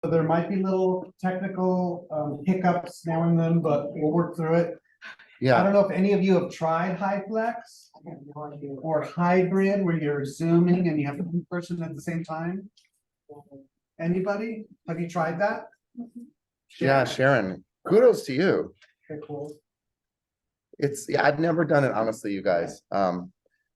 So there might be little technical hiccups now and then, but we'll work through it. I Yeah, don't know if any of you have tried HiFlex or hybrid, where you're zooming and you have one person at the same time. Anybody? Have you tried that? yeah, Sharon, kudos to you. Okay, cool. Yeah, I've never done it, honestly, you guys.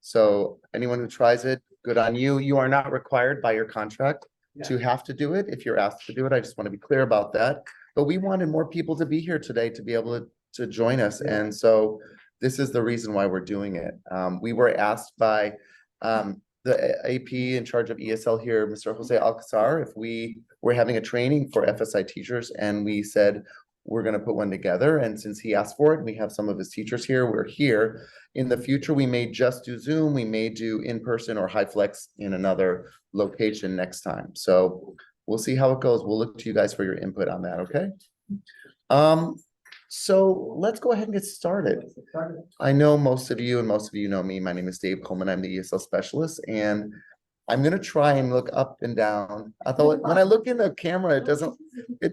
So anyone who tries it, good on you. You are not required by your contract to have to do it if you're asked to do it. I just want to be clear about that. But we wanted more people to be here today to be able to join us. And so this is the reason why we're doing it. We were asked by the AP in charge of ESL here, Mr. Jose Alcazar, if we were having a training for FSI teachers, and we said, we're going to put one together. And since he asked for it, we have some of his teachers here. We're here. In the future, we may just do Zoom. We may do in-person or HiFlex in another location next time. So we'll see how it goes. We'll look to you guys for your input on that. Okay. So let's go ahead and get started. I know most of you know me. My name is Dave Coleman. I'm the ESL specialist, and I'm going to try and look up and down. Although when I look in the camera, it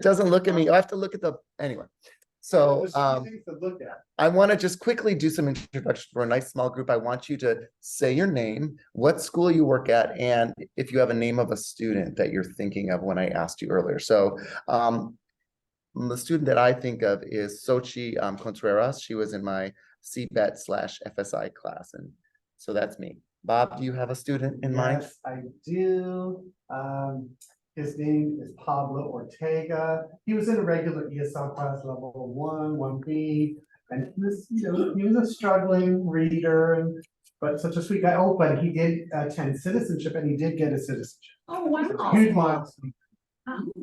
doesn't look at me. I have to look at anyway. So I want to just quickly do some introductions for a nice small group. I want you to say your name, what school you work at, and if you have a name of a student that you're thinking of when I asked you earlier. So the student that I think of is Sochi Contreras. She was in my Sept/FSI class, and so that's me. Bob, do you have a student in mind? Yes, I do. His name is Pablo Ortega. He was in a regular ESL class, level 1, 1B, and he was a struggling reader, but such a sweet guy. Oh, but he did attend citizenship, and he did get a citizenship. Oh, wow. Huge milestone.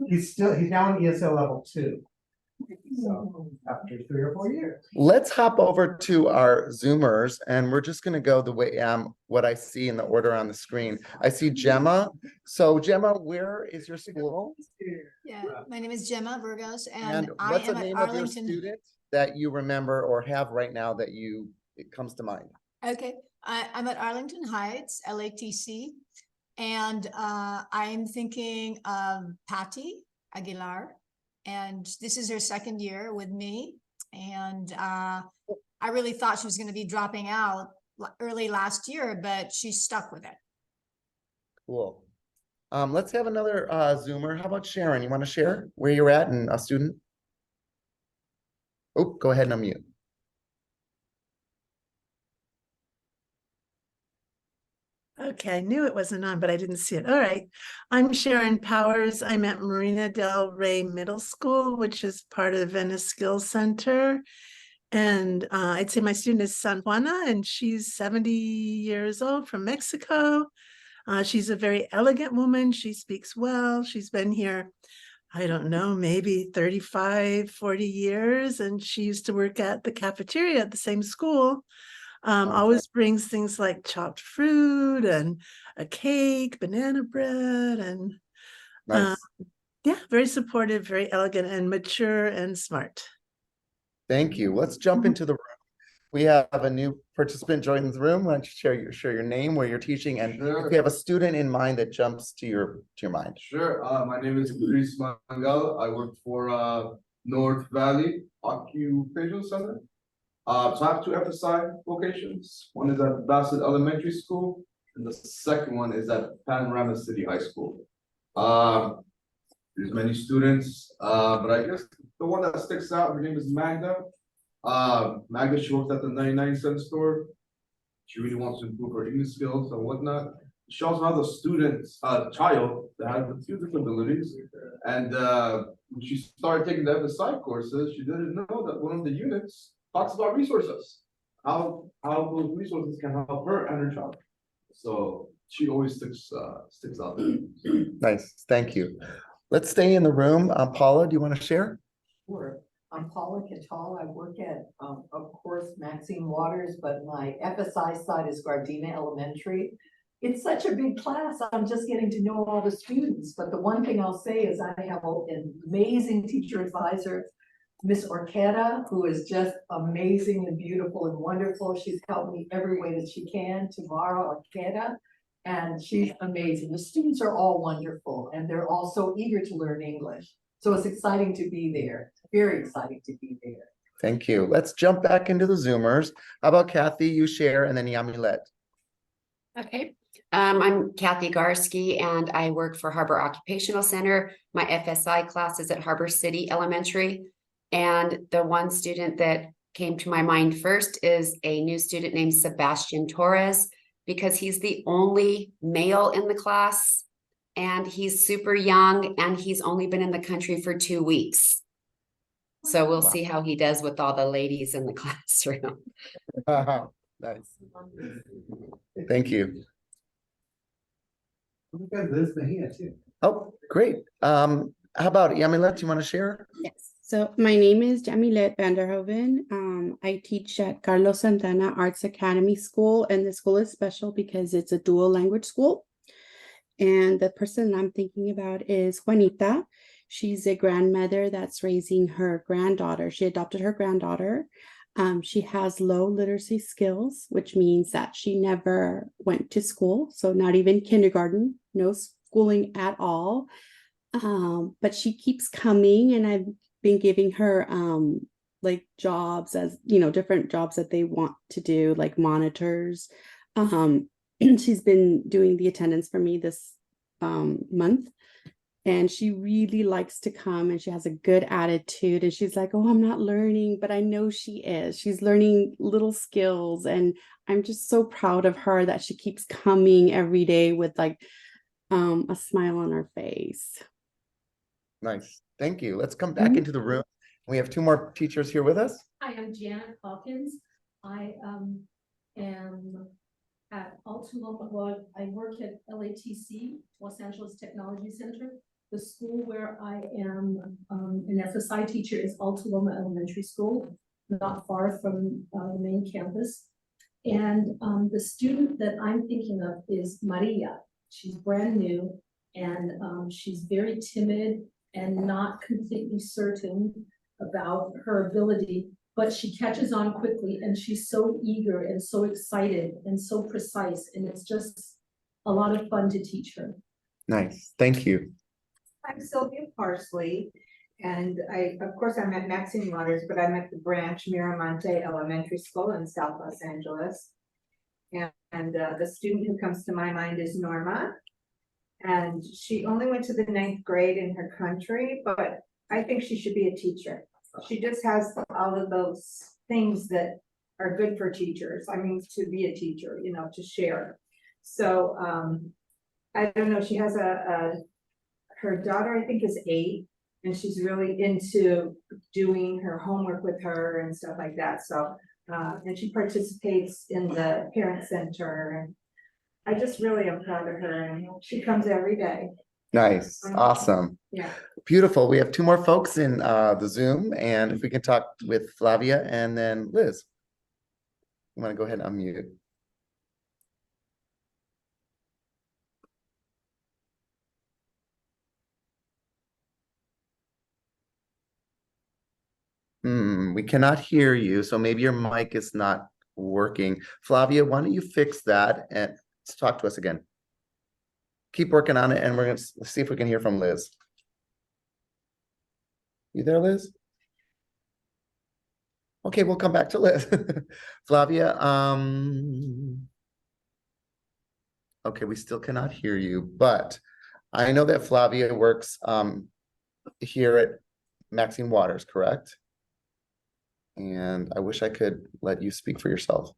He's now in ESL level 2. So after 3 or 4 years. Let's hop over to our Zoomers, and we're just going to go the way what I see in the order on the screen. I see Gemma. So Gemma, where is your school? Yeah, my name is Gemma Burgos, And I what's the am at name of your Arlington. student that you remember or have right now that it comes to mind? Okay, I'm at Arlington Heights, LATC, and I'm thinking of Patty Aguilar. And this is her second year with me. And I really thought she was going to be dropping out early last year, but she's stuck with it. Cool. Let's have another Zoomer. How about Sharon? You want to share where you're at and a student? Oh, go ahead and unmute. Okay, I knew it wasn't on, but I didn't see it. All right. I'm Sharon Powers. I'm at Marina Del Rey Middle School, which is part of the Venice Skills Center. And I'd say my student is San Juana, and she's 70 years old from Mexico. She's a very elegant woman. She speaks well. She's been here, I don't know, maybe 35, 40 years. And she used to work at the cafeteria at the same school. Always brings things like chopped fruit and a cake, banana bread, and Nice. Yeah, very supportive, very elegant, and mature and smart. Thank you. Let's jump into the room. We have a new participant joining the room. Why don't you share your name, where you're teaching, and Sure. if you have a student in mind that jumps to your mind. Sure. My name is Luis Mangal. I work for North Valley Occupational Center. So I have 2 FSI locations. One is at Bassett Elementary School, and the second one is at Panorama City High School. There's many students, but I guess the one that sticks out, her name is Magda. Magda, she works at the 99-cent store. She really wants to improve her English skills and whatnot. She also has a child that has a few disabilities. And when she started taking the FSI courses, she didn't know that one of the units talks about resources, how those resources can help her and her child. So she always sticks out there. Nice, thank you. Let's stay in the room. Paula, do you want to share? Sure. I'm Paula Catal. I work at, of course, Maxine Waters, but my FSI side is Gardena Elementary. It's such a big class. I'm just getting to know all the students. But the one thing I'll say is I have an amazing teacher advisor, Miss Orqueda, who is just amazing and beautiful and wonderful. She's helped me every way that she can. Tamara Orqueda. And she's amazing. The students are all wonderful and they're all so eager to learn English. So it's exciting to be there, very exciting to be there. Thank you. Let's jump back into the Zoomers. How about Kathy, you share, and then Yamilet? Okay, I'm Kathy Garski and I work for Harbor Occupational Center. My FSI class is at Harbor City Elementary. And the one student that came to my mind first is a new student named Sebastian Torres, because he's the only male in the class and he's super young and he's only been in the country for 2 weeks. So we'll see how he does with all the ladies in the classroom. Nice. Thank you. We got Liz Mejia too. Oh, great. How about Yamilet? Do you want to share? Yes, so my name is Jamilet Vanderhoven. I teach at Carlos Santana Arts Academy School, and the school is special because it's a dual language school. And the person I'm thinking about is Juanita. She's a grandmother that's raising her granddaughter. She adopted her granddaughter. She has low literacy skills, which means that she never went to school. So not even kindergarten, no schooling at all. But she keeps coming, and I've been giving her like jobs, as you know, different jobs that they want to do, like monitors. She's been doing the attendance for me this month, and she really likes to come, and she has a good attitude, and she's like, oh, I'm not learning, but I know she is. She's learning little skills, and I'm just so proud of her that she keeps coming every day with like a smile on her face. Nice. Thank you. Let's come back into the room. We have 2 more teachers here with us. Hi, I'm Janet Hawkins. I am at Altamont. Well, I work at LATC, Los Angeles Technology Center. The school where I am an FSI teacher is Altaloma Elementary School, not far from the main campus. And the student that I'm thinking of is Maria. She's brand new, and she's very timid and not completely certain about her ability, but she catches on quickly, and she's so eager and so excited and so precise, and it's just a lot of fun to teach her. Nice. Thank you. I'm Sylvia Parsley, and of course, I'm at Maxine Waters, but I'm at the branch Miramonte Elementary School in South Los Angeles. And the student who comes to my mind is Norma, and she only went to the 9th grade in her country, but I think she should be a teacher. She just has all of those things that are good for teachers. I mean, to be a teacher, you know, to share. So I don't know, she has her daughter, I think, is 8, and she's really into doing her homework with her and stuff like that. So, and she participates in the parent center, and I just really am proud of her, and she comes every day. Nice. Awesome. Yeah. Beautiful. We have 2 more folks in the Zoom, and if we can talk with Flavia and then Liz. I'm going to go ahead and unmute. We cannot hear you, so maybe your mic is not working. Flavia, why don't you fix that and talk to us again? Keep working on it, and we're going to see if we can hear from Liz. You there, Liz? Okay, we'll come back to Liz. Flavia, okay, we still cannot hear you, but I know that Flavia works here at Maxine Waters, correct? And I wish I could let you speak for yourself.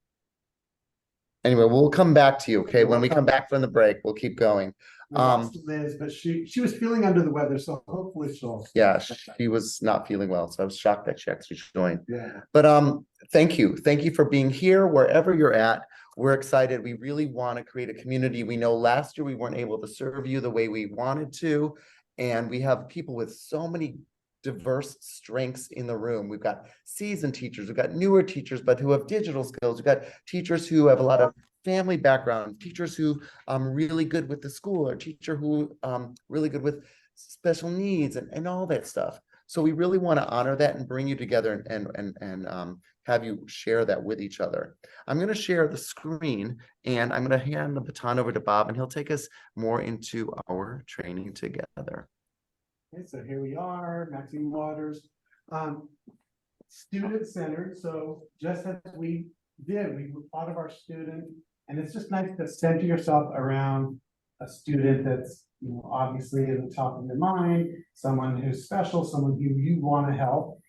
Anyway, we'll come back to you, okay? When we come back from the break, we'll keep going. We lost Liz, but she was feeling under the weather, so hopefully she'll. Yeah, she was not feeling well, so I was shocked that she actually joined. Yeah. But thank you for being here wherever you're at. We're excited. We really want to create a community. We know last year we weren't able to serve you the way we wanted to, and we have people with so many diverse strengths in the room. We've got seasoned teachers, we've got newer teachers, but who have digital skills. We've got teachers who have a lot of family background, teachers who really good with the school, or teacher who really good with special needs and all that stuff. So we really want to honor that and bring you together and have you share that with each other. I'm going to share the screen and I'm going to hand the baton over to Bob and he'll take us more into our training together. Okay, so here we are, Maxine Waters. Student-centered, so just as we did, we thought of our student, and it's just nice to center yourself around a student that's, you know, obviously at the top of your mind, someone who's special, someone who you want to help.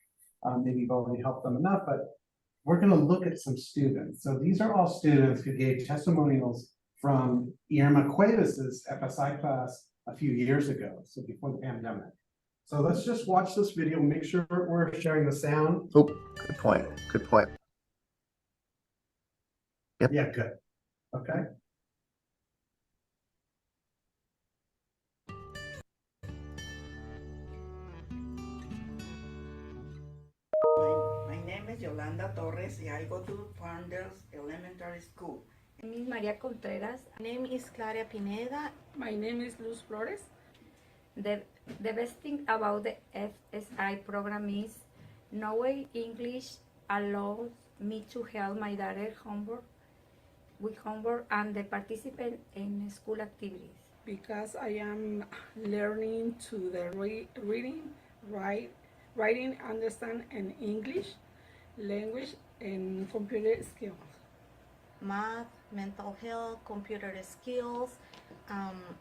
Maybe you've already helped them enough, but we're going to look at some students. So these are all students who gave testimonials from Irma Cuevas's FSI class a few years ago, so before the pandemic. So let's just watch this video, make sure we're sharing the sound. Oh, good point. Good point. Yep. Yeah, good. Okay. My name is Yolanda Torres and I go to Farndales Elementary School. My name is Maria Contreras. My name is Claria Pineda. My name is Luz Flores. The best thing about the FSI program is knowing English allows me to help my daughter with homework and the participate in school activities. Because I am learning to the reading, writing, understand, and English, language, and computer skills. Math, mental health, computer skills,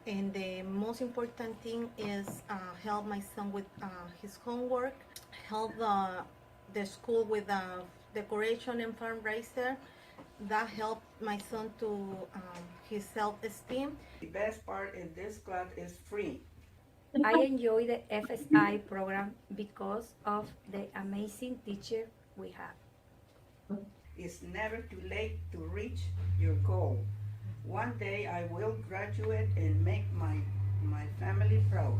and the most important thing is help my son with his homework, help the school with decoration and fundraiser. That helped my son to his self-esteem. The best part in this class is free. I enjoy the FSI program because of the amazing teacher we have. It's never too late to reach your goal. One day I will graduate and make my family proud.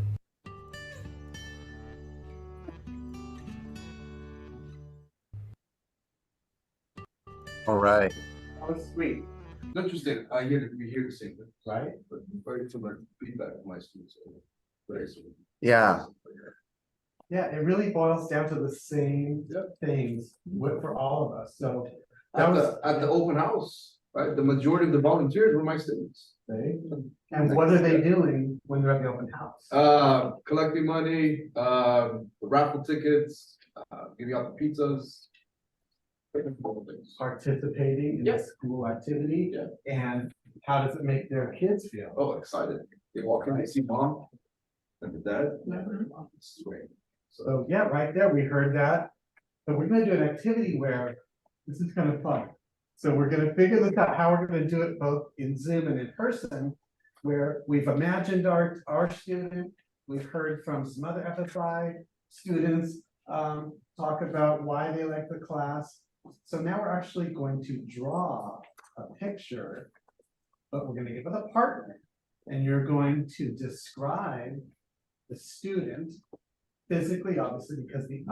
All right. That was sweet. Interesting. We hear the same thing, right? But very similar feedback from my students. Very similar. Yeah. Yeah, it really boils down to the same things for all of us. So that At the open house, right? The majority of the volunteers were my students. right? And what are they doing when they're at the open house? Collecting money, raffle tickets, giving out the pizzas. Things. Participating in the school activity. Yeah. And how does it make their kids feel? Oh, excited. They walk in, they see mom and the dad. It's great. So yeah, right there, we heard that. But we're gonna do an activity where this is kind of fun. So we're gonna figure this out, how we're gonna do it both in Zoom and in person, where we've imagined our student, we've heard from some other FSI students talk about why they like the class. So now we're actually going to draw a picture, but we're gonna give it a partner. And you're going to describe the student physically, obviously, because your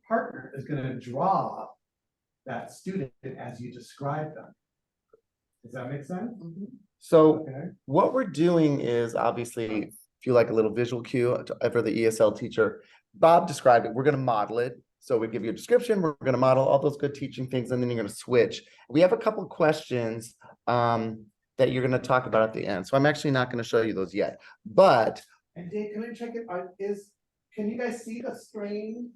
partner is gonna draw that student as you describe them. Does that make sense? So Okay. what we're doing is obviously, if you like a little visual cue for the ESL teacher, Bob described it, we're gonna model it. So we give you a description, we're gonna model all those good teaching things, and then you're gonna switch. We have a couple questions that you're gonna talk about at the end. So I'm actually not gonna show you those yet, but. And Dave, can I check it out? Can you guys see the screen?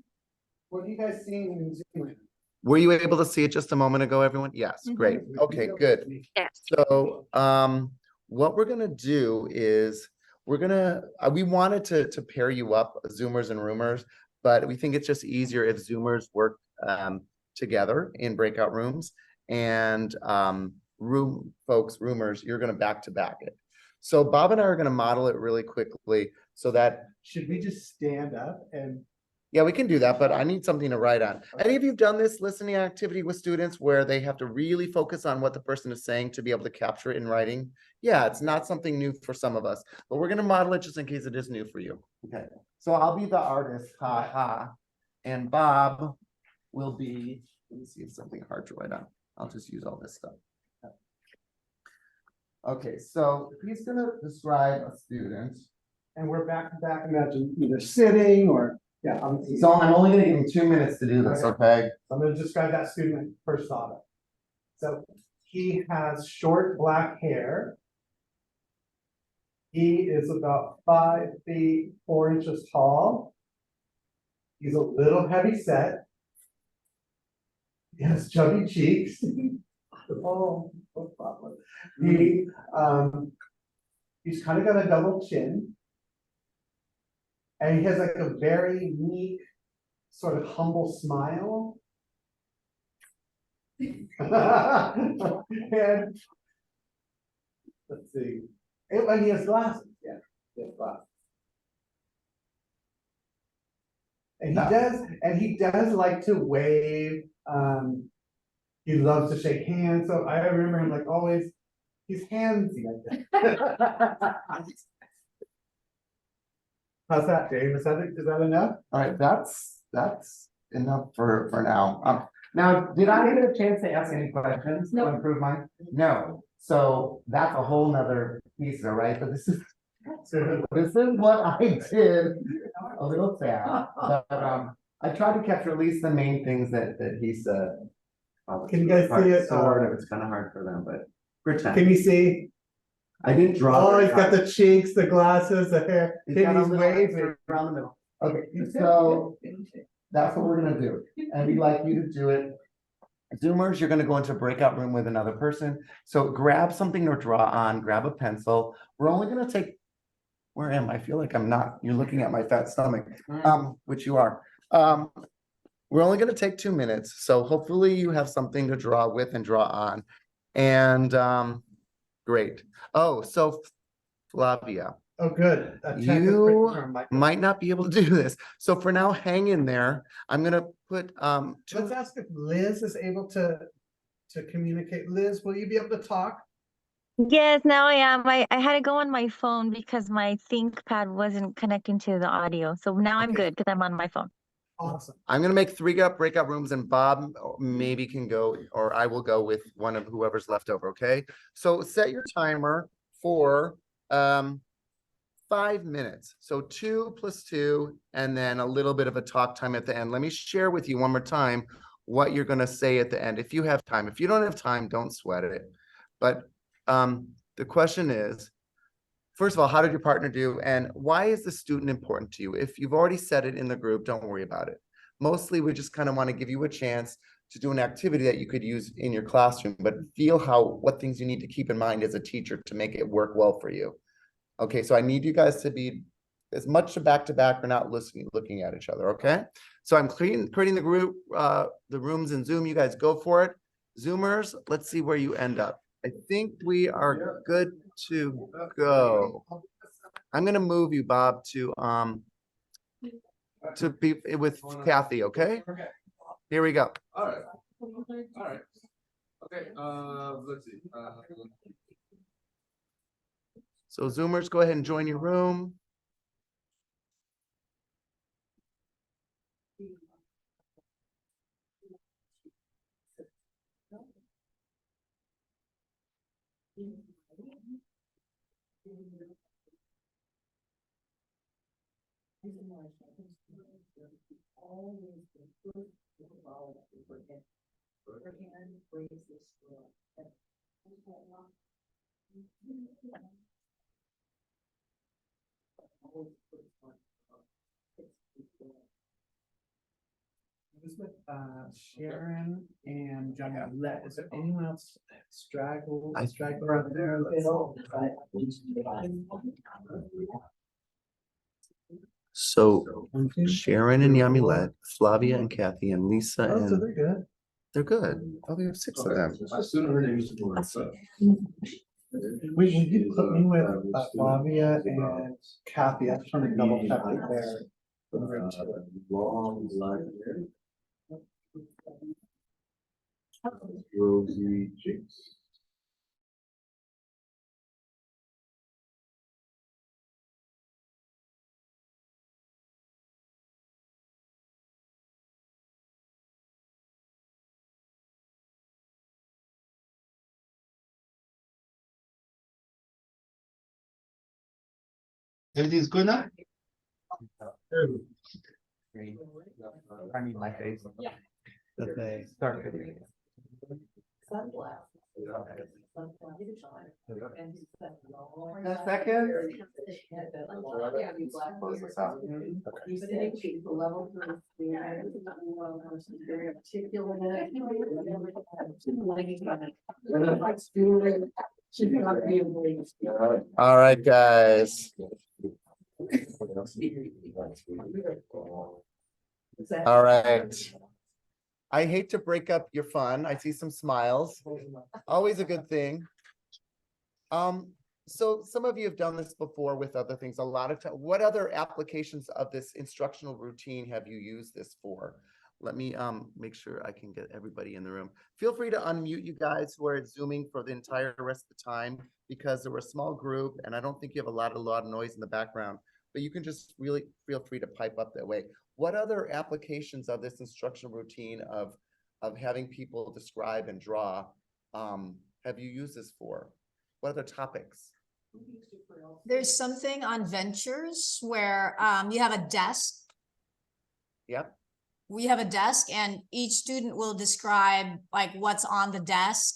What are you guys seeing when you zoom in? Were you able to see it just a moment ago, everyone? Yes, great. Okay, good. So what we're gonna do is we wanted to pair you up, Zoomers and Roomers, but we think it's just easier if Zoomers work together in breakout rooms, and Roomers, you're gonna back to back it. So Bob and I are gonna model it really quickly so that. Should we just stand up and? Yeah, we can do that, but I need something to write on. Any of you done this listening activity with students where they have to really focus on what the person is saying to be able to capture it in writing? Yeah, it's not something new for some of us, but we're gonna model it just in case it is new for you. Okay, so I'll be the artist, ha ha, and Bob will be, let me see if something hard to write on. I'll just use all this stuff. Okay, so he's gonna describe a student. And we're back to back, imagine either sitting or Yeah, So I'm only gonna give him 2 minutes to do this, okay? I'm gonna describe that student when I first saw it. So he has short black hair. He is about 5 feet 4 inches tall. He's a little heavy set. He has chubby cheeks. Oh, he, he's kind of got a double chin. And he has like a very meek, sort of humble smile. And let's see. And he has glasses, yeah, he has glasses. And he does like to wave, he loves to shake hands, so I remember him like always, he's handsy like that. How's that, Dave? Is that enough? All right, that's enough for now. Now, did I get a chance to ask any questions to improve mine? No. So that's a whole nother piece, all right? But this is what I did. A little sad, but I tried to capture at least the main things that he said. Can you guys see it? Sort of. It's kind of hard for them, but pretend. Can you see? I didn't draw. Oh, he's got the cheeks, the glasses, the hair. He's got a He's little waving. extra around the middle. Okay, so that's what we're gonna do, and we'd like you to do it. Zoomers, you're gonna go into a breakout room with another person. So grab something to draw on, grab a pencil. We're only gonna take, where am I? I feel like I'm not, you're looking at my fat stomach, which you are. We're only gonna take 2 minutes, so hopefully you have something to draw with and draw on. And great. Oh, so Flavia. Oh, good. You might not be able to do this. So for now, hang in there. I'm gonna put Let's ask if Liz is able to communicate. Liz, will you be able to talk? Yes, now I am. I had to go on my phone because my ThinkPad wasn't connecting to the audio. So now I'm good because I'm on my phone. Awesome. I'm gonna make 3 breakout rooms, and Bob maybe can go, or I will go with one of whoever's left over, okay? So set your timer for 5 minutes. So 2 + 2, and then a little bit of a talk time at the end. Let me share with you one more time what you're gonna say at the end, if you have time. If you don't have time, don't sweat it. But the question is, first of all, how did your partner do? And why is the student important to you? If you've already said it in the group, don't worry about it. Mostly, we just kind of want to give you a chance to do an activity that you could use in your classroom, but feel what things you need to keep in mind as a teacher to make it work well for you. Okay, so I need you guys to be as much back to back or not looking at each other, okay? So I'm creating the group, the rooms in Zoom. You guys go for it. Zoomers, let's see where you end up. I think we are good to go. I'm gonna move you, Bob, to be with Kathy, okay? Here we go. All right. Okay, let's see. So Zoomers, go ahead and join your room. Elizabeth, Sharon and Johnny. Is there anyone else straggler out there? So Sharon and Yamilet, Flavia and Kathy and Lisa Oh, so and they're good. they're good. Oh, we have 6 of them. I assume her name used to be myself. Wait, will you put me with Flavia and Kathy? I'm trying to double check it there. Long black hair. Rosy cheeks. Everything's good now? screen. I mean, my face. That they start video. Sunglasses. A second. Close this out. All right, guys. All right. I hate to break up your fun. I see some smiles. Always a good thing. So some of you have done this before with other things. A lot of time. What other applications of this instructional routine have you used this for? Let me make sure I can get everybody in the room. Feel free to unmute you guys who are Zooming for the entire rest of the time, because there were a small group and I don't think you have a lot of noise in the background, but you can just really feel free to pipe up that way. What other applications of this instructional routine of having people describe and draw have you used this for? What other topics? There's something on ventures where you have a desk. Yep. We have a desk and each student will describe like what's on the desk.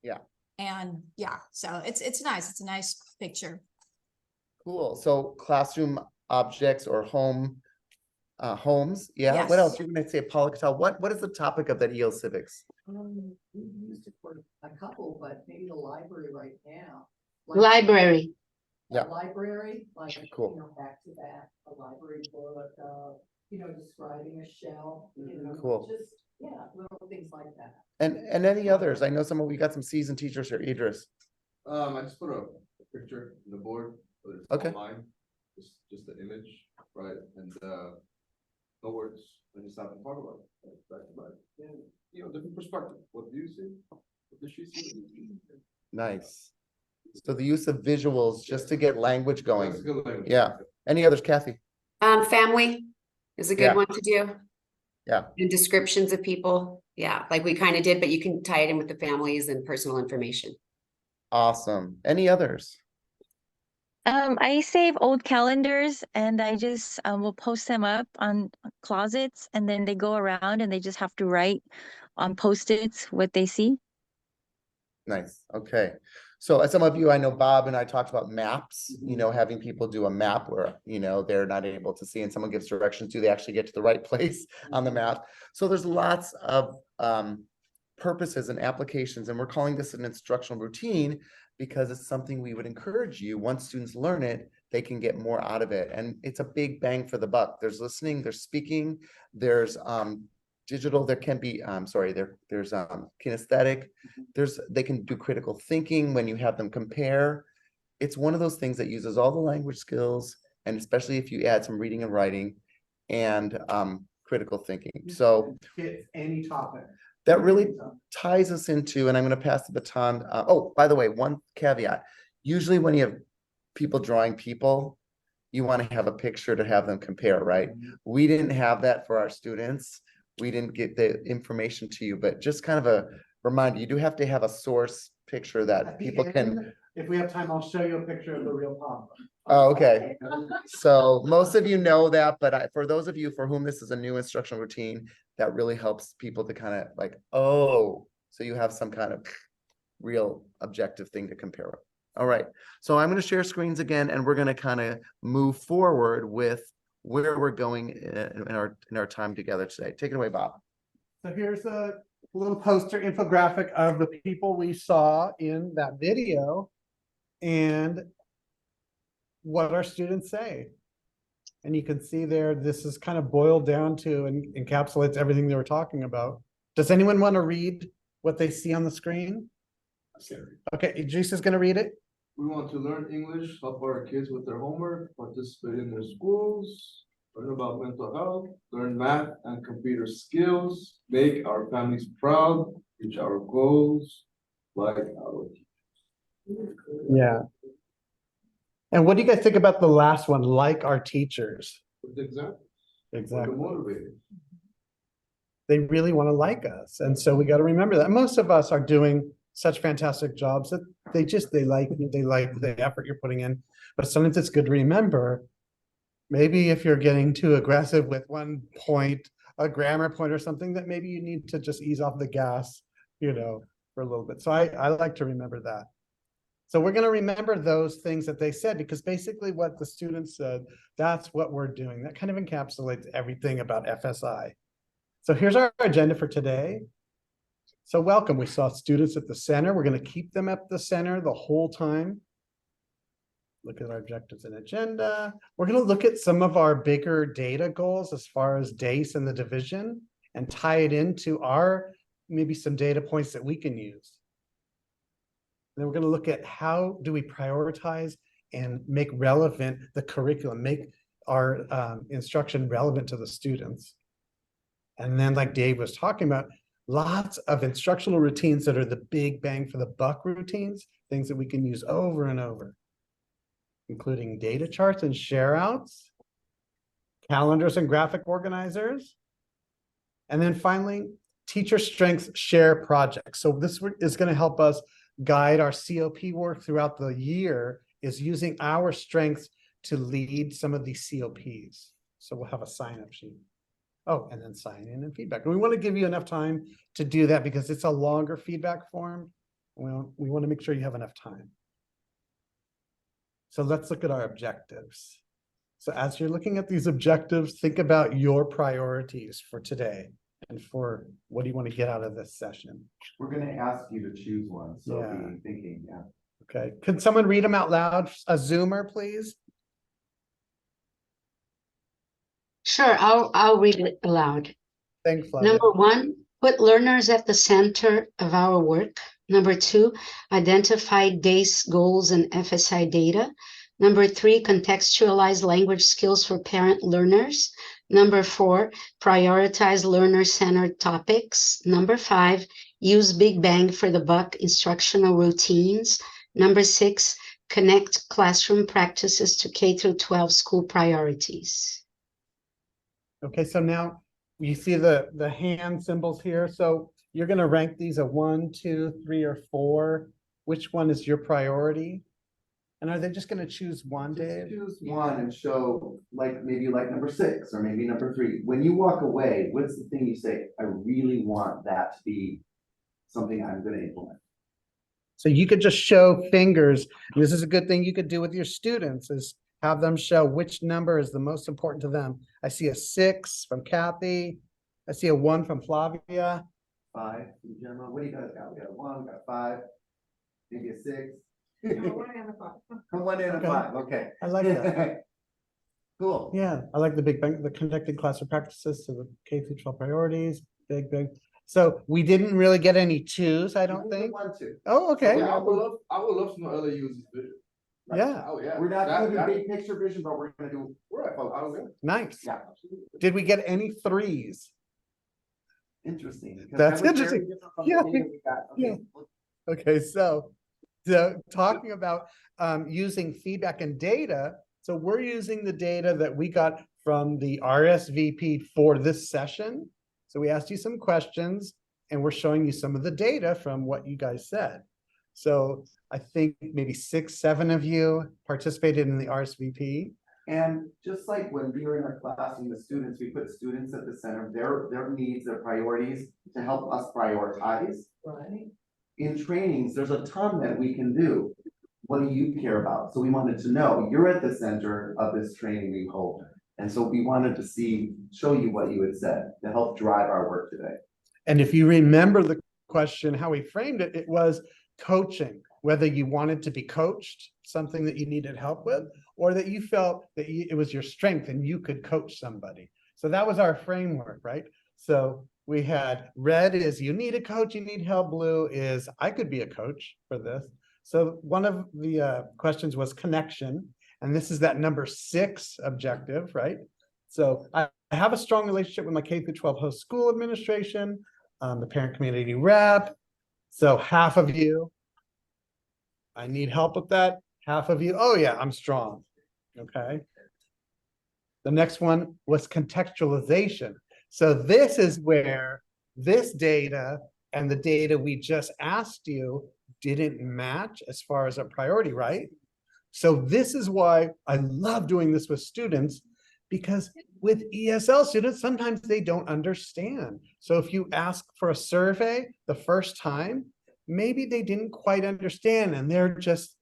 Yeah. And yeah, so it's nice. It's a nice picture. Cool. So classroom objects or homes. Yeah. Yes. What else? You're going to say Paula Catal. What is the topic of that EL Civics? We used it for a couple, but maybe the library right now. Library. Yeah. Library, like, Cool. back to back, a library book, describing a shelf, Cool. just, little things like that. And any others? I know we got some seasoned teachers here. Idris. I just put a picture on the board, but it's Okay. online, just the image, right, and no words, and just have to talk about it, back to back. And, different perspective. What do you see? What does she see? Nice. So the use of visuals just to get language going. That's a good language. Yeah. Any others, Kathy? Family is a good Yeah. one to do. Yeah. And descriptions of people. Yeah, like we kind of did, but you can tie it in with the families and personal information. Awesome. Any others? I save old calendars and I just will post them up on closets, and then they go around and they just have to write on Post-its what they see. Nice. Okay. So as some of you, I know Bob and I talked about maps, having people do a map where, they're not able to see and someone gives directions. Do they actually get to the right place on the map? So there's lots of purposes and applications, and we're calling this an instructional routine because it's something we would encourage you. Once students learn it, they can get more out of it. And it's a big bang for the buck. There's listening, there's speaking, there's digital, there can be, there's kinesthetic, they can do critical thinking when you have them compare. It's one of those things that uses all the language skills, and especially if you add some reading and writing and critical thinking. So Fits any topic. that really ties us into, and I'm going to pass the baton. Oh, by the way, one caveat. Usually when you have people drawing people, you want to have a picture to have them compare, right? We didn't have that for our students. We didn't get the information to you, but just kind of a reminder, you do have to have a source picture that people can. If we have time, I'll show you a picture of the real Papa. Oh, okay. So most of you know that, but for those of you for whom this is a new instructional routine, that really helps people to kind of like, oh, so you have some kind of real objective thing to compare with. All right. So I'm going to share screens again, and we're going to kind of move forward with where we're going in our time together today. Take it away, Bob. So here's a little poster infographic of the people we saw in that video and what our students say. And you can see there, this is kind of boiled down to and encapsulates everything they were talking about. Does anyone want to read what they see on the screen? Okay, Idris is going to read it. We want to learn English, help our kids with their homework, participate in their schools, learn about mental health, learn math and computer skills, make our families proud, reach our goals, like our teachers. Yeah. And what do you guys think about the last one, like our teachers? With the examples. Exactly. The motivators. They really want to like us. And so we got to remember that most of us are doing such fantastic jobs that they like you, they like the effort you're putting in. But sometimes it's good to remember Maybe if you're getting too aggressive with one point, a grammar point or something, that maybe you need to just ease off the gas, for a little bit. So I like to remember that. So we're going to remember those things that they said, because basically what the students said, that's what we're doing. That kind of encapsulates everything about FSI. So here's our agenda for today. So welcome. We saw students at the center. We're going to keep them at the center the whole time. Look at our objectives and agenda. We're going to look at some of our bigger data goals as far as DACE and the division, and tie it into our maybe some data points that we can use. Then we're going to look at how do we prioritize and make relevant the curriculum, make our instruction relevant to the students. And then, like Dave was talking about, lots of instructional routines that are the big bang for the buck routines, things that we can use over and over, including data charts and share outs, calendars and graphic organizers. And then finally, teacher strengths share projects. So this is going to help us guide our COP work throughout the year, is using our strengths to lead some of these COPs. So we'll have a sign-up sheet. Oh, and then sign in and feedback. And we want to give you enough time to do that because it's a longer feedback form. We want to make sure you have enough time. So let's look at our objectives. So as you're looking at these objectives, think about your priorities for today and for what do you want to get out of this session. We're going to ask you to choose one. So Yeah. be thinking, yeah. Okay. Could someone read them out loud? A Zoomer, please. Sure, I'll read it aloud. Thanks, Flavia. Number one, put learners at the center of our work. Number two, identify DACE goals and FSI data. Number three, contextualize language skills for parent learners. Number four, prioritize learner-centered topics. Number five, use big bang for the buck instructional routines. Number six, connect classroom practices to K through 12 school priorities. Okay, so now you see the hand symbols here. So you're going to rank these a 1, 2, 3, or 4. Which one is your priority? And are they just going to choose one, Dave? Choose one and show, like, maybe you like number 6 or maybe number 3. When you walk away, what's the thing you say, I really want that to be something I'm going to implement? So you could just show fingers. This is a good thing you could do with your students, is have them show which number is the most important to them. I see a 6 from Kathy. I see a 1 from Flavia. 5 in general. What do you guys got? We got a 1, we got a 5, maybe a 6. No, 1 and a 5. A 1 and a 5. Okay. I like that. Cool. Yeah, I like the big bang, the connected classroom practices to the K through 12 priorities. Big. So we didn't really get any 2s, I don't think. 1, 2. Oh, okay. Yeah, I would love to know other users' vision. Like, Yeah. Oh, yeah. We're not That- doing that- big picture vision, but we're going to do. Right. I was in. Nice. Yeah. Did we get any 3s? Interesting. 'Cause That's that was very interesting. different from the Yeah. data we got. Okay. Okay, so talking about using feedback and data. So we're using the data that we got from the RSVP for this session. So we asked you some questions and we're showing you some of the data from what you guys said. So I think maybe 6, 7 of you participated in the RSVP. And just like when we were in our class and the students, we put students at the center, their needs, their priorities to help us prioritize. Right. In trainings, there's a ton that we can do. What do you care about? So we wanted to know, you're at the center of this training we hold. And so we wanted to show you what you had said to help drive our work today. And if you remember the question, how we framed it, it was coaching, whether you wanted to be coached, something that you needed help with, or that you felt that it was your strength and you could coach somebody. So that was our framework, right? So we had red is you need a coach, you need help. Blue is I could be a coach for this. So one of the questions was connection. And this is that number 6 objective, right? So I have a strong relationship with my K through 12 host school administration, the parent community rep. So half of you, I need help with that. Half of you, oh yeah, I'm strong. Okay. The next one was contextualization. So this is where this data and the data we just asked you didn't match as far as a priority, right? So this is why I love doing this with students, Because with ESL students, sometimes they don't understand. So if you ask for a survey the first time, maybe they didn't quite understand and they're just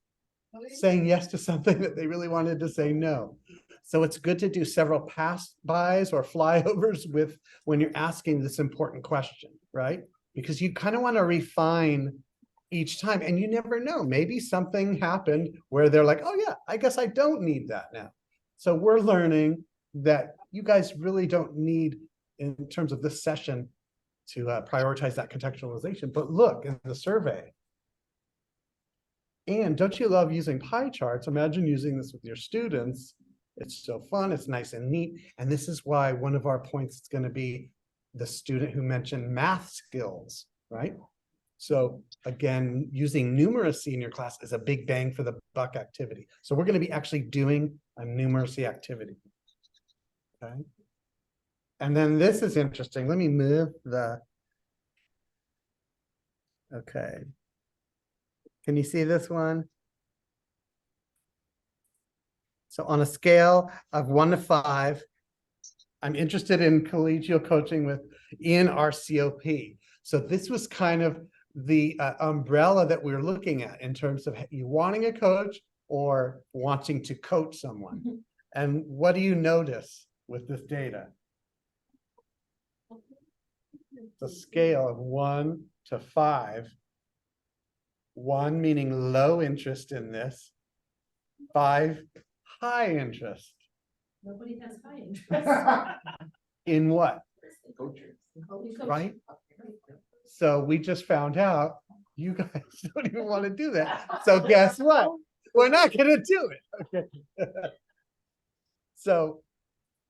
saying yes to something that they really wanted to say no. So it's good to do several pass-bys or flyovers with when you're asking this important question, right? Because you kind of want to refine each time, and you never know, maybe something happened where they're like, oh yeah, I guess I don't need that now. So we're learning that you guys really don't need, in terms of this session, to prioritize that contextualization, but look in the survey. And don't you love using pie charts? Imagine using this with your students. It's so fun, it's nice and neat. And this is why one of our points is going to be the student who mentioned math skills, right? So again, using numeracy in your class is a big bang for the buck activity. So we're going to be actually doing a numeracy activity. Okay. And then this is interesting. Let me move the, okay. Can you see this one? So on a scale of 1 to 5, I'm interested in collegial coaching with in our COP. So this was kind of the umbrella that we're looking at in terms of you wanting a coach or wanting to coach someone. And what do you notice with this data? The scale of 1 to 5. 1 meaning low interest in this. 5, high interest. Nobody has high interest. In what? Coaching. Right? So we just found out you guys don't even want to do that. So guess what? We're not going to do it. Okay. So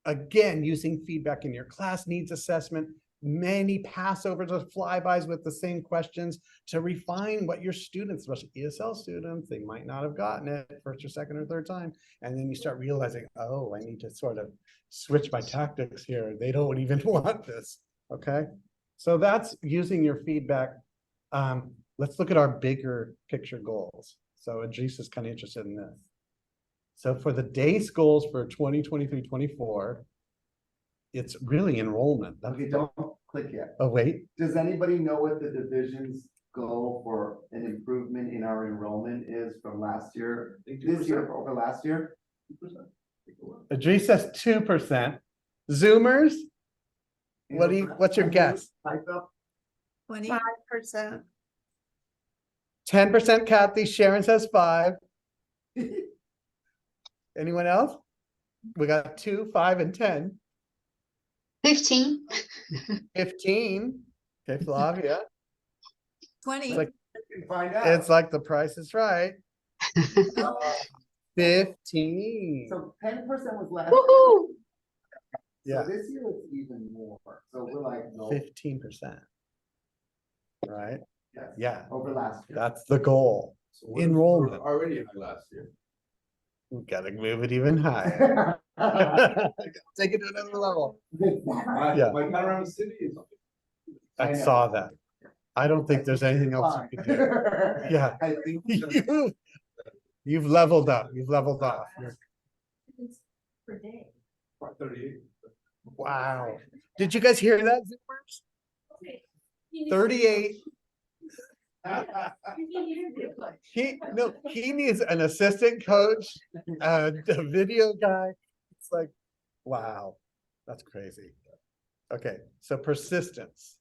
again, using feedback in your class needs assessment, many passovers or flybys with the same questions to refine what your students, especially ESL students, they might not have gotten it first or second or third time. And then you start realizing, oh, I need to sort of switch my tactics here. They don't even want this. Okay. So that's using your feedback. Let's look at our bigger picture goals. So Idris is kind of interested in this. So for the DACE goals for 2023-24, it's really enrollment. Okay, don't click yet. Oh, wait. Does anybody know what the division's goal for an improvement in our enrollment is from last year? This year over last year? 2%. Idris says 2%. Zoomers? What's your guess? 5%. 10%, Kathy. Sharon says 5. Anyone else? We got 2, 5, and 10. 15. 15. Okay, Flavia. 20. It's like, Find out. it's like the price is right. 15. So 10% was last. Woohoo! Yeah. So this year it's even more. So we're like, no. 15%. Right? Yes. Yeah. Over last year. That's the goal. So what if Enrollment. we're already high last year. We gotta move it even higher. Take it to another level. Yeah. My panorama city is. I saw that. I don't think there's anything else you can do. Yeah. I think You've leveled up. You've leveled off. Per day. 38. Wow. Did you guys hear that, Zoomers? 38. He needs an assistant coach, a video guy. It's like, wow, that's crazy. Okay, so persistence.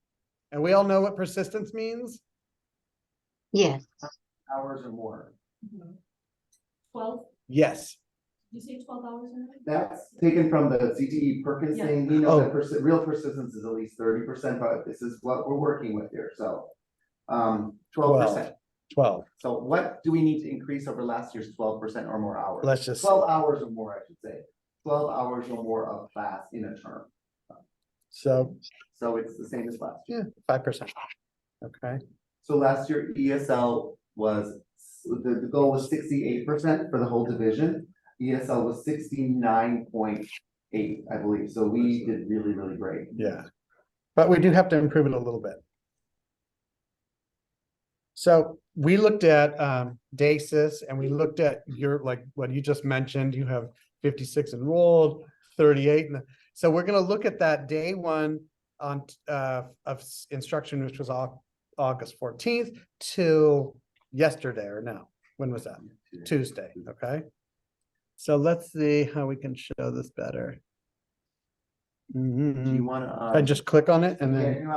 And we all know what persistence means? Yes. hours or more. 12, Yes. did you say 12 hours a night? That's taken from the CTE Perkins Yeah. thing. We know Oh. that real persistence is at least 30%, but this is what we're working with here, so. 12%. 12. So what do we need to increase over last year's 12% or more hours? Let's just. 12 hours or more, I should say. 12 hours or more of class in a term. So, So it's the same as last year. yeah, 5%. Okay. So last year ESL was, the goal was 68% for the whole division. ESL was 69.8, I believe. So we did really, really great. Yeah. But we do have to improve it a little bit. So we looked at DASIS and we looked at your, like what you just mentioned, you have 56 enrolled, 38. So we're gonna look at that day one on instruction, which was August 14th till yesterday or now. When was that? Tuesday, okay? So let's see how we can show this better. Do you want I to? just click on it and then Yeah,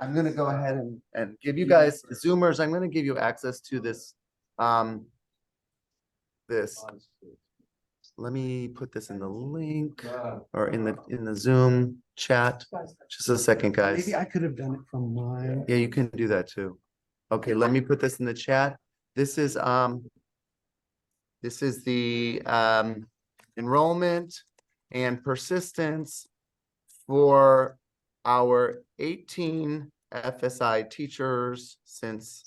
I'm gonna go ahead and give you guys, Zoomers, I'm gonna give you access to this. This. Let me put this in the link or in the Zoom chat. Just a second, guys. maybe I could have done it from mine. Yeah, you can do that too. Okay, let me put this in the chat. This is the enrollment and persistence for our 18 FSI teachers since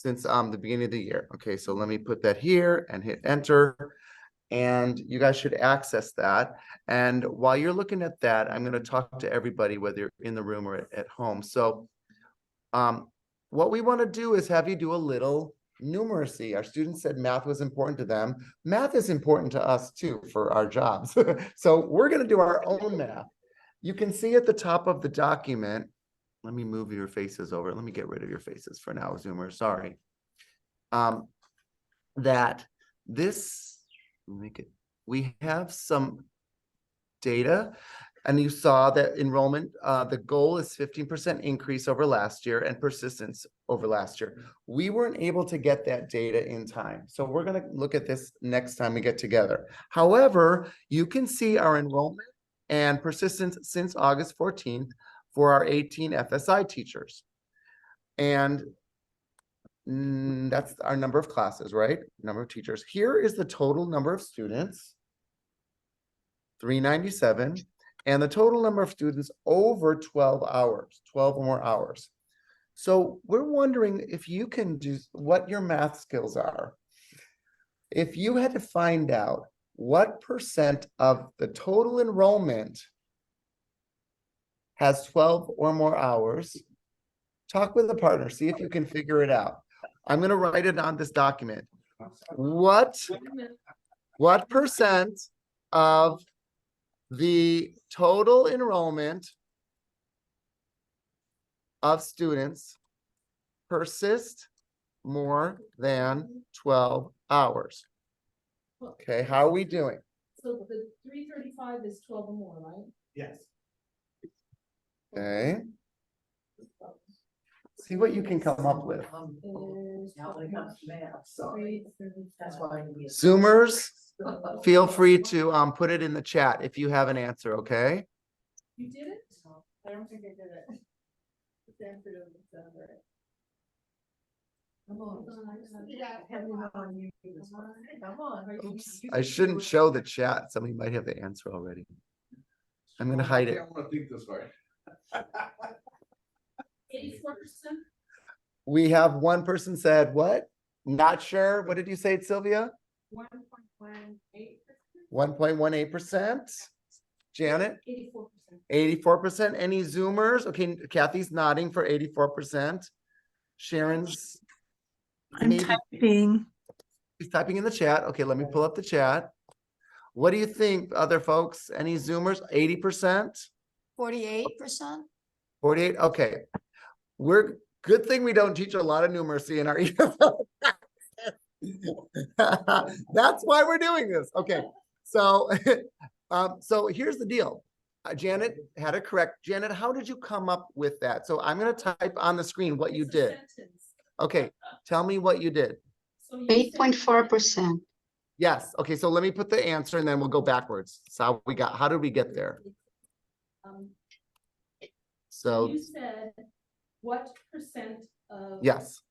the beginning of the year. Okay, so let me put that here and hit enter. And you guys should access that. And while you're looking at that, I'm going to talk to everybody, whether you're in the room or at home. So what we want to do is have you do a little numeracy. Our students said math was important to them. Math is important to us too for our jobs. So we're going to do our own math. You can see at the top of the document, let me move your faces over. Let me get rid of your faces for now, Zoomers. Sorry. That this, we have some data, and you saw that enrollment, the goal is 15% increase over last year and persistence over last year. We weren't able to get that data in time. So we're going to look at this next time we get together. However, you can see our enrollment and persistence since August 14th for our 18 FSI teachers. And that's our number of classes, right? Number of teachers. Here is the total number of students, 397, and the total number of students over 12 hours, 12 or more hours. So we're wondering if you can do what your math skills are. If you had to find out what percent of the total enrollment has 12 or more hours, talk with a partner, see if you can figure it out. I'm going to write it on this document. What percent of the total enrollment of students persist more than 12 hours? Okay, how are we doing? So the 335 is 12 or more, right? Yes. Okay. See what you can come up with. Zoomers, feel free to put it in the chat if you have an answer, okay? You did it? I don't think I did it. The answer doesn't sound right. Come on. Oops, I shouldn't show the chat. Somebody might have the answer already. I'm gonna hide it. I want to think this way. 84%? We have one person said, what? Not sure. What did you say, Sylvia? 1.18%. 1.18%. Janet? 84%. 84%. Any Zoomers? Okay, Kathy's nodding for 84%. Sharon's. I'm typing. She's typing in the chat. Okay, let me pull up the chat. What do you think, other folks? Any Zoomers? 80%? 48%? 48? Okay. Good thing we don't teach a lot of numeracy in our EFL. That's why we're doing this. Okay. So, so here's the deal. Janet had it correct. Janet, how did you come up with that? So I'm going to type on the screen what you did. Okay. Tell me what you did. 8.4%. Yes. Okay. So let me put the answer and then we'll go backwards. So how did we get there? So You said what percent of yes,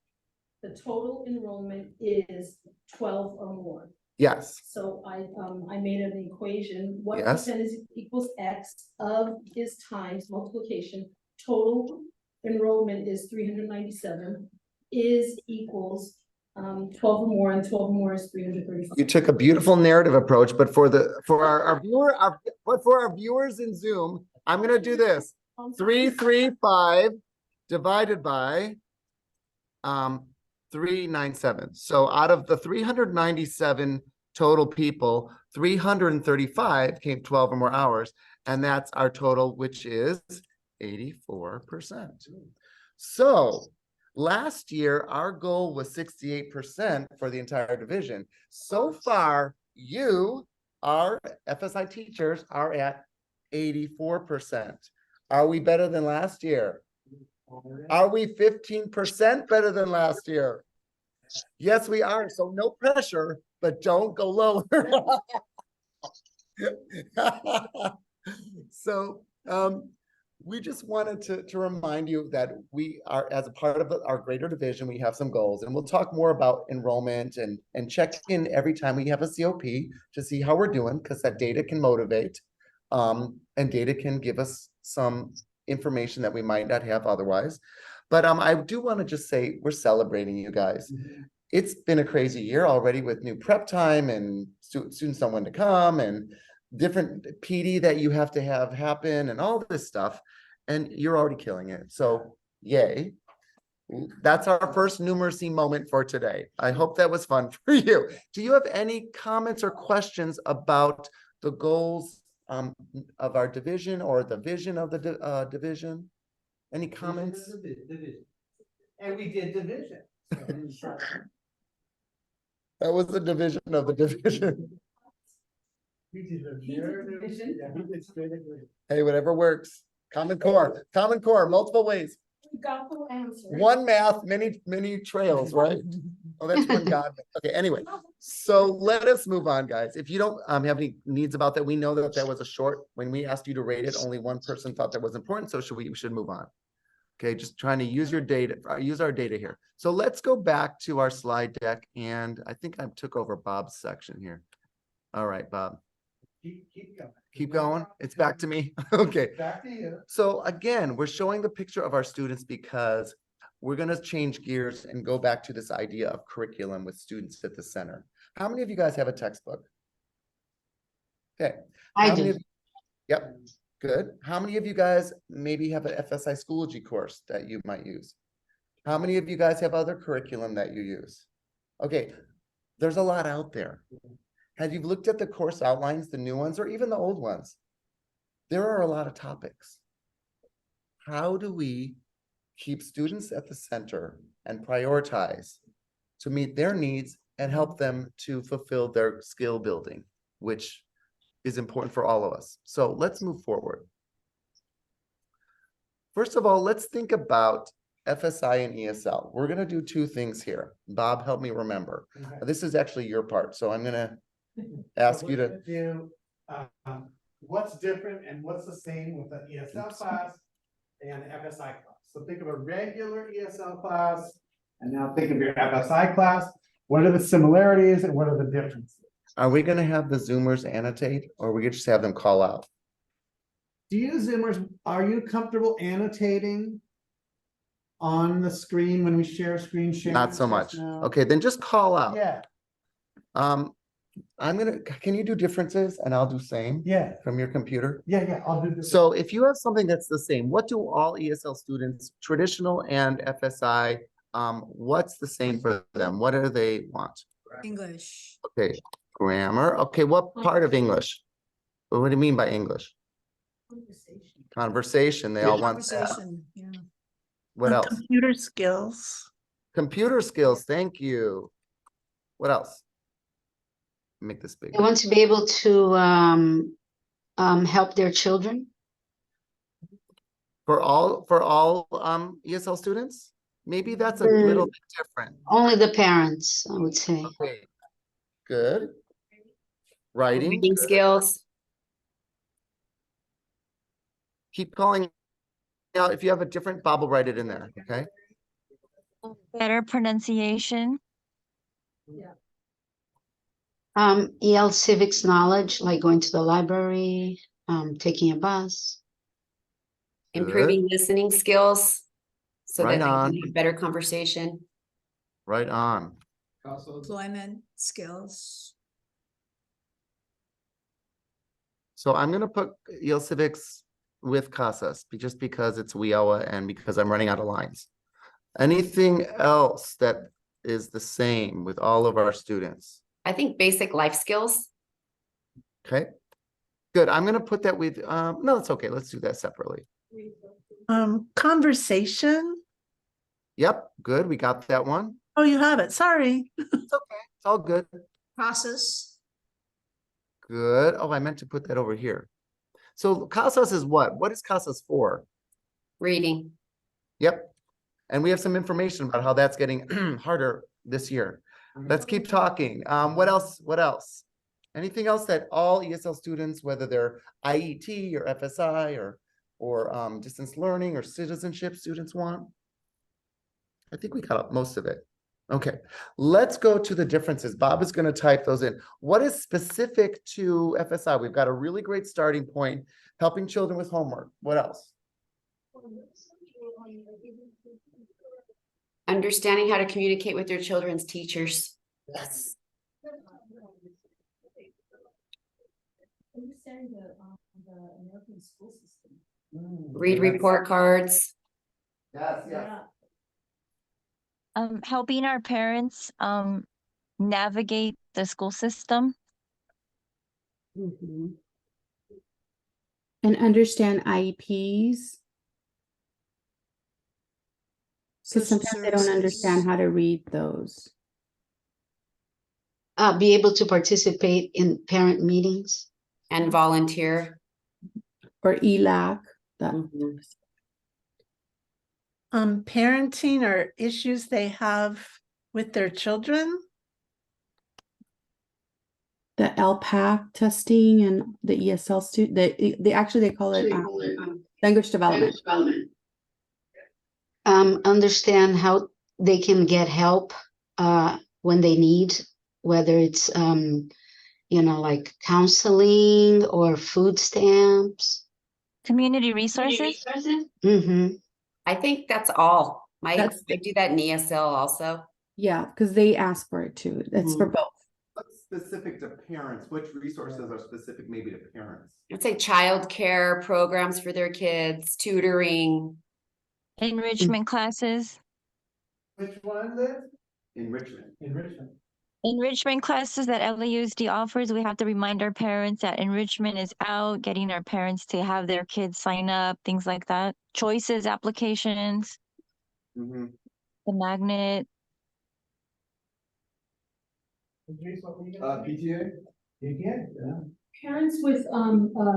the total enrollment is 12 or more? yes. So I made an equation. What Yes. percent equals X of his times multiplication? Total enrollment is 397. Is equals 12 or more, and 12 or more is 335. You took a beautiful narrative approach, but for our viewers in Zoom, I'm going to do this. 335 divided by 397. So out of the 397 total people, 335 came 12 or more hours. And that's our total, which is 84%. So last year, our goal was 68% for the entire division. So far, you, our FSI teachers, are at 84%. Are we better than last year? Are we 15% better than last year? Yes, we are. So no pressure, but don't go lower. So we just wanted to remind you that we are, as a part of our greater division, we have some goals, and we'll talk more about enrollment and check in every time we have a COP to see how we're doing, because that data can motivate, and data can give us some information that we might not have otherwise. But I do want to just say we're celebrating you guys. It's been a crazy year already with new prep time and students don't want to come and different PD that you have to have happen and all this stuff. And you're already killing it. So yay. That's our first numeracy moment for today. I hope that was fun for you. Do you have any comments or questions about the goals of our division or the vision of the division? Any comments? And we did division. That was the division of the division. We did a division. Yeah, we did straight division. Hey, whatever works. Common Core, multiple ways. We got the answer. One math, many trails, right? Oh, that's one God. Okay, anyway, so let us move on, guys. If you don't have any needs about that, we know that that was a short, when we asked you to rate it, only one person thought that was important, so we should move on. Okay, just trying to use your data, use our data here. So let's go back to our slide deck, and I think I took over Bob's section here. All right, Bob. Keep going. Keep going. It's back to me. Okay. Back to you. So again, we're showing the picture of our students because we're going to change gears and go back to this idea of curriculum with students at the center. How many of you guys have a textbook? Okay. I How many do. of- Yep. Good. How many of you guys maybe have an FSI Schoology course that you might use? How many of you guys have other curriculum that you use? Okay. There's a lot out there. Have you looked at the course outlines, the new ones, or even the old ones? There are a lot of topics. How do we keep students at the center and prioritize to meet their needs and help them to fulfill their skill building, which is important for all of us? So let's move forward. First of all, let's think about FSI and ESL. We're going to do two things here. Bob, help me remember. Okay. This is actually your part, so I'm going to ask So you we're to. gonna do, what's different and what's the same with the ESL class and the FSI class. So think of a regular ESL class and now think of your FSI class. What are the similarities and what are the differences? Are we going to have the Zoomers annotate, or we could just have them call out? Do you Zoomers, are you comfortable annotating on the screen when we share screen sharing? Not so just much. now? Okay, then just call out. Yeah, Can you do differences and I'll do same yeah, from your computer? yeah, I'll do this. So if you have something that's the same, what do all ESL students, traditional and FSI, what's the same for them? What do they want? English. Okay, grammar. Okay, what part of English? What do you mean by English? Conversation. They all want that. Conversation, yeah. What else? Computer skills. Computer skills. Thank you. What else? Make this big. They want to be able to help their children. For all ESL students? Maybe that's a little bit different. Only the parents, I would say. Okay, good. Writing. Reading Good. skills. Keep calling out. If you have a different, Bob will write it in there, okay? Better pronunciation. EL civics knowledge, like going to the library, taking a bus. Improving listening skills so Right that they on. can have better conversation. Right on. Employment skills. So I'm gonna put EL Civics with CASAS, just because it's WIOA and because I'm running out of lines. Anything else that is the same with all of our students? I think basic life skills. Okay, good. I'm gonna put that with, no, it's okay. Let's do that separately. Conversation. Yep, good. We got that one. Oh, you have it. Sorry. It's okay. It's all good. Process. Good. Oh, I meant to put that over here. So CASAS is what? What is CASAS for? Reading. Yep. And we have some information about how that's getting harder this year. Let's keep talking. What else? What else? Anything else that all ESL students, whether they're IET or FSI or distance learning or citizenship students want? I think we got most of it. Okay, let's go to the differences. Bob is going to type those in. What is specific to FSI? We've got a really great starting point, helping children with homework. What else? Understanding how to communicate with your children's teachers. Yes. Understand the American school system. Read report cards. Yes, yes. Yeah. Helping our parents navigate the school system. Mhm. And understand IEPs. Because Social sometimes they don't understand services. how to read those. Be able to participate in parent meetings. And volunteer. Or ELAC. That. Mhm. Parenting or issues they have with their children. The LPAC testing and the ESL student, they actually call it language development. Understand how they can get help when they need, whether it's like counseling or food stamps. Community resources. Mm-hmm. I think that's all. I That's- do that in ESL also. Yeah, because they ask for it too. It's for both. What's specific to parents? Which resources are specific maybe to parents? I'd say childcare programs for their kids, tutoring. Enrichment classes. Which one, Liz? Enrichment. Enrichment. Enrichment classes that LAUSD offers, we have to remind our parents that enrichment is out, getting our parents to have their kids sign up, things like that. Choices applications, Mm-hmm. the magnet. PTA? Yeah. Parents with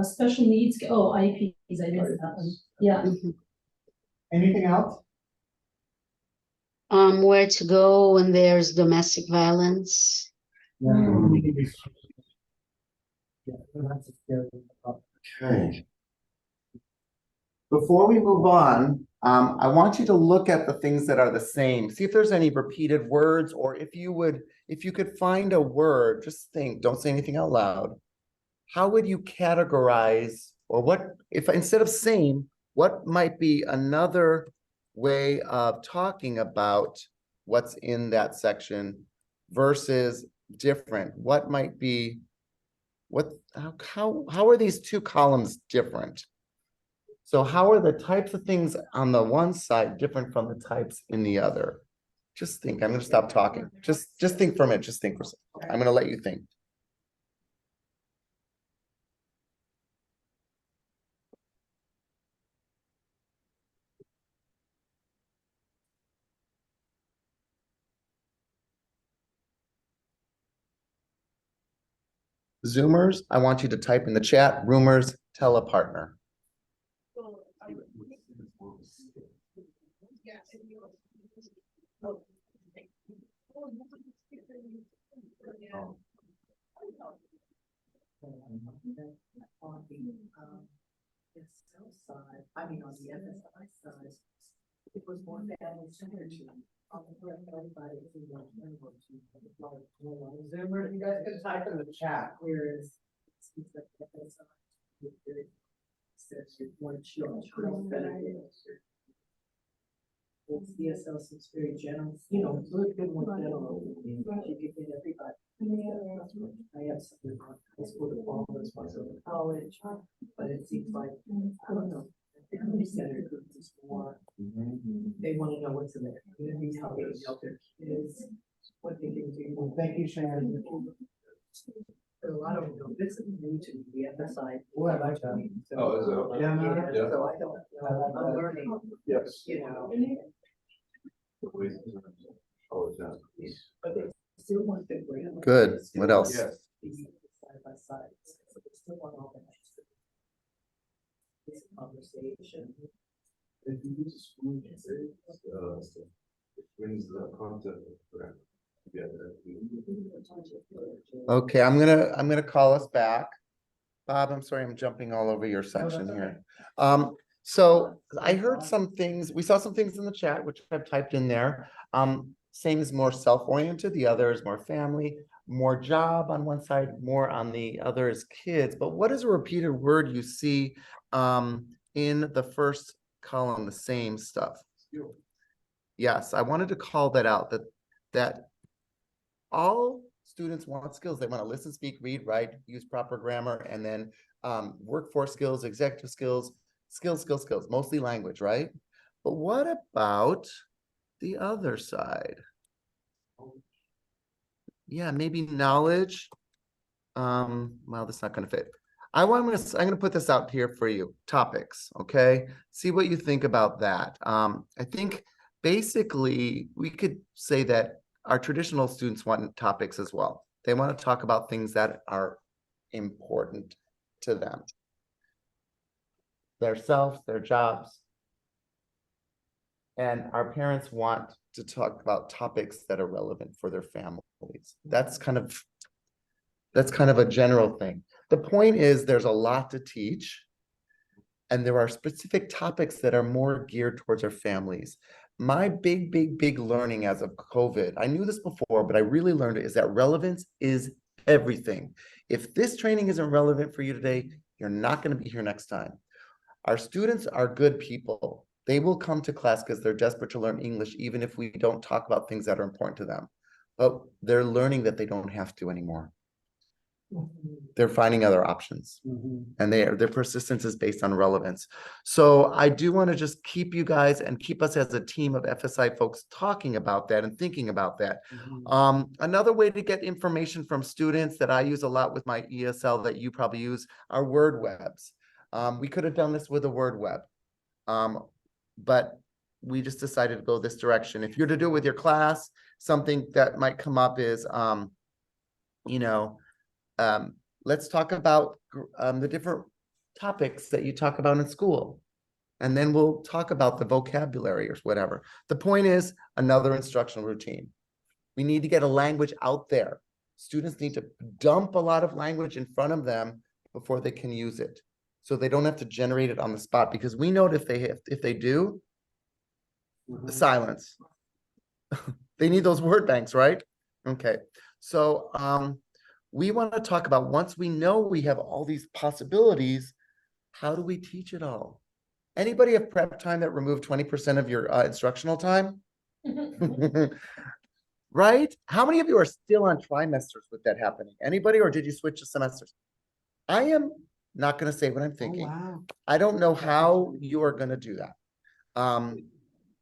special needs, IEPs, I missed that one. Yeah. Anything else? Where to go when there's domestic violence. Okay. Before we move on, I want you to look at the things that are the same. See if there's any repeated words, or if you could find a word, just think, don't say anything out loud. How would you categorize, or what, if instead of same, what might be another way of talking about what's in that section versus different? What might be, how are these two columns different? So how are the types of things on the one side different from the types in the other? Just think. I'm going to stop talking. Just think for a minute. Just think for a second. I'm going to let you think. Zoomers, I want you to type in the chat, rumors, tell a partner. I mean, on the FSI side, it was more family centered. Zoomer, you guys can type in the chat. Whereas. It's ESL seems very general, good more general. You could get everybody. I have some high school diplomas, one's over college, but it seems like, I don't know. family center groups is more, they wanna know what's in their communities, how they help their kids, what they can do. Well, thank you, Sharon. A lot of them don't visit new to the FSI. Oh, I like that. Oh, is it? Yeah, no, Yeah, so I don't know, I'm learning, Yes. you know, Oh, it's not. but they still want the grant. Good. They still What want else? Yes. these side by side, so they still want all that. This conversation. If you use a spoon, it brings the content together. Okay, I'm gonna call us back. Bob, I'm sorry, I'm jumping all over your section here. So I heard some things, we saw some things in the chat, which I've typed in there. Saying is more self-oriented, the other is more family, more job on one side, more on the other is kids. But what is a repeated word you see in the first column, the same stuff? Yes, I wanted to call that out, that all students want skills. They want to listen, speak, read, write, use proper grammar, and then workforce skills, executive skills, skills, mostly language, right? But what about the other side? Yeah, maybe knowledge. Well, that's not going to fit. I'm gonna put this out here for you. Topics, okay? See what you think about that. I think basically we could say that our traditional students want topics as well. They want to talk about things that are important to them. Their selves, their jobs. And our parents want to talk about topics that are relevant for their families. That's kind of a general thing. The point is there's a lot to teach, and there are specific topics that are more geared towards our families. My big learning as of COVID, I knew this before, but I really learned it, is that relevance is everything. If this training isn't relevant for you today, you're not going to be here next time. Our students are good people. They will come to class because they're desperate to learn English, even if we don't talk about things that are important to them. But they're learning that they don't have to anymore. They're finding other options, and their persistence is based on relevance. So I do want to just keep you guys and keep us as a team of FSI folks talking about that and thinking about that. Another way to get information from students that I use a lot with my ESL that you probably use are word webs. We could have done this with a word web, but we just decided to go this direction. If you're to do it with your class, something that might come up is, let's talk about the different topics that you talk about in school. And then we'll talk about the vocabulary or whatever. The point is another instructional routine. We need to get a language out there. Students need to dump a lot of language in front of them before they can use it. So they don't have to generate it on the spot, because we know if they do, the silence. They need those word banks, right? Okay. So we want to talk about, once we know we have all these possibilities, how do we teach it all? Anybody have prep time that removed 20% of your instructional time? Right? How many of you are still on trimesters with that happening? Anybody, or did you switch to semesters? I am not going to say what I'm thinking. Wow. I don't know how you are going to do that.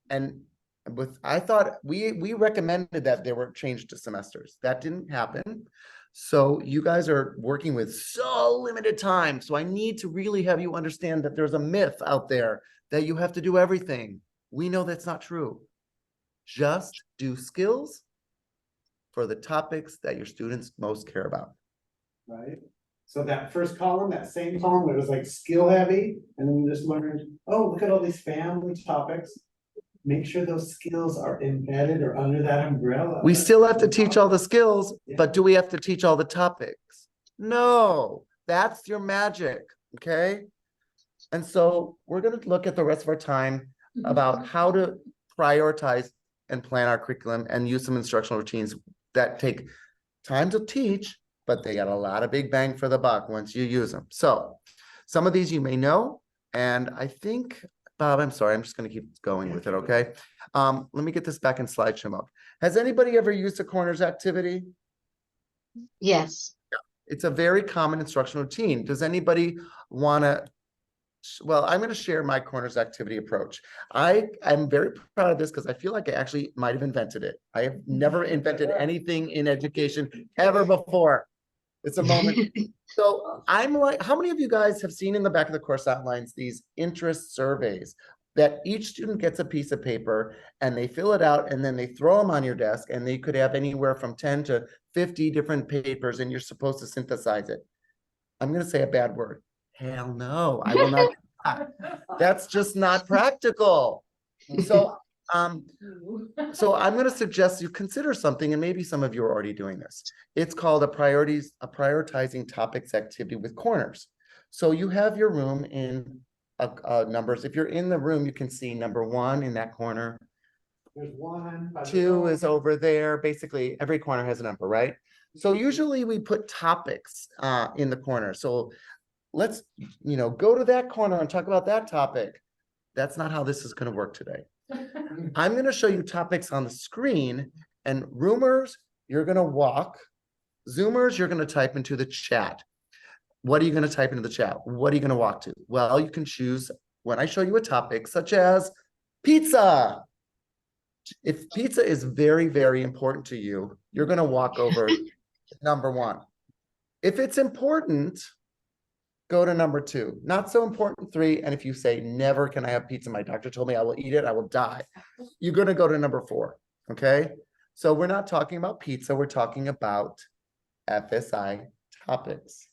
And I thought we recommended that they were changed to semesters. That didn't happen. So you guys are working with so limited time. So I need to really have you understand that there's a myth out there that you have to do everything. We know that's not true. Just do skills for the topics that your students most care about. Right? So that first column, that same column, it was like skill heavy, and then you just learned, oh, look at all these family topics. Make sure those skills are embedded or under that umbrella. We still have to teach all the skills, but do we have to teach all the topics? No, that's your magic, okay? And so we're going to look at the rest of our time about how to prioritize and plan our curriculum and use some instructional routines that take time to teach, but they got a lot of big bang for the buck once you use them. So some of these you may know, and I think, Bob, I'm sorry, I'm just going to keep going with it, okay? Let me get this back in slideshow mode. Has anybody ever used a corners activity? Yes. It's a very common instructional routine. Does anybody want to well, I'm going to share my corners activity approach. I'm very proud of this because I feel like I actually might have invented it. I have never invented anything in education ever before. It's a moment. So I'm like, how many of you guys have seen in the back of the course outlines these interest surveys that each student gets a piece of paper and they fill it out and then they throw them on your desk, and they could have anywhere from 10 to 50 different papers and you're supposed to synthesize it. I'm going to say a bad word. Hell no, I will not. That's just not practical. So I'm going to suggest you consider something, and maybe some of you are already doing this. It's called a prioritizing topics activity with corners. So you have your room in numbers. If you're in the room, you can see number 1 in that corner. There's 1. 2 is over there. Basically, every corner has a number, right? So usually we put topics in the corner. So let's, go to that corner and talk about that topic. That's not how this is going to work today. I'm going to show you topics on the screen, and roomers, you're going to walk. Zoomers, you're going to type into the chat. What are you going to type into the chat? What are you going to walk to? Well, you can choose when I show you a topic such as pizza. If pizza is very, very important to you, you're going to walk over to number 1. If it's important, go to number 2. Not so important, 3. And if you say, never can I have pizza, my doctor told me I will eat it, I will die, you're going to go to number 4. Okay. So we're not talking about pizza. We're talking about FSI topics.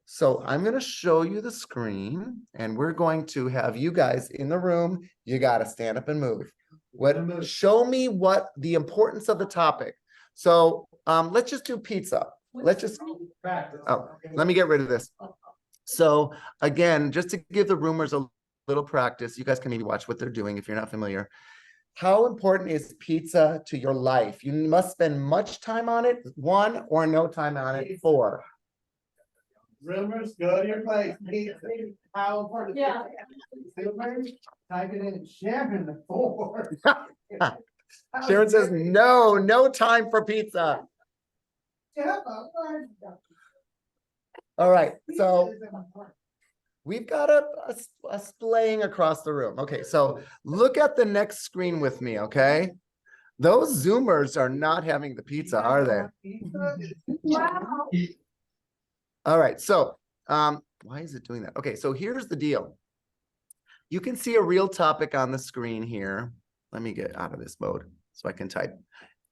So I'm going to show you the screen, and we're going to have you guys in the room. You got to stand up and move. Show me what the importance of the topic. So let's just do pizza. Let's just, let me get rid of this. So again, just to give the roomers a little practice, you guys can maybe watch what they're doing if you're not familiar. How important is pizza to your life? You must spend much time on it, 1, or no time on it, 4. Rumors, go to your place. How important? Yeah. Type it in. Sharon, the 4. Sharon says, no time for pizza. All right, so we've got a splaying across the room. Okay, so look at the next screen with me, okay? Those Zoomers are not having the pizza, are they? Wow. All right, so why is it doing that? Okay, so here's the deal. You can see a real topic on the screen here. Let me get out of this mode so I can type.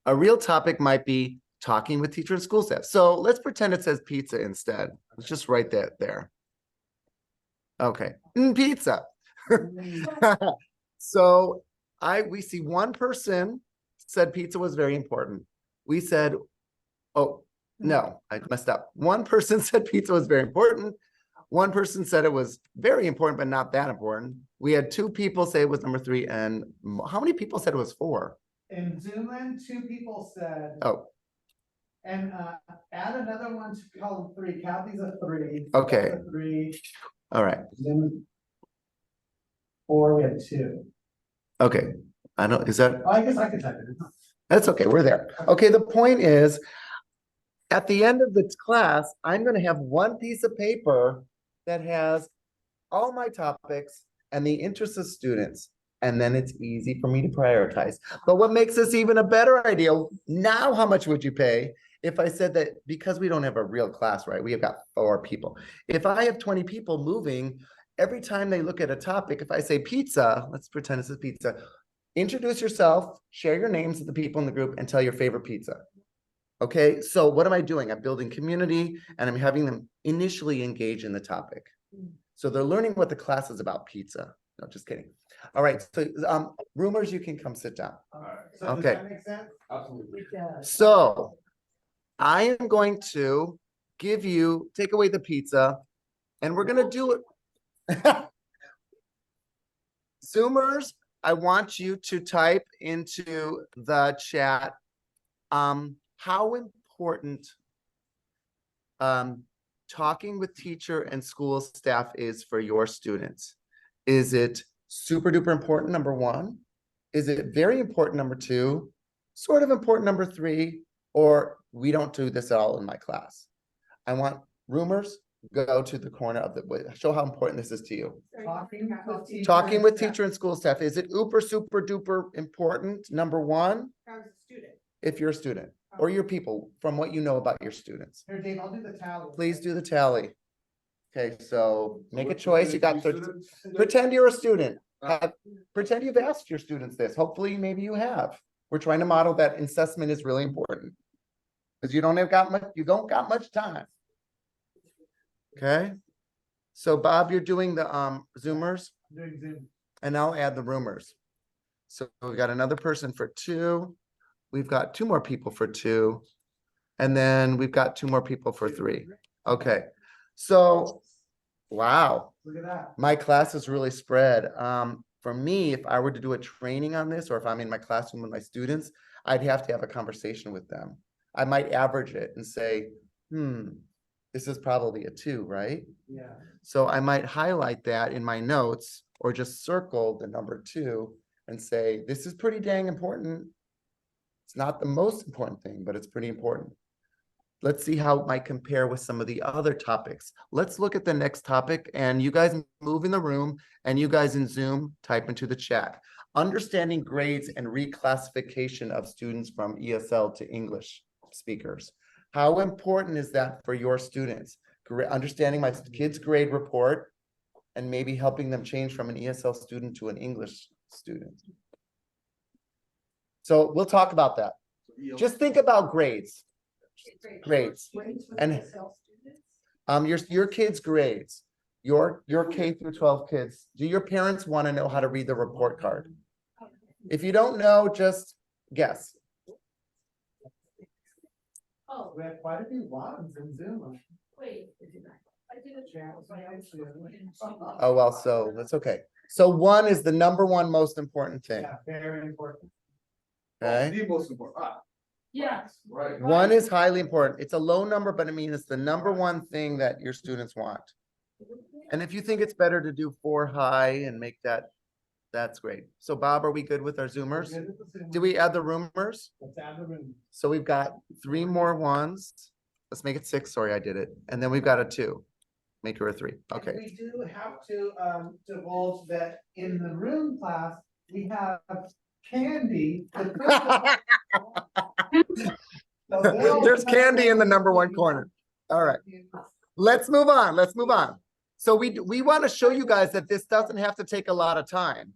A real topic might be talking with teacher and school staff. So let's pretend it says pizza instead. Let's just write that there. Okay, pizza. So we see one person said pizza was very important. We said, oh, no, I messed up. One person said pizza was very important. One person said it was very important, but not that important. We had 2 people say it was number 3. And how many people said it was 4? In Zoomland, 2 people said. Oh. And add another one to column 3. Kathy's a 3. Okay. A 3. All right. Then 4, we had 2. Okay. I don't, is that? Oh, I guess I could type it in. That's okay. We're there. Okay. The point is, at the end of the class, I'm going to have one piece of paper that has all my topics and the interests of students. And then it's easy for me to prioritize. But what makes this even a better idea, now how much would you pay if I said that because we don't have a real class, right? We have got 4 people. If I have 20 people moving, every time they look at a topic, if I say pizza, let's pretend this is pizza, introduce yourself, share your names of the people in the group, and tell your favorite pizza. Okay, so what am I doing? I'm building community, and I'm having them initially engage in the topic. So they're learning what the class is about, pizza. No, just kidding. All right, so roomers, you can come sit down. All right. So Okay. does that make sense? Absolutely. So I am going to take away the pizza, and we're gonna do it. Zoomers, I want you to type into the chat, how important talking with teacher and school staff is for your students. Is it super duper important, number 1? Is it very important, number 2? Sort of important, number 3? Or we don't do this at all in my class? I want roomers, go to the corner of show how important this is to you. Talking with teacher Teacher and school staff. Is it uber, super duper important? Number one, if you're a student or your people, from what you know about your students. Here, Dave, I'll do the tally. Please do the tally. Okay, so make a choice. You got 30. Pretend you're a student. Pretend you've asked your students this. Hopefully, maybe you have. We're trying to model that assessment is really important. Because you don't got much time. Okay. So Bob, you're doing the Zoomers, Doing Zoom. and I'll add the roomers. So we've got another person for 2. We've got 2 more people for 2. And then we've got 2 more people for 3. Okay. So, wow. Look at that. My class is really spread. For me, if I were to do a training on this, or if I'm in my classroom with my students, I'd have to have a conversation with them. I might average it and say, this is probably a 2, right? Yeah. So I might highlight that in my notes or just circle the number 2 and say, this is pretty dang important. It's not the most important thing, but it's pretty important. Let's see how it might compare with some of the other topics. Let's look at the next topic, and you guys move in the room, and you guys in Zoom type into the chat. Understanding grades and reclassification of students from ESL to English speakers. How important is that for your students? Understanding my kids' grade report and maybe helping them change from an ESL student to an English student. So we'll talk about that. Just think about grades. Grades. And your kids' grades. Your K through 12 kids. Do your parents want to know how to read the report card? If you don't know, just guess. Oh, we have quite a few ones in Zoom. Wait. I did a chat. Oh, well, so that's okay. So 1 is the number 1 most important thing. Yeah, very important. Okay. The most important. Yeah. Right. 1 is highly important. It's a low number, but I mean, it's the number 1 thing that your students want. And if you think it's better to do 4 high and make that, that's great. So Bob, are we good with our Zoomers? Do we add the roomers? Let's add the room. So we've got 3 more 1s. Let's make it 6. Sorry, I did it. And then we've got a 2. Make her a 3. Okay. And we do have to divulge that in the room class, we have Candy. There's candy in the number 1 corner. All right. Let's move on. Let's move on. So we want to show you guys that this doesn't have to take a lot of time.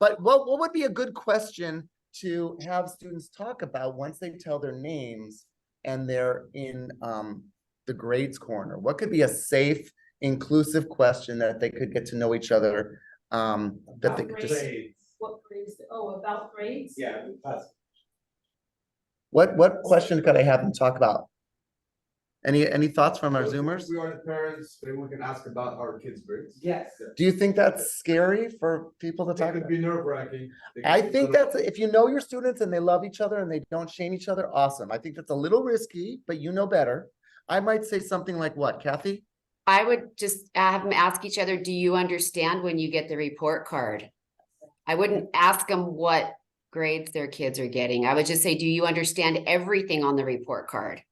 But what would be a good question to have students talk about once they tell their names and they're in the grades corner? What could be a safe, inclusive question that they could get to know each other? That they could just. What grades? Oh, about grades? Yeah. What question could I have them talk about? Any thoughts from our Zoomers? We are the parents, maybe we can ask about our kids' grades. Yes. Do you think that's scary for people to talk It could about? be nerve-wracking. I think that's, if you know your students and they love each other and they don't shame each other, awesome. I think that's a little risky, but you know better. I might say something like what, Kathy? I would just have them ask each other, do you understand when you get the report card? I wouldn't ask them what grades their kids are getting. I would just say, do you understand everything on the report card?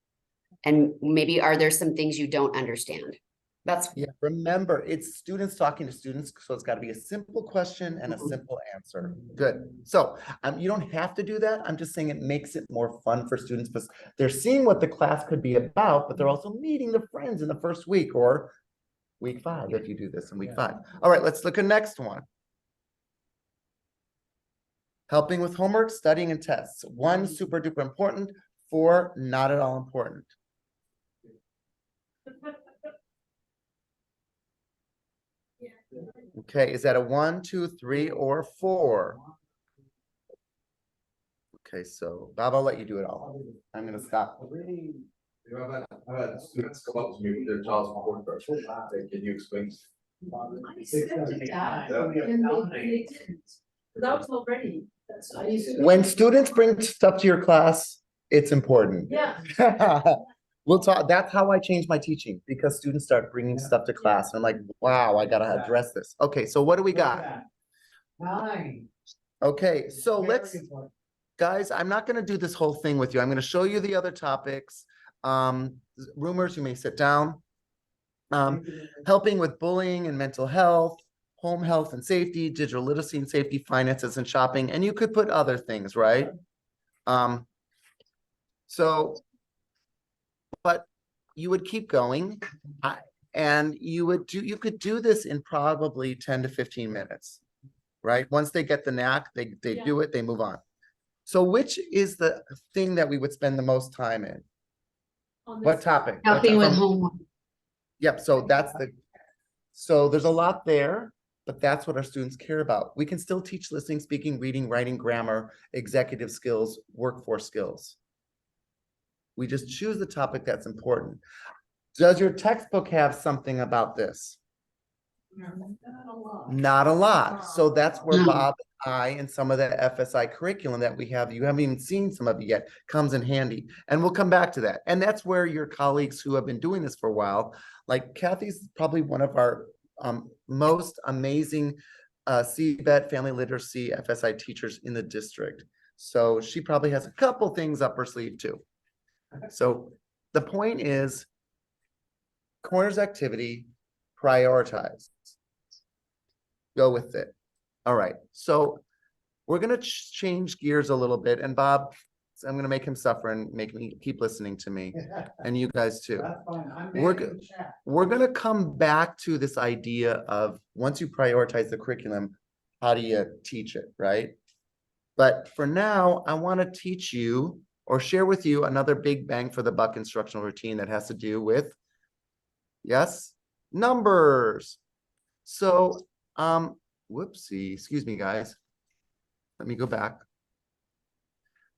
And maybe are there some things you don't understand? That's Yeah, remember, it's students talking to students, so it's got to be a simple question and a simple answer. Good. So you don't have to do that. I'm just saying it makes it more fun for students because they're seeing what the class could be about, but they're also meeting their friends in the first week or week 5 if you do this in week 5. All right, let's look at next one. Helping with homework, studying, and tests. 1, super duper important. 4, not at all important. Okay, is that a 1, 2, 3, or 4? Okay, so Bob, I'll let you do it all. I'm gonna stop. I've had students come up to me with their child's report card. Say, can you explain? That was already, that's, I used to. When students bring stuff to your class, it's important. Yeah. We'll talk. That's how I change my teaching because students start bringing stuff to class. And I'm like, wow, I gotta address this. Okay, so what do we got? 9. Okay, so Very let's, important. guys, I'm not gonna do this whole thing with you. I'm gonna show you the other topics. Rumors, you may sit down. Helping with bullying and mental health, home health and safety, digital literacy and safety, finances and shopping, and you could put other things, right? So, but you would keep going, and you could do this in probably 10 to 15 minutes, right? Once they get the knack, they do it, they move on. So which is the thing that we would spend the most time in? What topic? Helping with homework. Yep, so so there's a lot there, but that's what our students care about. We can still teach listening, speaking, reading, writing, grammar, executive skills, workforce skills. We just choose the topic that's important. Does your textbook have something about this? Not a lot. So that's where Bob and I and some of the FSI curriculum that we have, you haven't even seen some of it yet, comes in handy. And we'll come back to that. And that's where your colleagues who have been doing this for a while, like Kathy's probably one of our most amazing CBET family literacy FSI teachers in the district. So she probably has a couple things up her sleeve too. So the point is, corners activity, prioritize. Go with it. All right. So we're going to change gears a little bit. And Bob, I'm going to make him suffer and make me keep listening to me. And you guys too. That's fine. I'm We're going to come back to this idea of once you prioritize the curriculum, how do you teach it, right? But for now, I want to teach you or share with you another big bang for the buck instructional routine that has to do with, yes, numbers. So, whoopsie, excuse me, guys. Let me go back.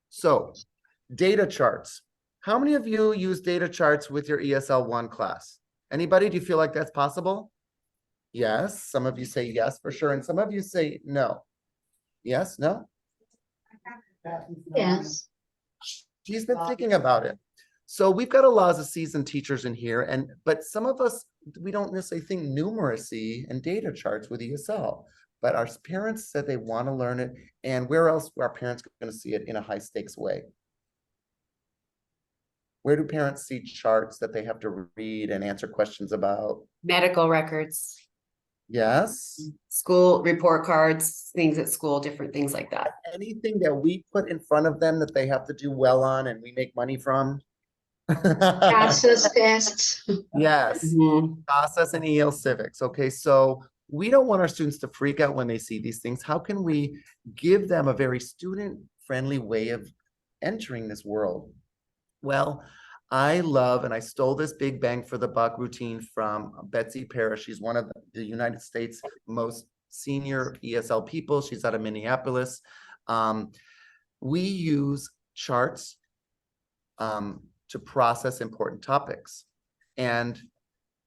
So, data charts. How many of you use data charts with your ESL 1 class? Anybody? Do you feel like that's possible? Yes. Some of you say yes for sure. And some of you say no. Yes, no? Yes. She's been thinking about it. So we've got a lot of seasoned teachers in here, but some of us, we don't necessarily think numeracy and data charts with ESL, but our parents said they want to learn it. And where else are parents going to see it in a high stakes way? Where do parents see charts that they have to read and answer questions about? Medical records. Yes. School report cards, things at school, different things like that. Anything that we put in front of them that they have to do well on and we make money from? Process tests. Yes. Process and EL civics. Okay, so we don't want our students to freak out when they see these things. How can we give them a very student-friendly way of entering this world? Well, I love, and I stole this big bang for the buck routine from Betsy Parrish. She's one of the United States' most senior ESL people. She's out of Minneapolis. We use charts to process important topics. And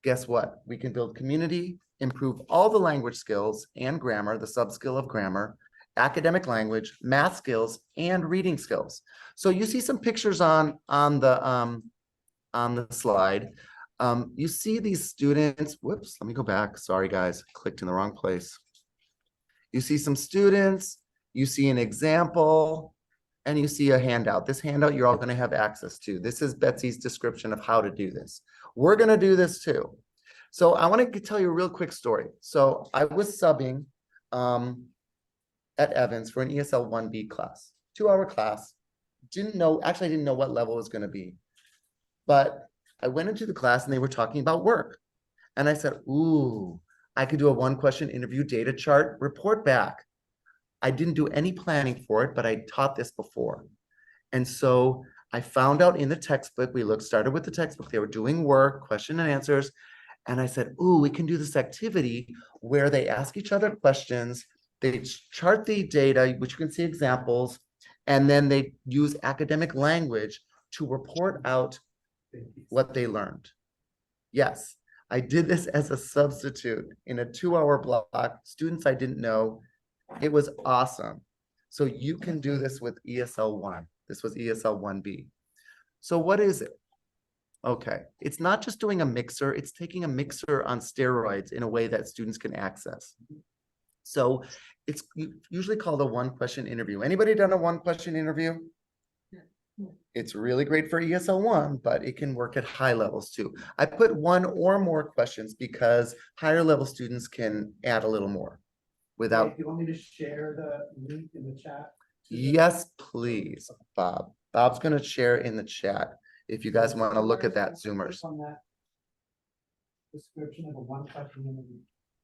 guess what? We can build community, improve all the language skills and grammar, the sub-skill of grammar, academic language, math skills, and reading skills. So you see some pictures on the slide. You see these students. Whoops, let me go back. Sorry, guys, clicked in the wrong place. You see some students, you see an example, and you see a handout. This handout you're all going to have access to. This is Betsy's description of how to do this. We're going to do this too. So I want to tell you a real quick story. So I was subbing at Evans for an ESL 1B class, 2-hour class. Actually, I didn't know what level it was going to be. But I went into the class and they were talking about work. And I said, ooh, I could do a 1-question interview data chart report back. I didn't do any planning for it, but I taught this before. And so I found out in the textbook, started with the textbook, they were doing work, question and answers. And I said, ooh, we can do this activity where they ask each other questions, they chart the data, which you can see examples, and then they use academic language to report out what they learned. Yes, I did this as a substitute in a 2-hour block, students I didn't know. It was awesome. So you can do this with ESL 1. This was ESL 1B. So what is it? Okay, it's not just doing a mixer, it's taking a mixer on steroids in a way that students can access. So it's usually called a 1-question interview. Anybody done a 1-question interview? It's really great for ESL 1, but it can work at high levels too. I put one or more questions because higher level students can add a little more without. Do you want me to share the link in the chat? Yes, please, Bob. Bob's gonna share in the chat if you guys want to look at that Zoomers. On that description of a one question interview.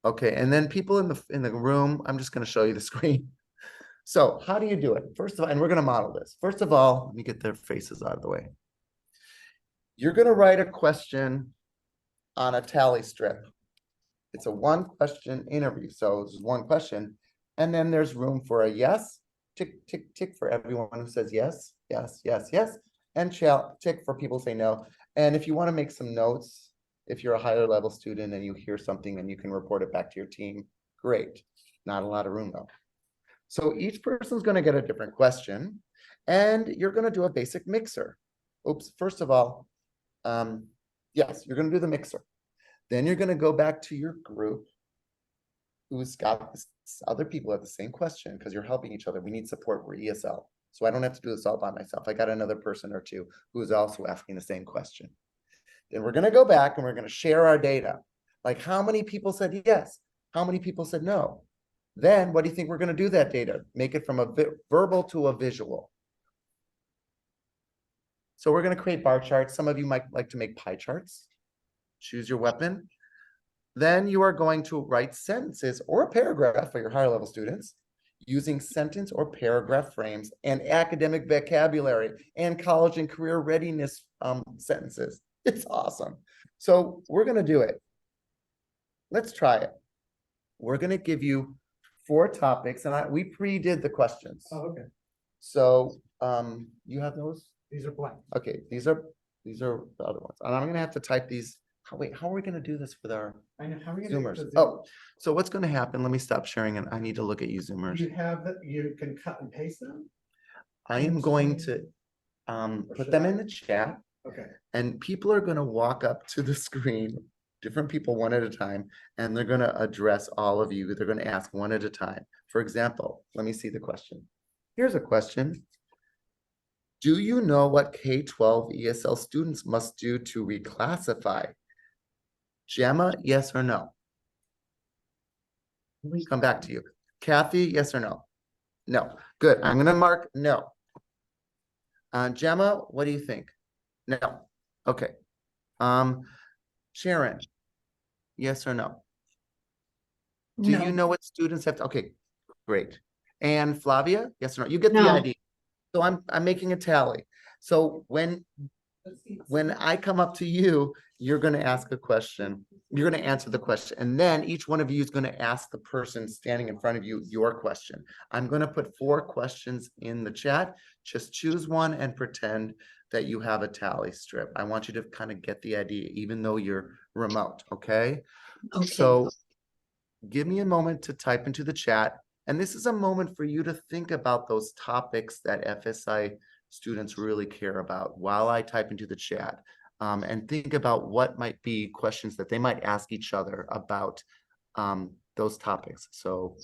Okay, and then people in the room, I'm just gonna show you the screen. So how do you do it? First of all, and we're gonna model this. First of all, let me get their faces out of the way. You're gonna write a question on a tally strip. It's a one question interview, so it's one question, and then there's room for a yes, tick, tick, tick for everyone who says yes, yes, yes, yes, and tick for people who say no. And if you want to make some notes, if you're a higher level student and you hear something and you can report it back to your team, great. Not a lot of room though. So each person's going to get a different question, and you're going to do a basic mixer. Oops, first of all, yes, you're going to do the mixer. Then you're going to go back to your group who's got other people have the same question because you're helping each other. We need support. We're ESL. So I don't have to do this all by myself. I got another person or two who is also asking the same question. Then we're going to go back and we're going to share our data. Like how many people said yes? How many people said no? Then what do you think we're going to do that data? Make it from a verbal to a visual. So we're going to create bar charts. Some of you might like to make pie charts. Choose your weapon. Then you are going to write sentences or a paragraph for your higher level students using sentence or paragraph frames and academic vocabulary and college and career readiness sentences. It's awesome. So we're going to do it. Let's try it. We're going to give you 4 topics, and we pre-did the questions. Oh, okay. So you have those? These are blank. Okay, these are the other ones. And I'm going to have to type these. Wait, how are we going to do this with our I know, how are we gonna Zoomers? do the Zoom? Oh, so what's going to happen? Let me stop sharing, and I need to look at you Zoomers. You can cut and paste them? I am going to put them in the chat, Okay. and people are going to walk up to the screen, different people one at a time, and they're going to address all of you. They're going to ask one at a time. For example, let me see the question. Here's a question. Do you know what K-12 ESL students must do to reclassify? Gemma, yes or no? Come back to you. Kathy, yes or no? No. Good. I'm going to mark no. Gemma, what do you think? No. Okay. Sharon, yes or no? Do you know what students have to? Okay, great. And Flavia, yes or no? You get the No. idea. So I'm making a tally. So when I come up to you, you're going to ask a question. You're going to answer the question. And then each one of you is going to ask the person standing in front of you your question. I'm going to put 4 questions in the chat. Just choose one and pretend that you have a tally strip. I want you to kind of get the idea, even though you're remote, okay? Okay. So give me a moment to type into the chat. And this is a moment for you to think about those topics that FSI students really care about while I type into the chat, and think about what might be questions that they might ask each other about those topics. So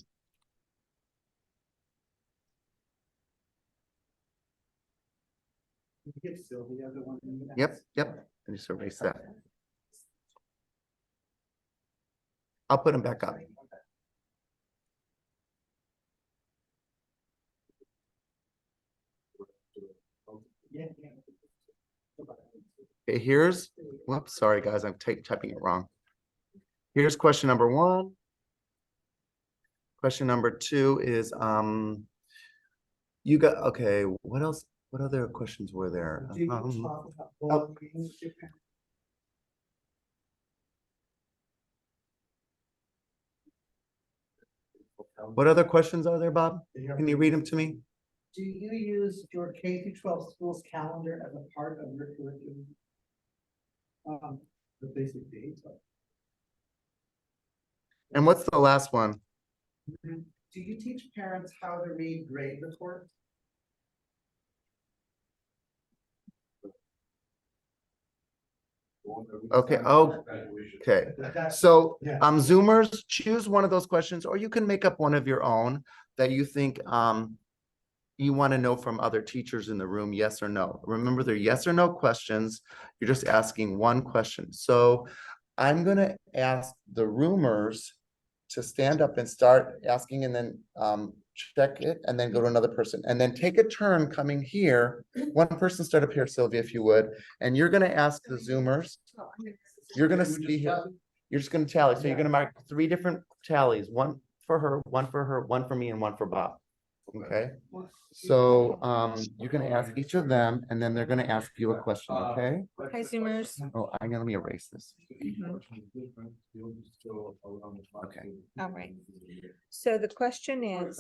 Give Sylvia the one. yep. I just erase that. I'll put them back up. Okay, here's, whoops, sorry guys, I'm typing it wrong. Here's question number 1. Question number 2 is, you got, okay, what else? What other questions were there? What other questions are there, Bob? Can you read them to me? Do you use your K-12 schools calendar as a part of your curriculum? The basic dates. And what's the last one? Do you teach parents how to read grade reports? Okay. Oh, okay. So, Zoomers, choose one of those questions, or you can make up one of your own that you think you want to know from other teachers in the room, yes or no. Remember, they're yes or no questions. You're just asking one question. So I'm gonna ask the roomers to stand up and start asking and then check it and then go to another person and then take a turn coming here. One person start up here, Sylvia, if you would, and you're gonna ask the Zoomers. You're gonna be here. You're just gonna tally. So you're gonna mark 3 different tallies, one for her, one for her, one for me, and one for Bob. Okay, so you're gonna ask each of them and then they're gonna ask you a question, okay? Hi, Zoomers. Oh, I'm gonna let me erase this. Okay. All right. So the question is,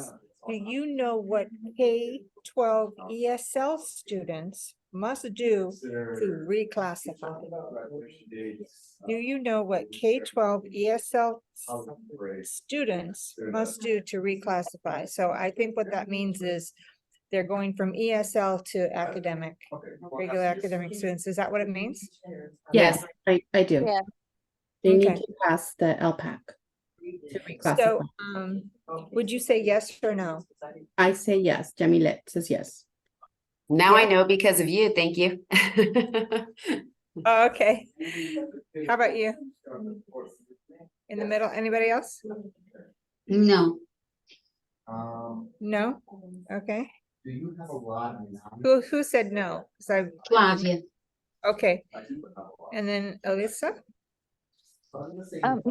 do you know what K-12 ESL students must do to reclassify? Do you know what K-12 ESL students must do to reclassify? So I think what that means is they're going from ESL to academic, regular academic students. Is that what it means? Yes, I do. Yeah. They need Okay. to pass the LPAC to reclassify. So, would you say yes or no? I say yes. Jamilet says yes. Now I know because of you. Thank you. Oh, okay. How about you? In the middle, anybody else? No. No? Okay. Do you have a lot now? Who said no? 'Cause Flavia. okay. And then Alyssa?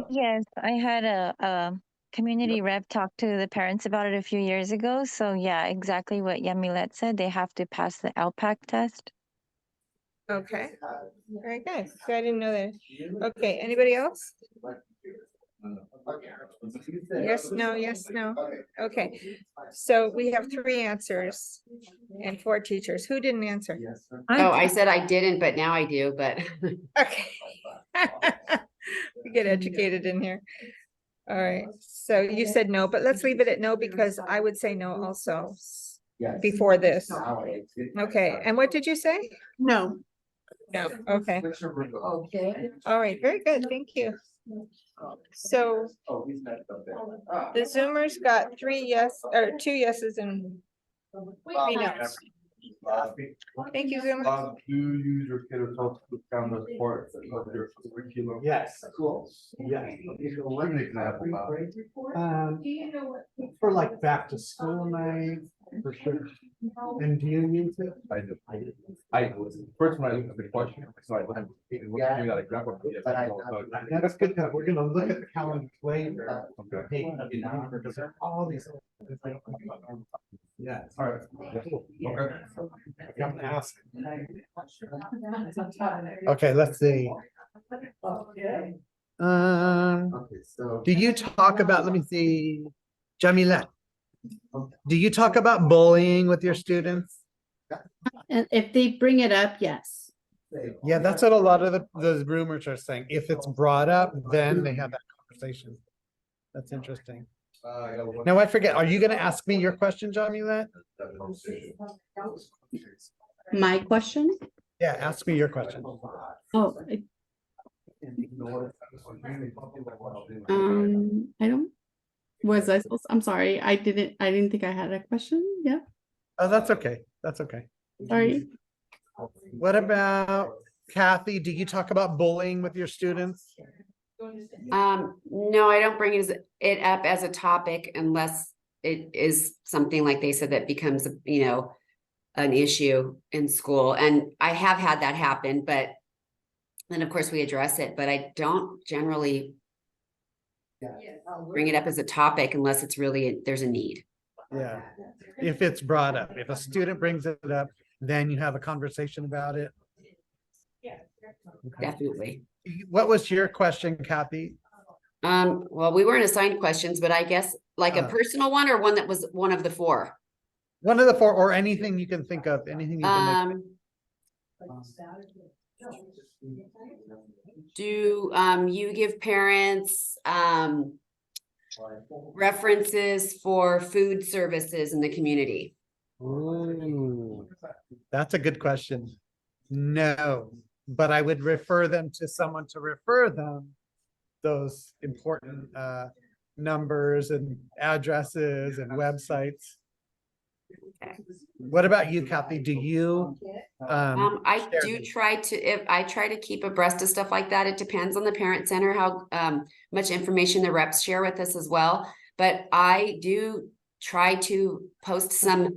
Yes, I had a community rep talk to the parents about it a few years ago. So yeah, exactly what Yamilet said. They have to pass the LPAC test. Okay. Very good. So I didn't know that. Okay, anybody else? Yes, no, yes, no. Okay, so we have 3 answers and 4 teachers. Who didn't answer? Oh, I said I didn't, but now I do, but Okay. We get educated in here. All right, so you said no, but let's leave it at no because I would say no also before this. Okay, and what did you say? No. No, okay. Okay. All right, very good, thank you. So the Zoomers got 3 yes, or 2 yeses and 3 no's. Thank you, Zoomer. Do you use your kid or talk to cameras part of your curriculum? Yes, cool. Yeah. Give me an example, Bob. For like back to school night, for sure. And do you use it? I do. First when I looked at the question, so I went, give me that example. That's good. We're gonna look at the calendar later. Okay. Because there are all these. Yeah. All right. Okay. I'm gonna ask. Okay, let's see. Do you talk about, let me see, Jamila, do you talk about bullying with your students? And if they bring it up, yes. Yeah, that's what a lot of the rumors are saying. If it's brought up, then they have that conversation. That's interesting. Now I forget, are you gonna ask me your question, Jamila? My question? Yeah, ask me your question. Oh, I don't, was I supposed, I'm sorry, I didn't think I had a question. Yeah, Oh, that's okay. That's okay. sorry. What about Kathy? Do you talk about bullying with your students? no, I don't bring it up as a topic unless it is something like they said that becomes, an issue in school. And I have had that happen, but then of course we address it, but I don't generally bring it up as a topic unless it's really, there's a need. Yeah, if it's brought up, if a student brings it up, then you have a conversation about it. Definitely. What was your question, Kathy? Well, we weren't assigned questions, but I guess like a personal one or one that was one of the 4. One of the 4 or anything you can think of, anything you can do you give parents references for food services in the community? Ooh, that's a good question. No, but I would refer them to someone to refer them those important numbers and addresses and websites. What about you, Kathy? Do you? I share do these? try to, if I try to keep abreast of stuff like that. It depends on the parent center, how much information the reps share with us as well. But I do try to post some,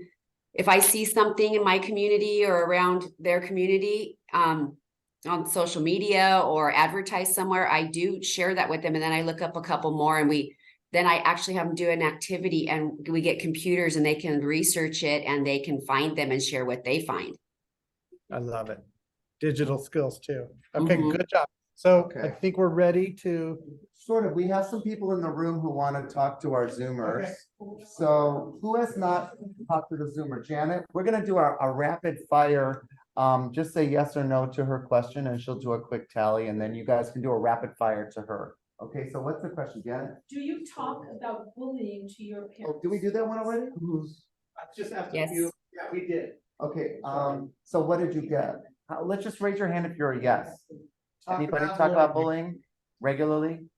if I see something in my community or around their community, on social media or advertise somewhere, I do share that with them. And then I look up a couple more and then I actually have them do an activity and we get computers and they can research it and they can find them and share what they find. I love it. Digital skills too. Okay, Mhm. good job. So I Okay. think we're ready to. Sort of, we have some people in the room who want to talk to our Zoomers. So who has not talked to the Zoomer? Janet, we're gonna do a rapid fire. Just say yes or no to her question and she'll do a quick tally and then you guys can do a rapid fire to her. Okay, so what's the question, Janet? Do you talk about bullying to your parents? Oh, did we do that one already? Just after Yes. you. Yeah, we did. Okay, so what did you get? Let's just raise your hand if you're a yes. Anybody about talk about bullying. bullying regularly?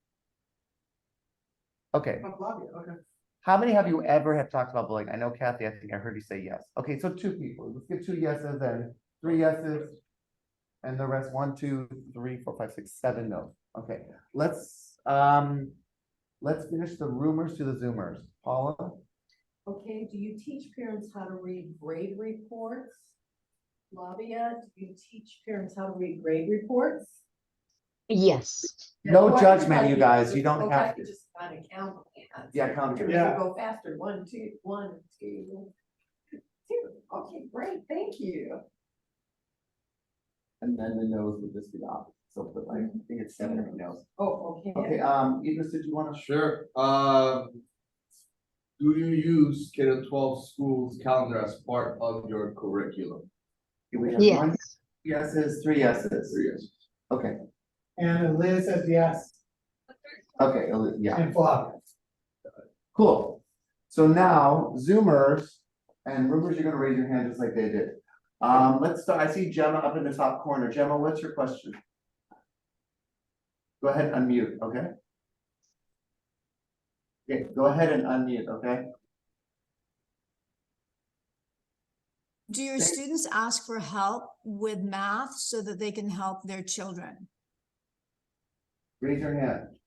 Okay, Okay. how many have you ever have talked about bullying? I know Kathy, I think I heard you say yes. Okay, so 2 people. Let's get 2 yeses and 3 yeses. And the rest, 1, 2, 3, 4, 5, 6, 7 no. Okay, let's finish the rumors to the Zoomers. Paula? Okay, do you teach parents how to read grade reports? Flavia, do you teach parents how to read grade reports? Yes. No Or- judgment, you guys. You don't Okay, have to. Just kind of count hands. Yeah, count your- We Yeah. can go faster. 1, 2, 1, 2, 2. Okay, great, thank you. And then the no's would just be the opposite. So, but like, I think it's 7 or 8 no's. Oh, okay. Okay, Idris, did you want to? Sure. Do you use K-12 schools calendar as part of your curriculum? We have Yes. 1 yeses, 3 yeses. 3 years. Okay, And Liz says yes. okay, yeah, And Flavia. cool. So now Zoomers and rumors, you're gonna raise your hand just like they did. Let's start. I see Gemma up in the top corner. Gemma, what's your question? Go ahead and unmute, okay? Okay, go ahead and unmute, okay? Do your students ask for help with math so that they can help their children? Raise your hand.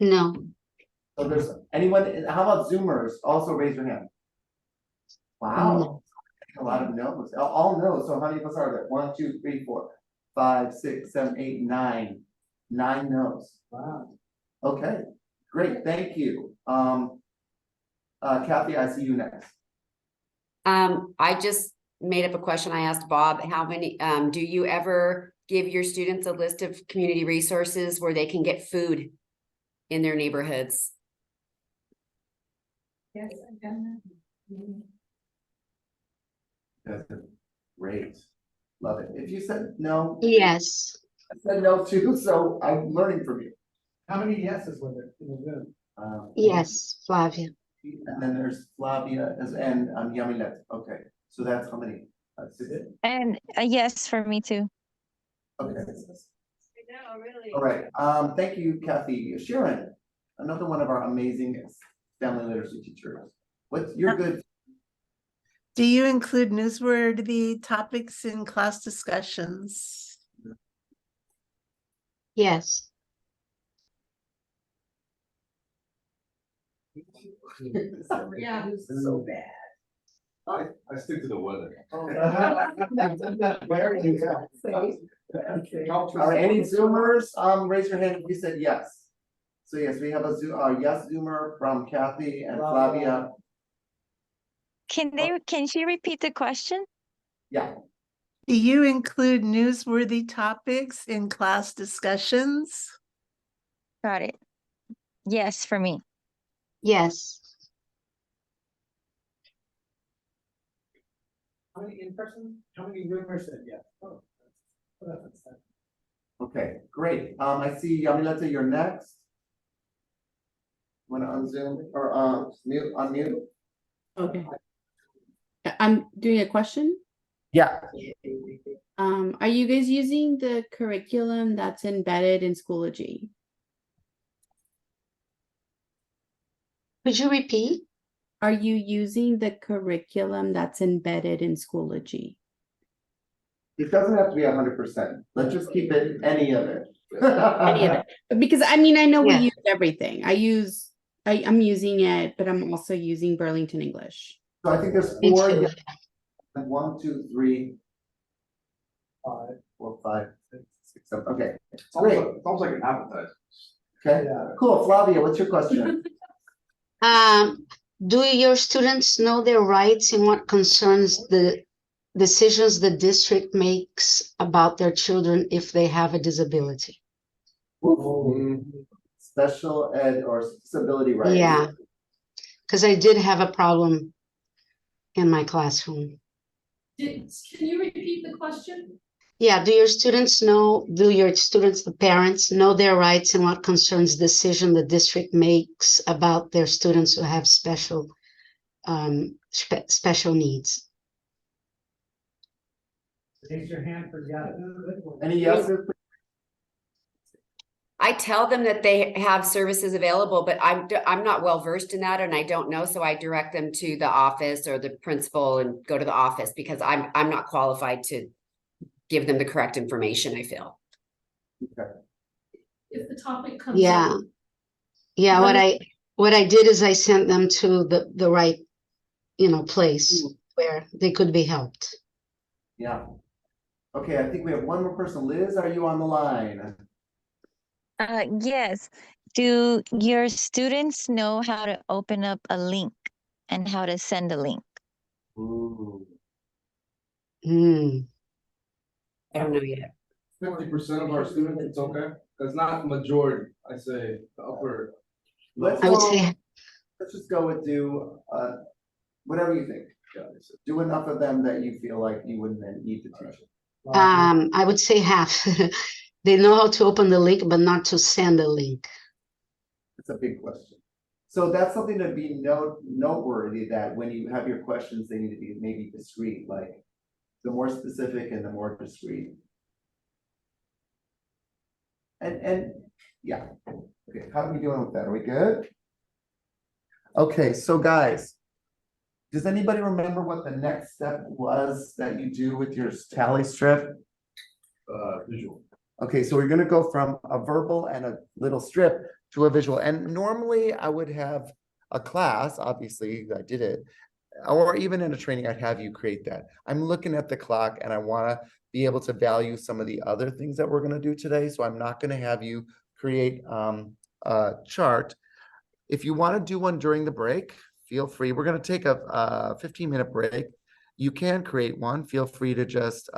No. So there's anyone, how about Zoomers? Also raise your hand. Wow, No. a lot of no's, all no's. So how many of us are there? 1, 2, 3, 4, 5, 6, 7, 8, 9. 9 no's. Wow. Okay, great, thank you. Kathy, I see you next. I just made up a question. I asked Bob, how many, do you ever give your students a list of community resources where they can get food in their neighborhoods? Yes, I've done that. That's great, love it. If you said no, Yes. I said no too, so I'm learning from you. How many yeses were there in the Zoom? Yes, Flavia. And then there's Flavia and Yamilet. Okay, so that's how many? 6? And a yes for me too. Okay. No, really. All right, thank you, Kathy. Sharon, another one of our amazing family literacy teachers. You're good. Do you include newsworthy topics in class discussions? Yes. Yeah, this is so bad. I stick to the weather. Very good. Okay. All right, any Zoomers, raise your hand if you said yes. So yes, we have a yes Zoomer from Kathy and Flavia. Can she repeat the question? Yeah, Do you include newsworthy topics in class discussions? Got it. Yes for me. Yes. How many in person? How many rumors said yes? Oh, that's that. okay, great. I see Yamilete, you're next. Wanna unzoom or mute, unmute? Okay. I'm doing a question. Yeah. Are you guys using the curriculum that's embedded in Schoology? Could you repeat? are you using the curriculum that's embedded in Schoology? It doesn't have to be 100%. Let's just keep it any of it. Any of it? Because I mean, I know we Yeah. use everything. I'm using it, but I'm also using Burlington English. So I think there's Me 4. too. 1, 2, 3, 5, 4, 5, 6, 7. Okay, It's almost like an appetizer. okay, cool. Flavia, what's your question? Do your students know their rights in what concerns the decisions the district makes about their children if they have a disability? Special ed or disability rights? Yeah, because I did have a problem in my classroom. Can you repeat the question? Yeah, do your students, the parents, know their rights and what concerns decision the district makes about their students who have special needs? Raise your hand for yes. Any yeses? I tell them that they have services available, but I'm not well versed in that and I don't know. So I direct them to the office or the principal and go to the office because I'm not qualified to give them the correct information, I feel. Okay. If the topic comes Yeah. up. Yeah, what I did is I sent them to the right, place where they could be helped. Yeah. Okay, I think we have one more person. Liz, are you on the line? Yes. Do your students know how to open up a link and how to send a link? Ooh. I don't know yet. 50% of our students, it's okay. That's not majority. I say the upper. Let's I would go- say, Let's just go with whatever you think. Do enough of them that you feel like you wouldn't then need to teach it. I would say half. They know how to open the link, but not to send a link. It's a big question. So that's something to be noteworthy, that when you have your questions, they need to be maybe discreet, like the more specific and the more discreet. And yeah, okay, how are we doing with that? Are we good? Okay, so guys, does anybody remember what the next step was that you do with your tally strip? Visual. Okay, so we're gonna go from a verbal and a little strip to a visual. And normally I would have a class, obviously I did it, or even in a training, I'd have you create that. I'm looking at the clock and I wanna be able to value some of the other things that we're gonna do today. So I'm not gonna have you create a chart. If you wanna do one during the break, feel free. We're gonna take a 15-minute break. You can create one. Feel free to just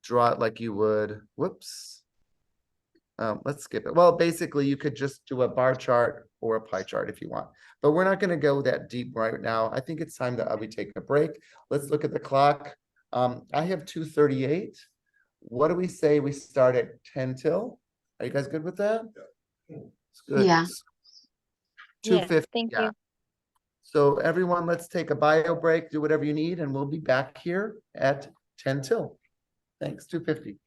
draw it like you would, whoops. Let's skip it. Well, basically you could just do a bar chart or a pie chart if you want, but we're not gonna go that deep right now. I think it's time that we take a break. Let's look at the clock. I have 2:38. What do we say we start at 10 till? Are you guys good with that? It's good. Yeah. 2:50. Thank Yeah. you. So everyone, let's take a bio break, do whatever you need, and we'll be back here at 10 till. Thanks, 2:50.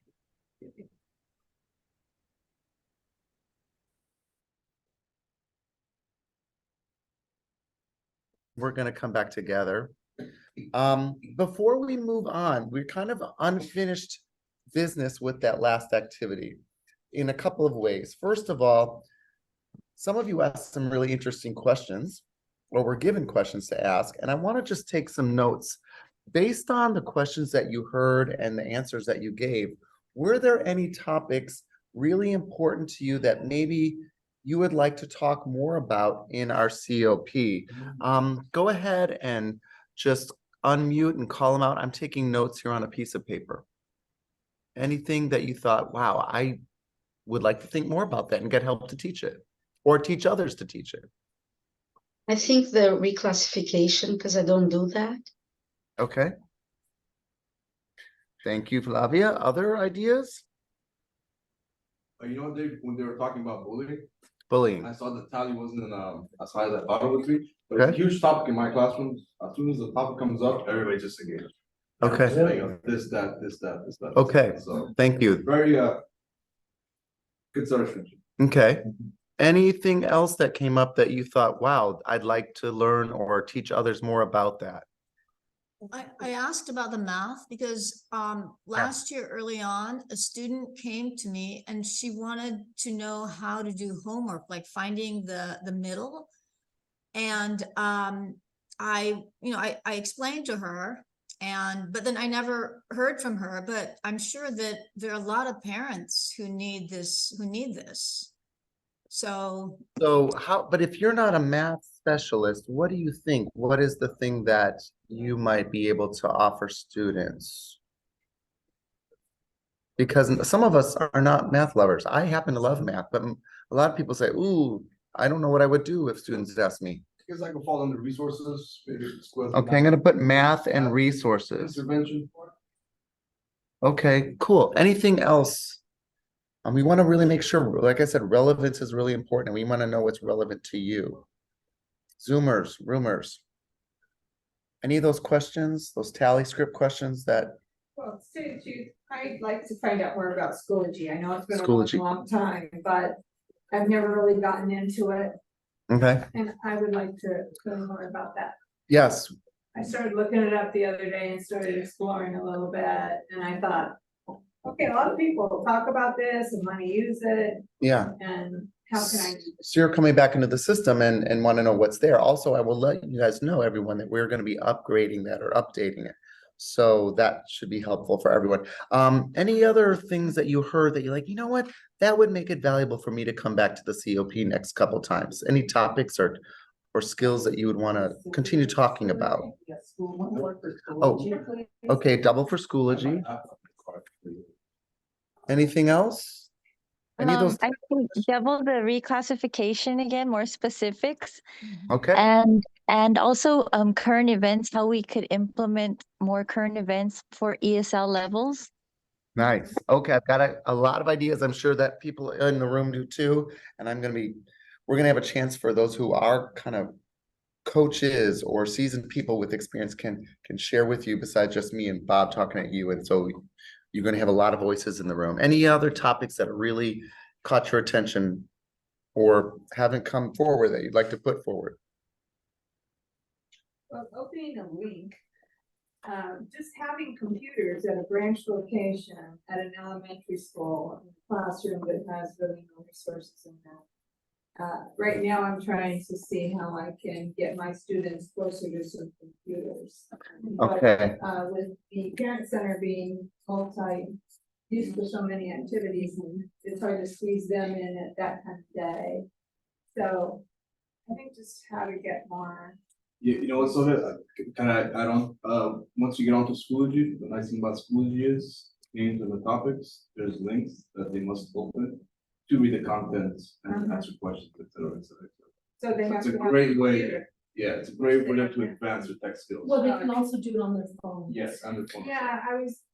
We're gonna come back together. Before we move on, we're kind of unfinished business with that last activity in a couple of ways. First of all, some of you asked some really interesting questions, or were given questions to ask, and I want to just take some notes. Based on the questions that you heard and the answers that you gave, were there any topics really important to you that maybe you would like to talk more about in our COP? Go ahead and just unmute and call them out. I'm taking notes here on a piece of paper. Anything that you thought, wow, I would like to think more about that and get help to teach it, or teach others to teach it. I think the reclassification, because I don't do that. Okay. Thank you, Flavia. Other ideas? You know, when they were talking about bullying, Bullying. I saw the tally wasn't as high as I thought it would be. But it's a Okay. huge topic in my classroom. As soon as the topic comes up, everybody just engages. Okay. This, that, this, that, this, that. Okay. So Thank you. very good suggestion. Okay. Anything else that came up that you thought, wow, I'd like to learn or teach others more about that? I asked about the math because last year early on, a student came to me and she wanted to know how to do homework, like finding the middle. And I explained to her, but then I never heard from her. But I'm sure that there are a lot of parents who need this. So But if you're not a math specialist, what do you think? What is the thing that you might be able to offer students? Because some of us are not math lovers. I happen to love math, but a lot of people say, ooh, I don't know what I would do if students ask me. Because I can fall under resources, maybe it's school. Okay, I'm gonna put math and resources. Intervention. Okay, cool. Anything else? And we want to really make sure, like I said, relevance is really important. We want to know what's relevant to you. Zoomers, roomers. Any of those questions, those tally script questions that Well, to tell you the truth, I'd like to find out more about Schoology. I know it's been a Schoology. long time, but I've never really gotten into it, Okay, and I would like to learn more about that. yes, I started looking it up the other day and started exploring a little bit, and I thought, okay, a lot of people talk about this and want to use it, yeah. and how can I? So you're coming back into the system and want to know what's there. Also, I will let you guys know, everyone, that we're going to be upgrading that or updating it. So that should be helpful for everyone. Any other things that you heard that you're like, you know what, that would make it valuable for me to come back to the COP next couple times? Any topics or skills that you would want to continue talking about? Oh, okay, double for Schoology. Anything else? Any of those? I think double the reclassification again, more specifics. Okay. And also current events, how we could implement more current events for ESL levels. Nice. Okay, I've got a lot of ideas. I'm sure that people in the room do too. And we're gonna have a chance for those who are kind of coaches or seasoned people with experience can share with you besides just me and Bob talking at you. And so you're gonna have a lot of voices in the room. Any other topics that really caught your attention or haven't come forward that you'd like to put forward? Well, opening a link, just having computers at a branch location at an elementary school, classroom that has really no resources in that. Right now, I'm trying to see how I can get my students closer to some computers. Okay. But, with the parent center being used for so many activities, and it's hard to squeeze them in at that time of day. So I think just how to get more. You know what's of it? Kind of add on, once you get onto Schoology, the nice thing about Schoology is names of the topics, there's links that they must open to read the content and answer questions, et cetera, et cetera. So they have It's to a have great way, computer. yeah, it's a great way to advance their tech skills. Well, they can also do it on their phone. Yes, on the phone. Yeah,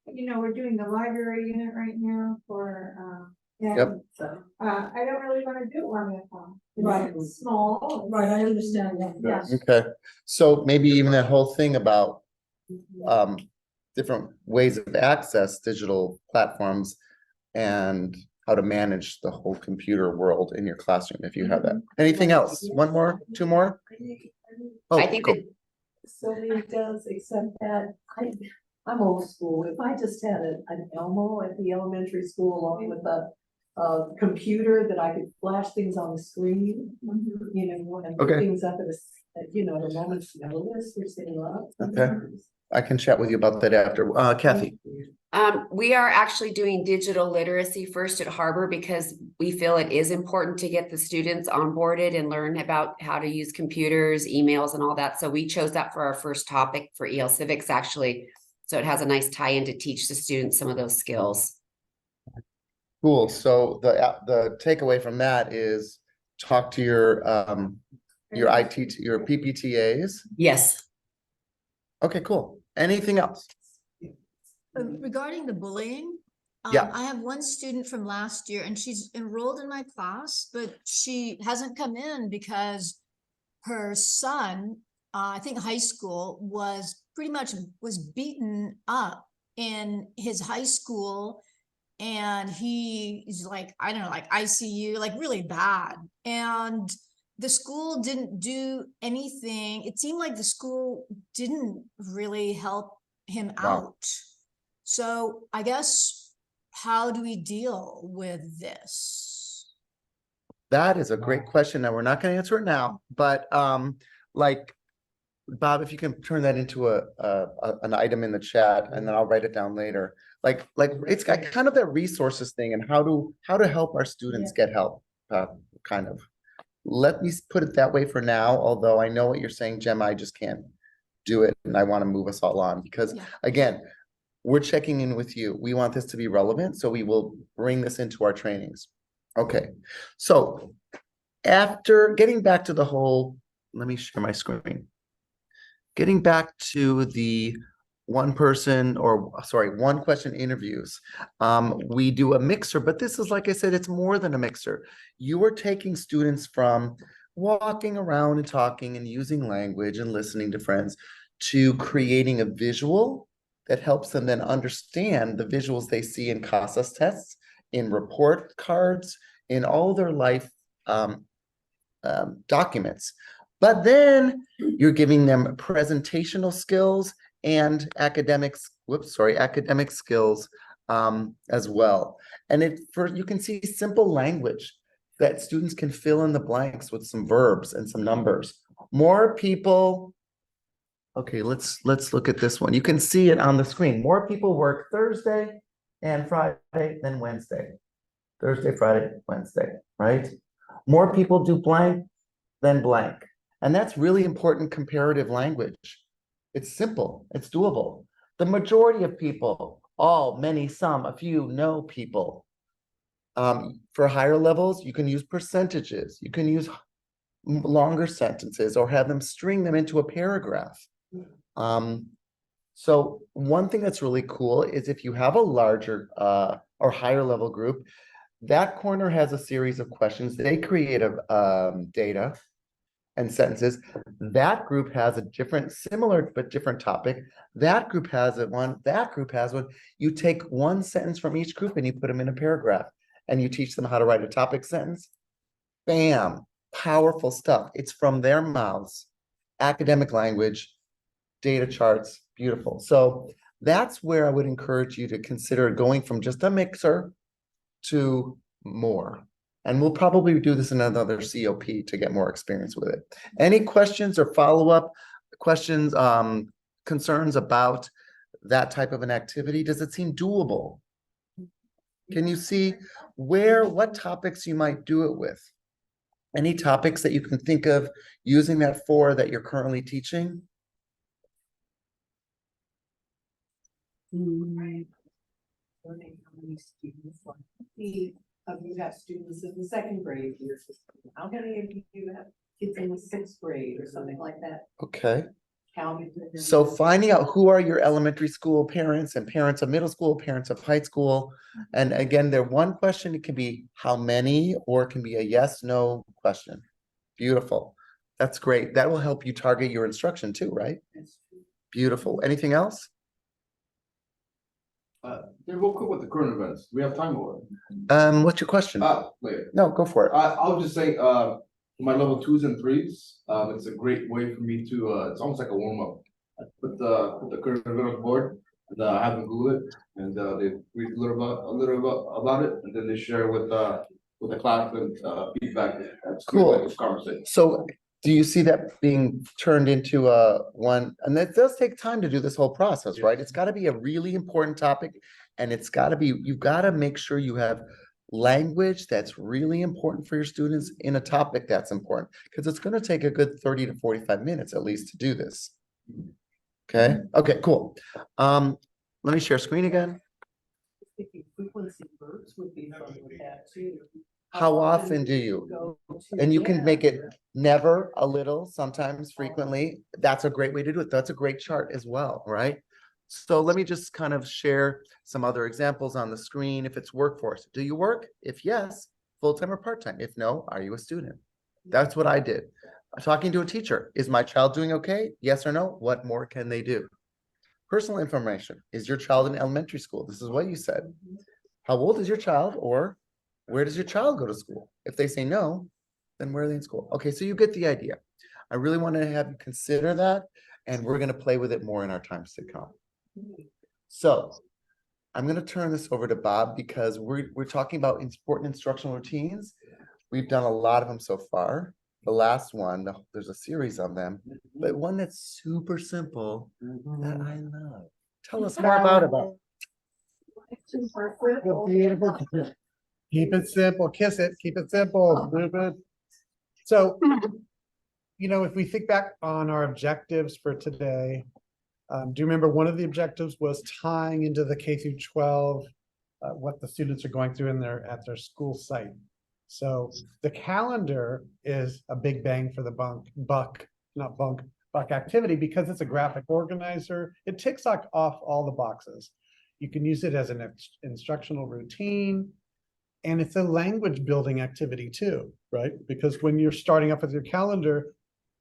we're doing the library unit right now for, Yep. so, I don't really want to do it on my phone. Right. It's small. Right, I understand that. Yeah. Okay, so maybe even that whole thing about different ways of access digital platforms and how to manage the whole computer world in your classroom if you have that. Anything else? One more, two more? Oh, I think cool. that Sylvia does, except that I'm old school. If I just had an Elmo at the elementary school along with a computer that I could flash things on the screen, and put Okay. things up at a moment's notice, which they love. Okay. I can chat with you about that after. Kathy. We are actually doing digital literacy first at Harbor because we feel it is important to get the students onboarded and learn about how to use computers, emails, and all that. So we chose that for our first topic for EL Civics, actually. So it has a nice tie-in to teach the students some of those skills. Cool. So the takeaway from that is talk to your PPTAs. Yes. Okay, cool. Anything else? Regarding the bullying, Yeah. I have one student from last year and she's enrolled in my class, but she hasn't come in because her son, I think high school, was beaten up in his high school and he is like, I don't know, like ICU, like really bad. And the school didn't do anything. It seemed like the school didn't really help him Wow. out. So I guess, how do we deal with this? That is a great question. Now, we're not going to answer it now, but like, Bob, if you can turn that into an item in the chat, and then I'll write it down later. Like it's got kind of that resources thing and how to help our students get help, kind of. Let me put it that way for now, although I know what you're saying, Gemma, I just can't do it, and I want to move us all on because, Yeah. again, we're checking in with you. We want this to be relevant, so we will bring this into our trainings. Okay, so after getting back to the whole, let me share my screen. Getting back to the one question interviews. We do a mixer, but this is, like I said, it's more than a mixer. You are taking students from walking around and talking and using language and listening to friends to creating a visual that helps them then understand the visuals they see in CASAS tests, in report cards, in all their life documents. But then you're giving them presentational skills and academic skills as well. And you can see simple language that students can fill in the blanks with some verbs and some numbers. More people, okay, let's look at this one. You can see it on the screen. More people work Thursday and Friday than Wednesday. Thursday, Friday, Wednesday, right? More people do blank than blank. And that's really important comparative language. It's simple, it's doable. The majority of people, all, many, some, a few, no people. For higher levels, you can use percentages. You can use longer sentences or have them string them into a paragraph. So one thing that's really cool is if you have a larger or higher level group, that corner has a series of questions. They create data and sentences. That group has a similar but different topic. That group has one. That group has one. You take one sentence from each group and you put them in a paragraph, and you teach them how to write a topic sentence. Bam, powerful stuff. It's from their mouths, academic language, data charts, beautiful. So that's where I would encourage you to consider going from just a mixer to more. And we'll probably do this in another COP to get more experience with it. Any questions or follow-up questions, concerns about that type of an activity? Does it seem doable? Can you see what topics you might do it with? Any topics that you can think of using that for that you're currently teaching? Learning how many students, you have students in the second grade in your system. How many of you have kids in the sixth grade or something like that? Okay. Counting. So finding out who are your elementary school parents and parents of middle school, parents of high school. And again, one question, it can be how many, or it can be a yes, no question. Beautiful. That's great. That will help you target your instruction too, right? Beautiful. Anything else? Yeah, real quick with the current events. We have time or? What's your question? Later. No, go for it. I'll just say, my level 2s and 3s, it's a great way for me to, it's almost like a warm up. I put the current event on the board, and have them Google it, and they read a little about it, and then they share with the class and feedback. That's Cool. Conversation. So do you see that being turned into one? And it does take time to do this whole process, right? It's got to be a really important topic, and it's got to be, you've got to make sure you have language that's really important for your students in a topic that's important, because it's going to take a good 30 to 45 minutes at least to do this. Okay. Okay, cool. Let me share screen again. Frequency verbs would be fun with that too. How often do you? And you can make it never, a little, sometimes, frequently. That's a great way to do it. That's a great chart as well, right? So let me just kind of share some other examples on the screen. If it's workforce, do you work? If yes, full-time or part-time? If no, are you a student? That's what I did. Talking to a teacher, is my child doing okay? Yes or no? What more can they do? Personal information, is your child in elementary school? This is what you said. how old is your child, or where does your child go to school? If they say no, then where are they in school? Okay, so you get the idea. I really want to have you consider that, and we're going to play with it more in our times to come. So I'm going to turn this over to Bob because we're talking about important instructional routines. We've done a lot of them so far. The last one, there's a series of them, but one that's super simple that I love. Tell us more about it. Keep it simple, kiss it, keep it simple. So, if we think back on our objectives for today, do you remember one of the objectives was tying into the K through 12, what the students are going through at their school site. So the calendar is a big bang for the buck activity because it's a graphic organizer. It ticks off all the boxes. You can use it as an instructional routine, and it's a language building activity too, right? Because when you're starting up with your calendar,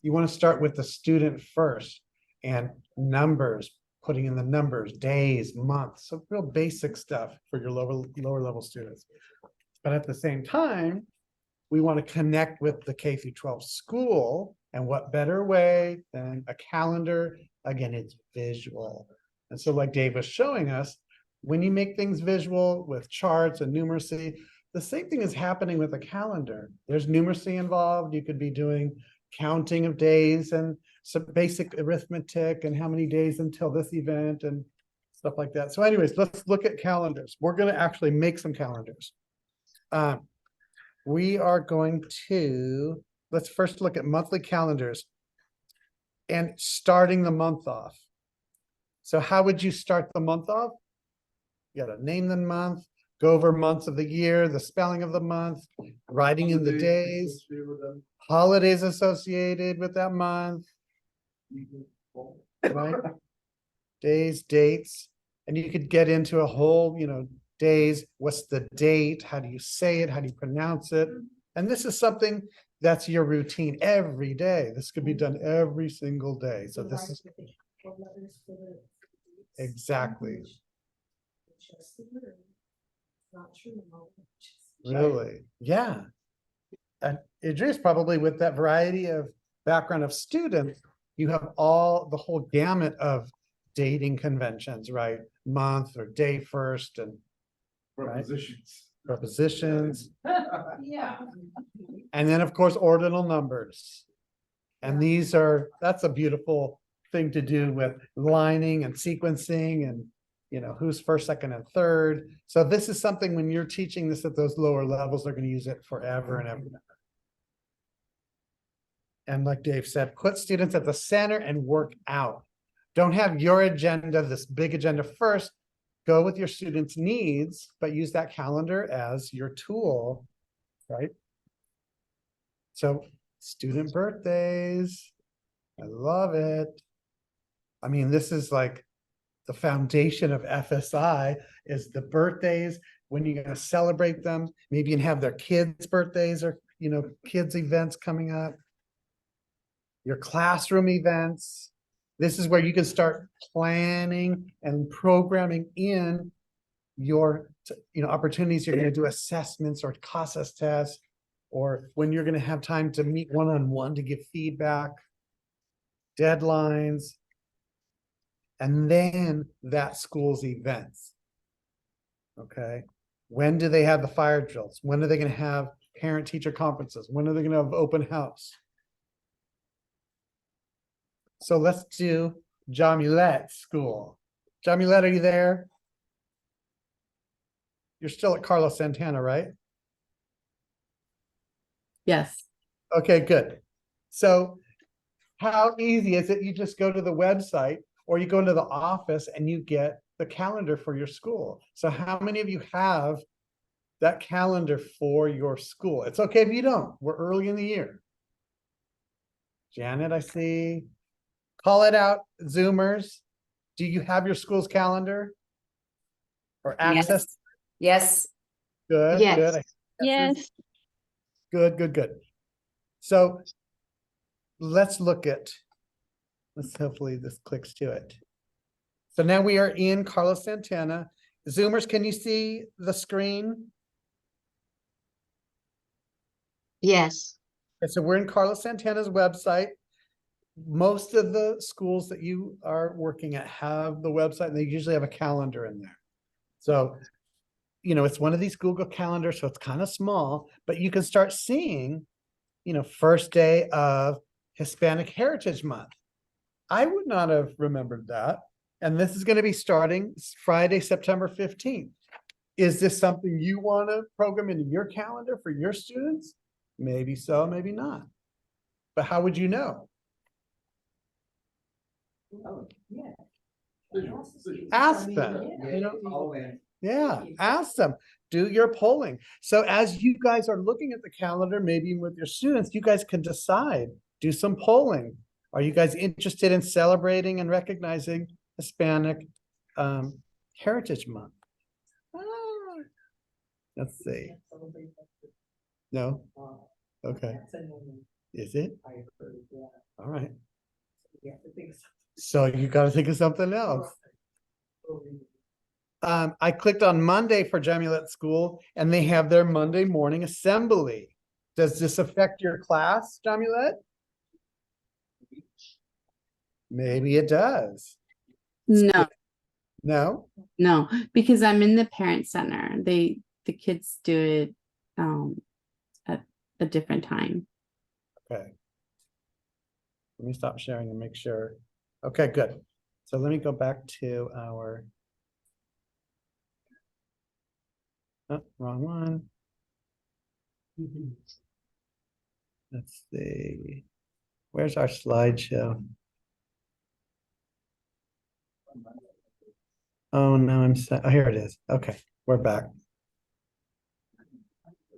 you want to start with the student first, and numbers, putting in the numbers, days, months, so real basic stuff for your lower level students. But at the same time, we want to connect with the K through 12 school, and what better way than a calendar? Again, it's visual. And so like Dave was showing us, when you make things visual with charts and numeracy, the same thing is happening with a calendar. There's numeracy involved. You could be doing counting of days and some basic arithmetic and how many days until this event and stuff like that. So anyways, let's look at calendars. We're going to actually make some calendars. We are going to, let's first look at monthly calendars and starting the month off. So how would you start the month off? You got to name the month, go over months of the year, the spelling of the month, writing in the days, holidays associated with that month, right? Days, dates, and you could get into a whole, days, what's the date? How do you say it? How do you pronounce it? And this is something that's your routine every day. This could be done every single day. So this is exactly. Really? Yeah. And Idris, probably with that variety of background of students, you have the whole gamut of dating conventions, right? Month or day first and prepositions. Yeah. And then of course, ordinal numbers. And that's a beautiful thing to do with lining and sequencing and who's first, second, and third. So this is something when you're teaching this at those lower levels, they're going to use it forever and ever. And like Dave said, put students at the center and work out. Don't have your agenda, this big agenda first. Go with your students' needs, but use that calendar as your tool, right? So student birthdays, I love it. I mean, this is like the foundation of FSI is the birthdays, when you're going to celebrate them, maybe you can have their kids' birthdays or, kids' events coming up. Your classroom events. This is where you can start planning and programming in your, opportunities. You're going to do assessments or CASAS tests, or when you're going to have time to meet one-on-one to give feedback, deadlines, and then that school's events. Okay. When do they have the fire drills? When are they going to have parent-teacher conferences? When are they going to have open house? So let's do Jamilet School. Jamilet, are you there? You're still at Carlos Santana, right? Yes. Okay, good. So how easy is it? You just go to the website or you go into the office and you get the calendar for your school. So how many of you have that calendar for your school? It's okay if you don't. We're early in the year. Janet, I see. Call it out, Zoomers. Do you have your school's calendar? Or access? Yes. Good, Yes. good. Yes. Good. So let's hopefully this clicks to it. So now we are in Carlos Santana Zoomers, can you see the screen? Yes. Okay, so we're in Carlos Santana's website. Most of the schools that you are working at have the website, and they usually have a calendar in there. So, you know, it's one of these Google calendars, so it's kind of small, but you can start seeing, you know, first day of Hispanic Heritage Month. I would not have remembered that. And this is going to be starting Friday, September 15th. Is this something you want to program into your calendar for your students? Maybe so, maybe not. But how would you know? Ask them. You know, yeah, ask them. Do your polling. So as you guys are looking at the calendar, maybe with your students, you guys can decide, do some polling. Are you guys interested in celebrating and recognizing Hispanic Heritage Month? Let's see. No? Okay. Is it? All right. So you got to think of something else. I clicked on Monday for Jamulette School, and they have their Monday morning assembly. Does this affect your class, Jamulette? Maybe it does. No, No? no, because I'm in the parent center. The kids do it at a different time. Okay. Let me stop sharing and make sure. Okay, good. So let me go back to our. Oh, wrong one. Let's see. Where's our slideshow? Oh, no, oh, here it is. Okay, we're back.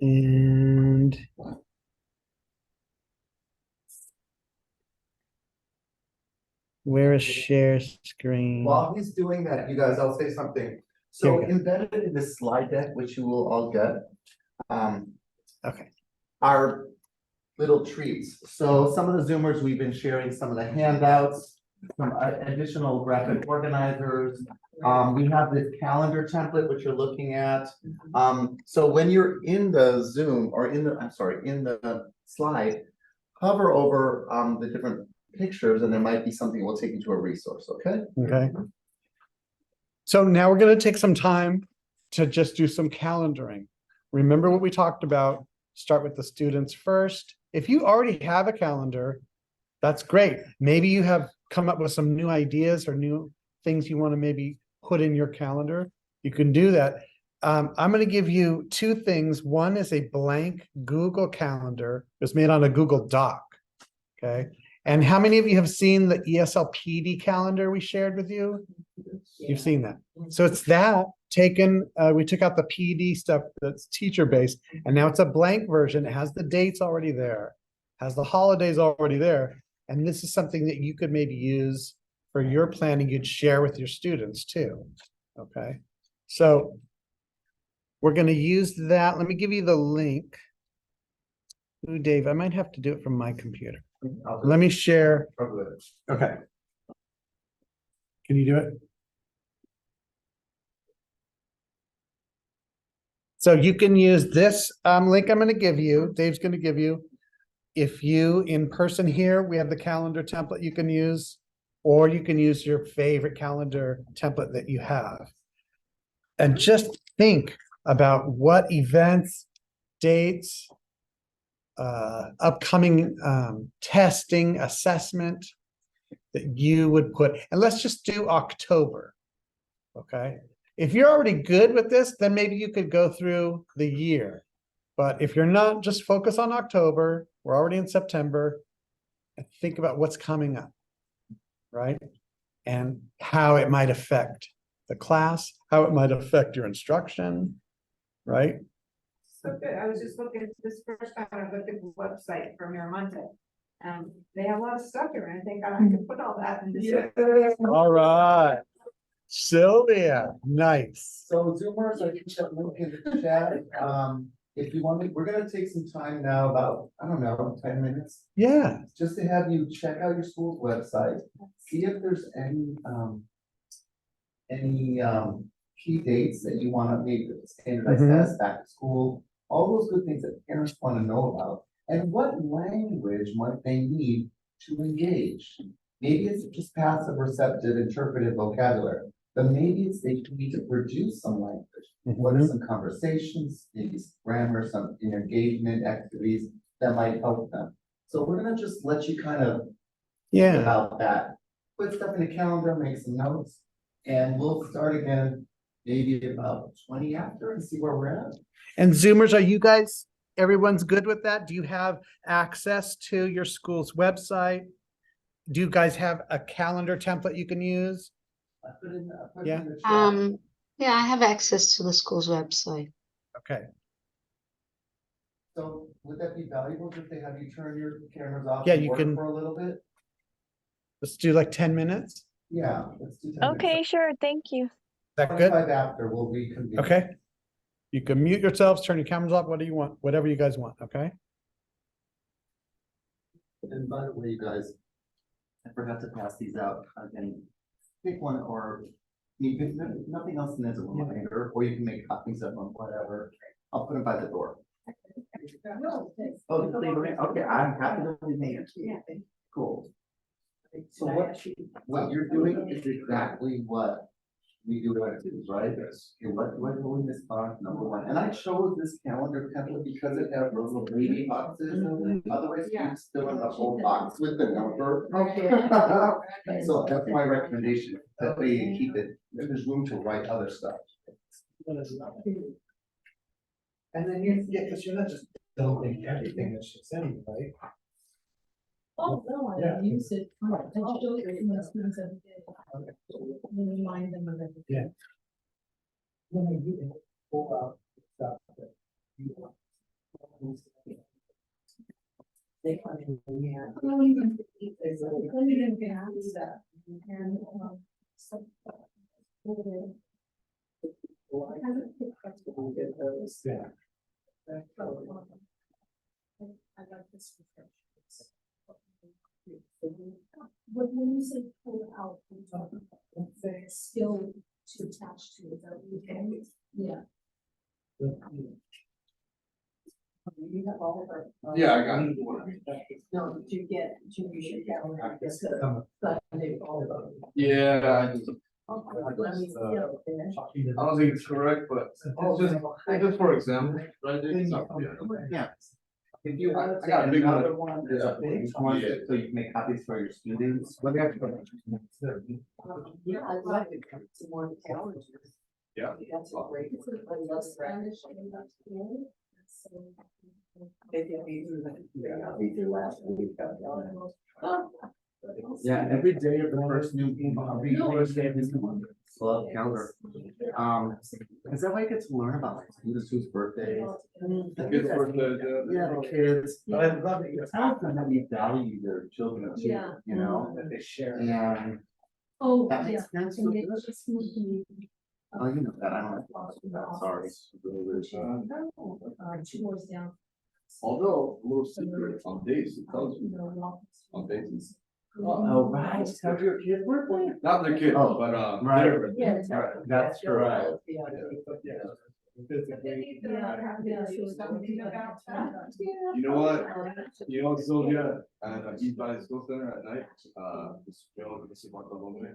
And where is share screen? While he's doing that, you guys, I'll say something. So embedded in this slide deck, which you will all get, okay, are little treats. So some of the Zoomers, we've been sharing some of the handouts, some additional graphic organizers. We have this calendar template, which you're looking at. So when you're in the Zoom or in the slide, hover over the different pictures, and there might be something that will take you to a resource, okay? Okay. So now we're going to take some time to just do some calendaring. Remember what we talked about. Start with the students first. If you already have a calendar, that's great. Maybe you have come up with some new ideas or new things you want to maybe put in your calendar. You can do that. I'm going to give you two things. One is a blank Google Calendar. It was made on a Google Doc. Okay. And how many of you have seen the ESL PD calendar we shared with you? You've seen that. So it's that taken, we took out the PD stuff that's teacher-based, and now it's a blank version. It has the dates already there, has the holidays already there. And this is something that you could maybe use for your planning. You'd share with your students too. Okay. So we're going to use that. Let me give you the link. Ooh, Dave, I might have to do it from my computer. Let me share. Okay. Can you do it? So you can use this link I'm going to give you. Dave's going to give you. If you in person here, we have the calendar template you can use, or you can use your favorite calendar template that you have. And just think about what events, dates, upcoming testing, assessment that you would put, and let's just do October, okay? If you're already good with this, then maybe you could go through the year. But if you're not, just focus on October. We're already in September. And think about what's coming up, right? And how it might affect the class, how it might affect your instruction, right? So good. I was just looking at this first time I looked at the website for Miramonte. They have a lot of stuff here, and I think I can put all that in this. All right. Sylvia, nice. So Zoomers, I can check link in the chat. If you want to, we're gonna take some time now, about, I don't know, 10 minutes. Yeah. Just to have you check out your school's website, see if there's any key dates that you want to make the standardized test, back to school, all those good things that parents want to know about. And what language might they need to engage? Maybe it's just passive, receptive, interpretive vocabulary, but maybe it's they need to produce some language. What are some conversations, maybe some grammar, some engagement activities that might help them? So we're gonna just let you kind of think about that. Put stuff in the calendar, make some notes, and we'll start again maybe about 20 after and see where we're at. And Zoomers, are you guys, everyone's good with that? Do you have access to your school's website? Do you guys have a calendar template you can use? I put in the chat. Yeah, I have access to the school's website. Okay. So would that be valuable if they have you turn your cameras off? Yeah, and you work can- for a little bit? Let's do like 10 minutes. Yeah, let's do 10 Okay, minutes. sure. Thank you. Is that good? 25 after, we'll reconvene. Okay. You can mute yourselves, turn your cameras off, what do you want? Whatever you guys want, okay? And by the way, you guys, I forgot to pass these out again. Pick one, or you can, nothing else in as a reminder, or you can make copies of them, whatever. I'll put them by the door. Oh, just leave them in? Okay, I'm happy to leave them in. Cool. So what you're doing is exactly what we do at Activities, right? Yes. Okay, what do I go in this box, number one? And I chose this calendar template because it has those little baby boxes. Otherwise, you fill in the whole box with the number. Okay. So that's my recommendation, that they keep it, there's room to write other stuff. And then because you're not just dumping everything that she's sending, right? Oh, no, Yeah. I use it. I show it to my students every day. And remind them of everything. Yeah. When you can pull out stuff that you want. They come in, yeah. Oh, you can eat this, then you can have stuff. And, some- over there. I haven't picked up those. Yeah. I like this. But when you say pull out, you're talking about the skill to attach to it, that we can, yeah. You have all of our. Yeah, I got it. No, did you use your calendar? But they all of them. Yeah, Let me see up there. I don't think it's correct, but just for example, right? Yeah. If you want to I got a take big one. another one, there's a big one, Yeah. so you can make copies for your students. Let me have to. Yeah, I'd like to come to more calendars. Yeah. That's a great. I love Spanish. Maybe I'll be through that. I'll be through last week. Yeah, every day of the first new, every first day of this month, love calendar. Is that way I get to learn about like students whose birthdays? Kids' birthdays, Yeah, the kids, but I love it, it's how how we value their children too, Yeah. you know, that they share. And, Oh, That yeah. makes sense, And so they good. just moved me, oh, you know that, I don't have to ask you that, sorry. two doors down. Although, a little secret, on days, it tells you, on days. Oh, right, have your kid's birthday? Not the kids, Oh, but, right. their birthday. Yeah. Right, that's correct. Yeah. Yeah. You know what? You know, Sylvia, at East Valley School Center at night, this girl, this is what the woman,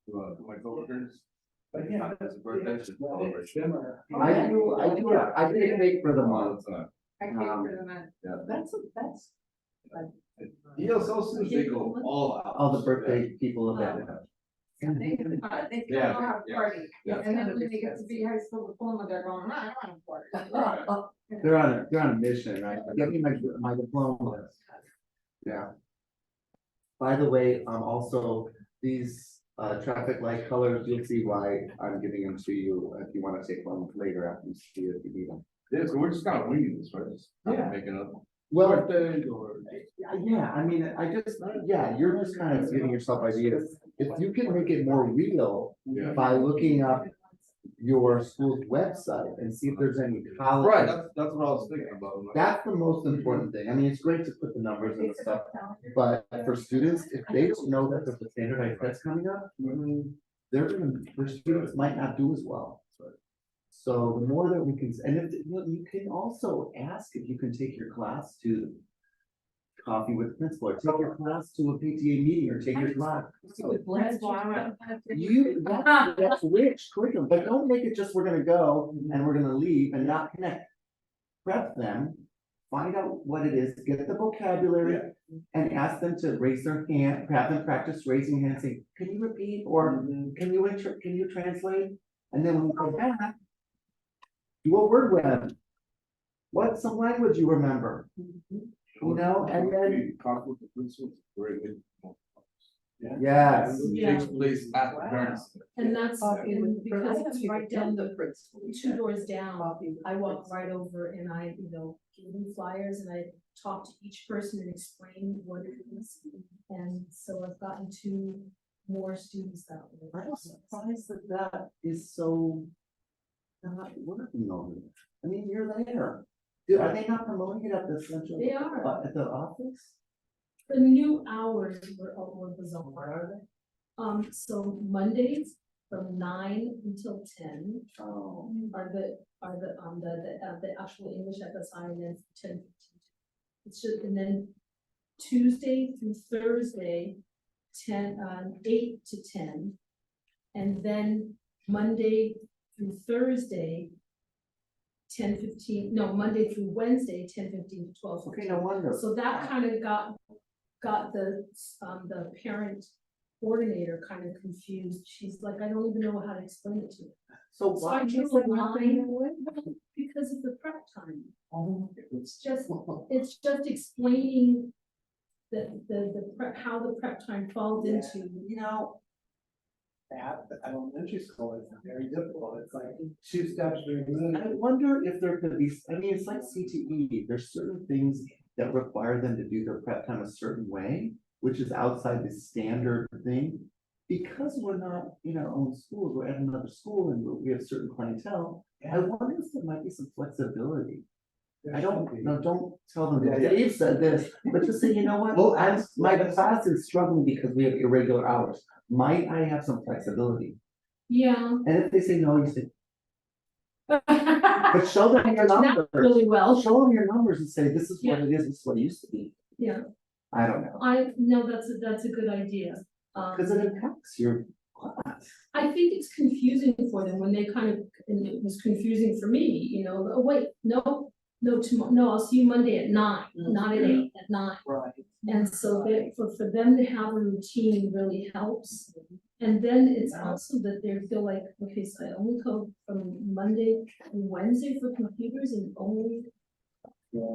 to my coworkers. But yeah, it's a birthday, it's a celebration. I did a cake for the month. Yeah. That's. You know, so soon they go all out. All the birthday people of that. They Yeah, come out yeah, party, yeah. and then when they get to be high school diploma, they're going, I want a party. They're on a mission, right? Get me my diploma. Yeah. By the way, also, these, traffic light colors, you'll see why I'm giving them to you, if you wanna take one later after you see it, if you need them. Yeah, so we're just kind of winging this, right? Just kind Yeah. of making up. Well, Birthdays or. yeah, I mean, you're just kind of giving yourself ideas. If you can make it more real Yeah. by looking up your school's website and see if there's any college. Right, that's what I was thinking about. That's the most important thing. I mean, it's great to put the numbers and the stuff, but for students, if they don't know that there's a standardized test coming up, their students might not do as well. So the more that we can, and if, you can also ask if you can take your class to coffee with the principal, or take your class to a PTA meeting, or take your class. That's rich curriculum, but don't make it just, we're gonna go and we're gonna leave and not connect. Prep them, find out what it is, get the vocabulary, and ask them to raise their hand, have them practice raising hand, say, can you repeat, or can you translate? And then when we go back, do a word web. What's some language you remember? You know, and then. Conflict of principles, very good. Yes. Takes place at the parents. And that's because it's right down the two doors down. I walk right over and I, give them flyers and I talk to each person and explain what it is. And so I've gotten two more students that way. I'm surprised that is so not working over there. I mean, you're there. Are they not promoting it at the central? They are. At the office? The new hours were bizarre. So Mondays from 9 until 10 are the actual English FSI, and then 10:15. It's just, and then Tuesday through Thursday, 8 to 10, and then Monday through Thursday, 10:15. No, Monday through Wednesday, 10:15 to 12:15. Okay, no wonder. So that kind of got the parent coordinator kind of confused. She's like, I don't even know how to explain it to you. So So why I is drew it a line happening? because of the prep time. Oh, It's just explaining the prep, how the prep time falls into. At the elementary school is very difficult. It's like 2 steps removed. I wonder if there could be, I mean, it's like CTE, there's certain things that require them to do their prep time a certain way, which is outside the standard thing. Because we're not in our own schools, we're at another school and we have certain clientele, I wonder if there might be some flexibility. Don't tell them, Dave said this, but just say, you know what, my class is struggling because we have irregular hours. Might I have some flexibility? Yeah. And if they say no, you say, but show them your numbers. Really well. Show them your numbers and say, this is what it is, this is what it used to be. Yeah. I don't know. That's a good idea. Because it impacts your class. I think it's confusing for them when they and it was confusing for me, oh, wait, no, tomorrow, no, I'll see you Monday at 9, not at 8, at 9. Right. And so for them to have a routine really helps. And then it's also that they feel like, okay, so I only go from Monday and Wednesday for computers and only,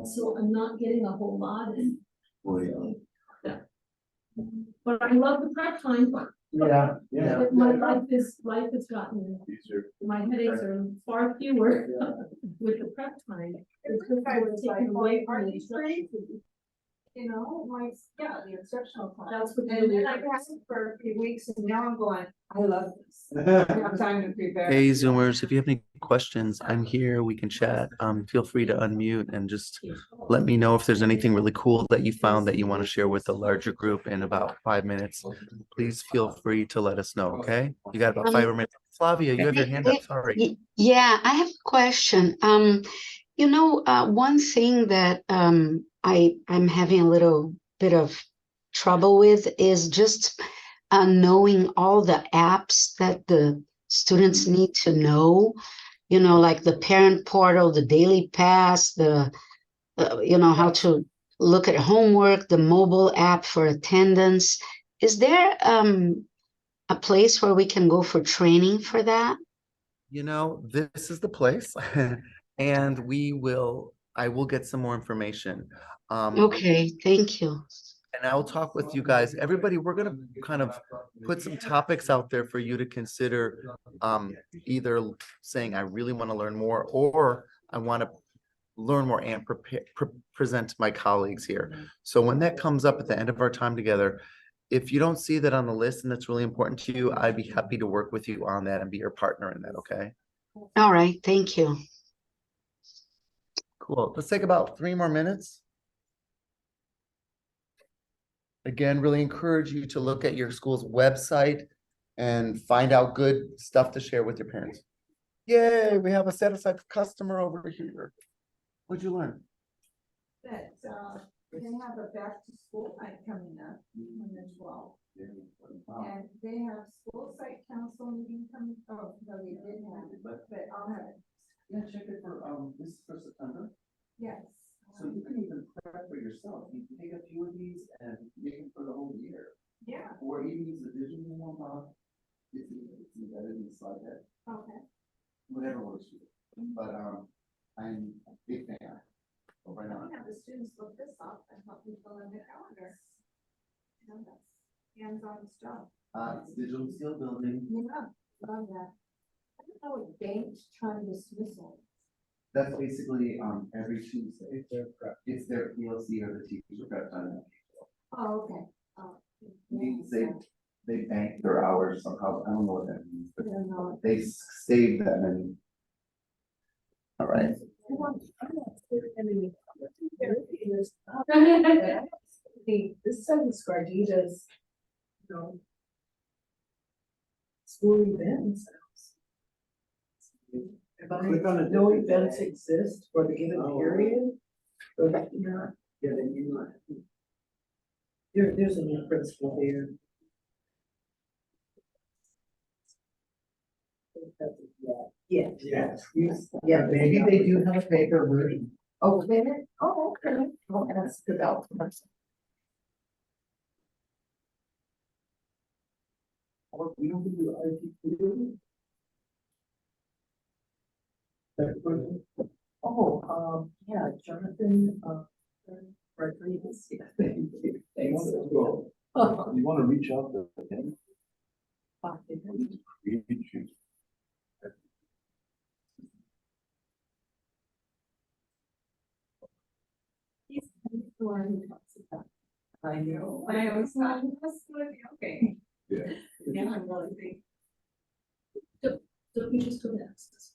so I'm not getting a whole lot in. Yeah. But I love the prep time. Yeah. But my life has gotten, my headaches are far fewer with the prep time. It's just taken away from the instruction. The instructional time. That's what And then I passed it for a few weeks and now I'm going, I love this. I have time to prepare. Hey Zoomers, if you have any questions, I'm here, we can chat. Feel free to unmute and just let me know if there's anything really cool that you found that you want to share with the larger group in about 5 minutes. Please feel free to let us know, okay? You got about 5 minutes. Flavia, you have your hand up, sorry. Yeah, I have a question. One thing that I'm having a little bit of trouble with is just knowing all the apps that the students need to know, like the parent portal, the daily pass, how to look at homework, the mobile app for attendance. Is there a place where we can go for training for that? This is the place and I will get some more information. Okay, thank you. And I'll talk with you guys. Everybody, we're going to kind of put some topics out there for you to consider, either saying, I really want to learn more, or I want to learn more and present to my colleagues here. So when that comes up at the end of our time together, if you don't see that on the list and that's really important to you, I'd be happy to work with you on that and be your partner in that, okay? All right, thank you. Cool. Let's take about 3 more minutes. Again, really encourage you to look at your school's website and find out good stuff to share with your parents. Yay, we have a set aside customer over here. What'd you learn? That, they have a back to school night coming up on the 12th. And they have school site council meeting coming, oh, no, they didn't have it, but I'll have it. Yeah, check it for, this is for September. Yes. So you can even prep for yourself. You can take a few of these and make them for the whole year. Yeah, Or even use the digital one, it's embedded in the slide deck, okay. whatever works for you. But, I'm a big fan. of right now. I'll have the students look this up and help me fill in the calendar. You know, that's hands-on stuff. It's digital skill building. Yeah, love that. I don't know what banked time dismissal. That's basically, every Tuesday. It's their PLC or the teacher prep time. Oh, okay. Oh. Means they bank their hours somehow. I don't know what that means, but I don't know. they save them and. All right. This says Gardita's, you know, school events. If I click on it, no events exist for the given period, so that you're not getting in line. There's a new principal there. Yeah. Yes. Yeah, maybe they do have a paper version. Oh, they did? Oh, okay. Well, that's developed. Or we don't do IT. Oh, yeah, Jonathan, Rodriguez. Yeah, thank you. Thanks. You wanna reach out to him? I know. I was not, okay. Yeah. Yeah, I'm really big. So we just go next.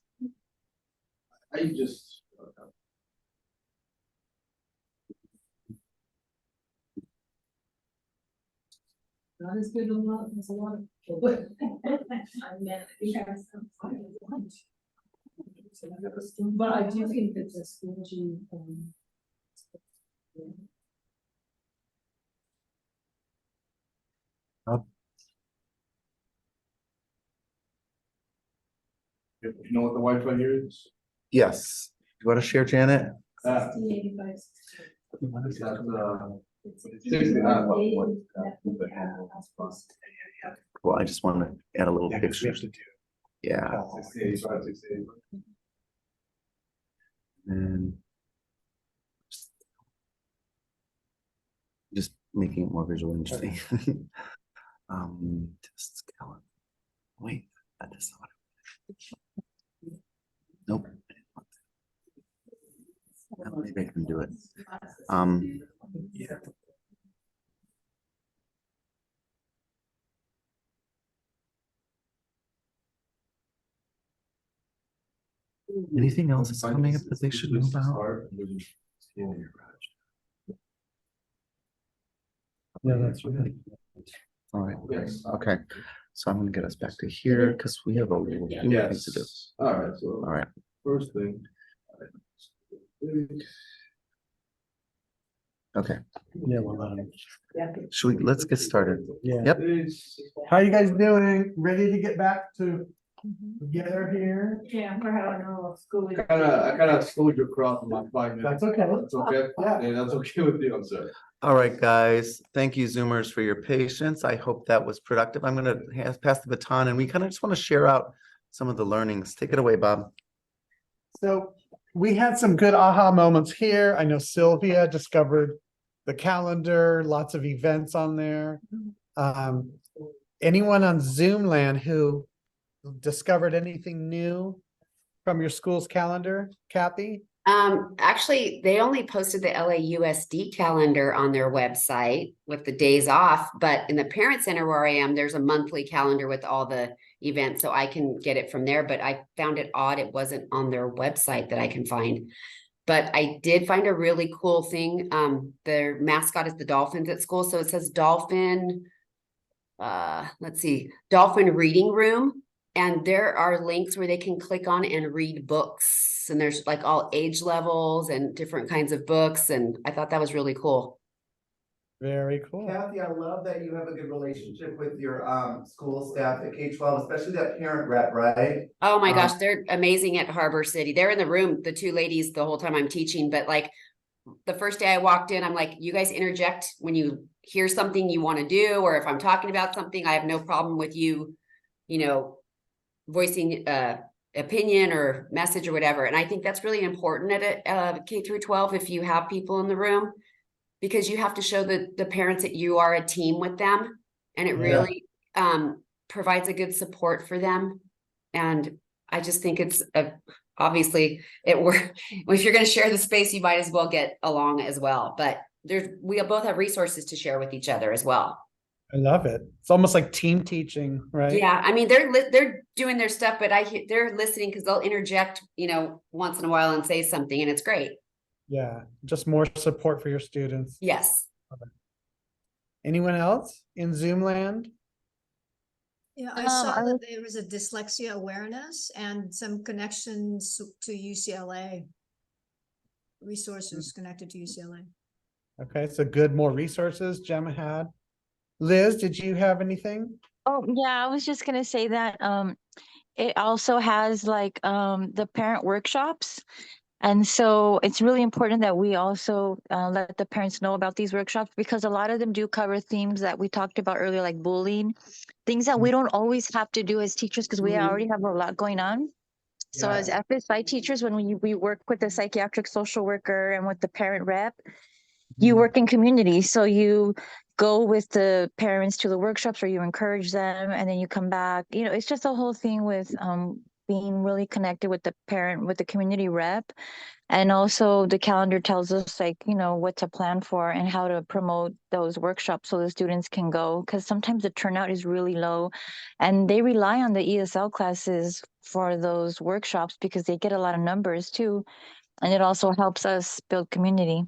I just. Not as good as a lot of people. I mean, I think I have some fun with lunch. But I do think that the school gym, You know what the Wi-Fi here is? Yes. You want to share, Janet? 1685. That's, 69. Well, I just want to add a little picture. Yeah. And just making it more visually interesting. Test calendar. Wait, that is not. Nope. I don't think I can do it. Yeah. Anything else that's coming up that they should know about? Yeah, that's right. All right, okay, so I'm gonna get us back to here because we have a little few more things to do. All right, so. All right, First thing. okay, Yeah, well, should we, let's get started. yeah. Yep. How you guys doing? Ready to get back to together here? Yeah, we're having a little school. I kinda slowed your cross in my 5 minutes. That's okay. That's okay? Yeah. That's okay with you, I'm sorry. All right, guys, thank you Zoomers for your patience. I hope that was productive. I'm gonna pass the baton and we kind of just want to share out some of the learnings. Take it away, Bob. So we had some good aha moments here. I know Sylvia discovered the calendar, lots of events on there. Anyone on Zoom land who discovered anything new from your school's calendar, Kathy? Actually, they only posted the LAUSD calendar on their website with the days off, but in the parent center where I am, there's a monthly calendar with all the events, so I can get it from there, but I found it odd it wasn't on their website that I can find. But I did find a really cool thing. Their mascot is the Dolphins at school, so it says Dolphin let's see, Dolphin Reading Room. And there are links where they can click on and read books. And there's like all age levels and different kinds of books. And I thought that was really cool. Very cool. Kathy, I love that you have a good relationship with your school staff at K-12, especially that parent rep, right? Oh my gosh, they're amazing at Harbor City. They're in the room, the two ladies, the whole time I'm teaching. But like the first day I walked in, I'm like, you guys interject when you hear something you want to do, or if I'm talking about something, I have no problem with you, voicing opinion or message or whatever. And I think that's really important at a K through 12 if you have people in the room, because you have to show the parents that you are a team with them, and it really provides a good support for them. And I just think it's obviously if you're going to share the space, you might as well get along as well. But we both have resources to share with each other as well. I love it. It's almost like team teaching, right? Yeah, I mean they're doing their stuff, but they're listening because they'll interject, once in a while and say something, and it's great. Yeah, just more support for your students. Yes. Anyone else in Zoom land? Yeah, I saw that there was a dyslexia awareness and some connections to UCLA. Resources connected to UCLA. Okay, so good, more resources Gemma had. Liz, did you have anything? Oh, yeah, I was just gonna say that it also has like the parent workshops. And so it's really important that we also let the parents know about these workshops, because a lot of them do cover themes that we talked about earlier, like bullying, things that we don't always have to do as teachers because we already have a lot going on. So as FSI teachers, when we work with the psychiatric social worker and with the parent rep, you work in community. So you go with the parents to the workshops, or you encourage them, and then you come back. It's just a whole thing with being really connected with the parent, with the community rep. And also the calendar tells us what to plan for and how to promote those workshops so the students can go, because sometimes the turnout is really low and they rely on the ESL classes for those workshops because they get a lot of numbers too. And it also helps us build community.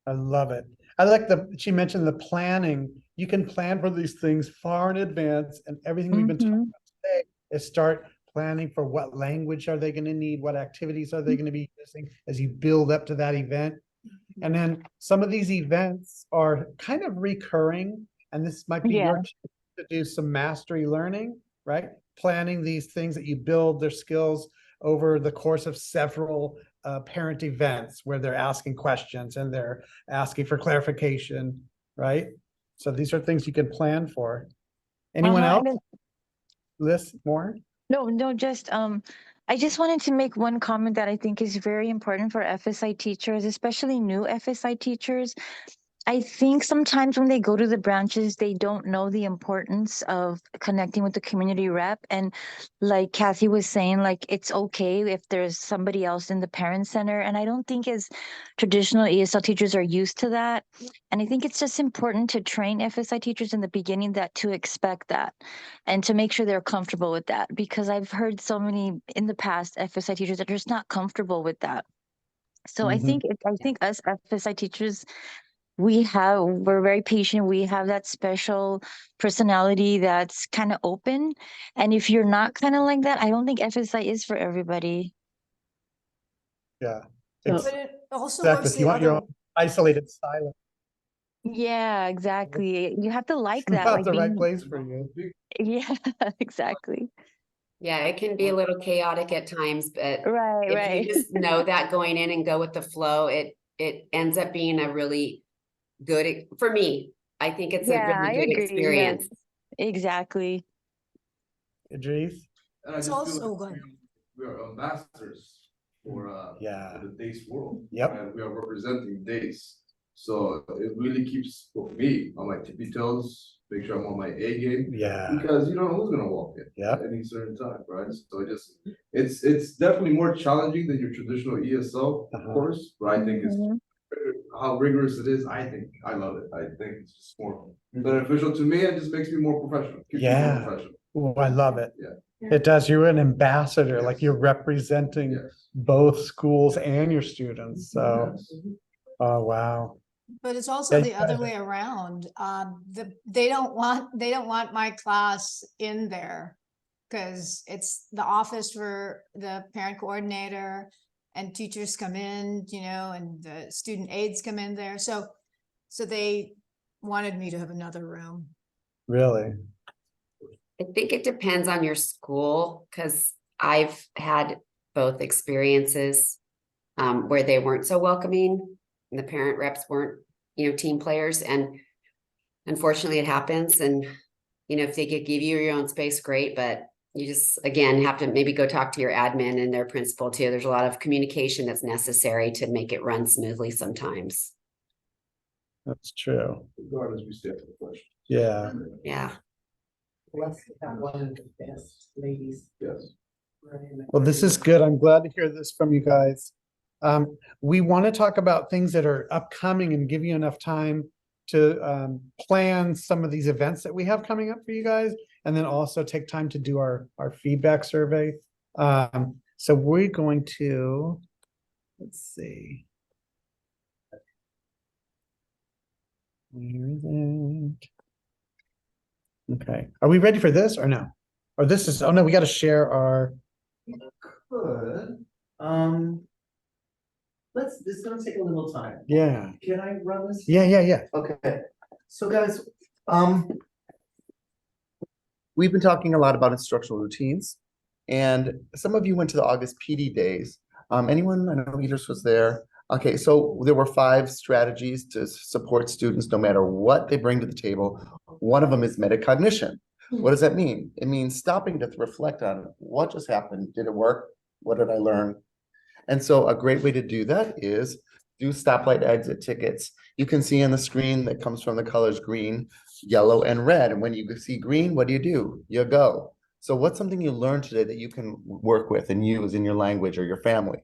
I love it. I like she mentioned the planning. You can plan for these things far in advance, and everything we've been talking about today is start planning for what language are they going to need, what activities are they going to be using as you build up to that event. And then some of these events are kind of recurring, and this might be your chance to do some mastery learning, right? Planning these things that you build their skills over the course of several parent events where they're asking questions and they're asking for clarification, right? So these are things you can plan for. Anyone else? Liz, more? No, just I just wanted to make one comment that I think is very important for FSI teachers, especially new FSI teachers. I think sometimes when they go to the branches, they don't know the importance of connecting with the community rep. And like Kathy was saying, like, it's okay if there's somebody else in the parent center. And I don't think as traditional ESL teachers are used to that. And I think it's just important to train FSI teachers in the beginning to expect that and to make sure they're comfortable with that. Because I've heard so many in the past FSI teachers that are just not comfortable with that. So I think us FSI teachers, we're very patient. We have that special personality that's kind of open. And if you're not kind of like that, I don't think FSI is for everybody. Yeah. But it also Exactly. works If you want your own isolated silence, Yeah, exactly. You have to like it's that. not Like the right being, place for you. yeah, exactly. Yeah, it can be a little chaotic at times, but Right, if right. you just know that going in and go with the flow, it ends up being a really good, for me, I think it's a Yeah, really I good agree. Yeah, experience. exactly. Idris? And I It's just also feel like good. we are ambassadors for the DACE world. Yep. And we are representing DACE. So it really keeps me on my tippy toes, make sure I'm on my A game. Yeah. Because you don't know who's gonna walk in at any certain time, right? So it's definitely more challenging than your traditional ESL, of course, but I think it's how rigorous it is. I think I love it. I think it's just more beneficial to me. It just makes me more professional. Keeps me more professional. Oh, I love it. Yeah. It does. You're an ambassador, like you're representing both schools and your students. So, oh, wow. But it's also Yeah, the go other ahead. way around. They don't want my class in there. Cause it's the office for the parent coordinator and teachers come in, you know, and the student aides come in there. So they wanted me to have another room. Really? I think it depends on your school, because I've had both experiences where they weren't so welcoming and the parent reps weren't, you know, team players. And unfortunately it happens. And, you know, if they could give you your own space, great, but you just, again, have to maybe go talk to your admin and their principal too. There's a lot of communication that's necessary to make it run smoothly sometimes. That's true. Regardless, we stay for the question. Yeah. Yeah. Bless that one of the best ladies. Yes. Well, this is good. I'm glad to hear this from you guys. We want to talk about things that are upcoming and give you enough time to plan some of these events that we have coming up for you guys, and then also take time to do our feedback survey. So we're going to, let's see. Where is it? Okay, are we ready for this or no? Or this is, oh no, we got to share our. Could, this is gonna take a little time. Yeah. Can I run this? Yeah. Okay, so guys, we've been talking a lot about instructional routines, and some of you went to the August PD days. Anyone? I know Edith was there. Okay, so there were 5 strategies to support students no matter what they bring to the table. One of them is metacognition. What does that mean? It means stopping to reflect on what just happened. Did it work? What did I learn? And so a great way to do that is do stoplight exit tickets. You can see on the screen that comes from the colors green, yellow, and red. And when you see green, what do? You go. So what's something you learned today that you can work with and use in your language or your family?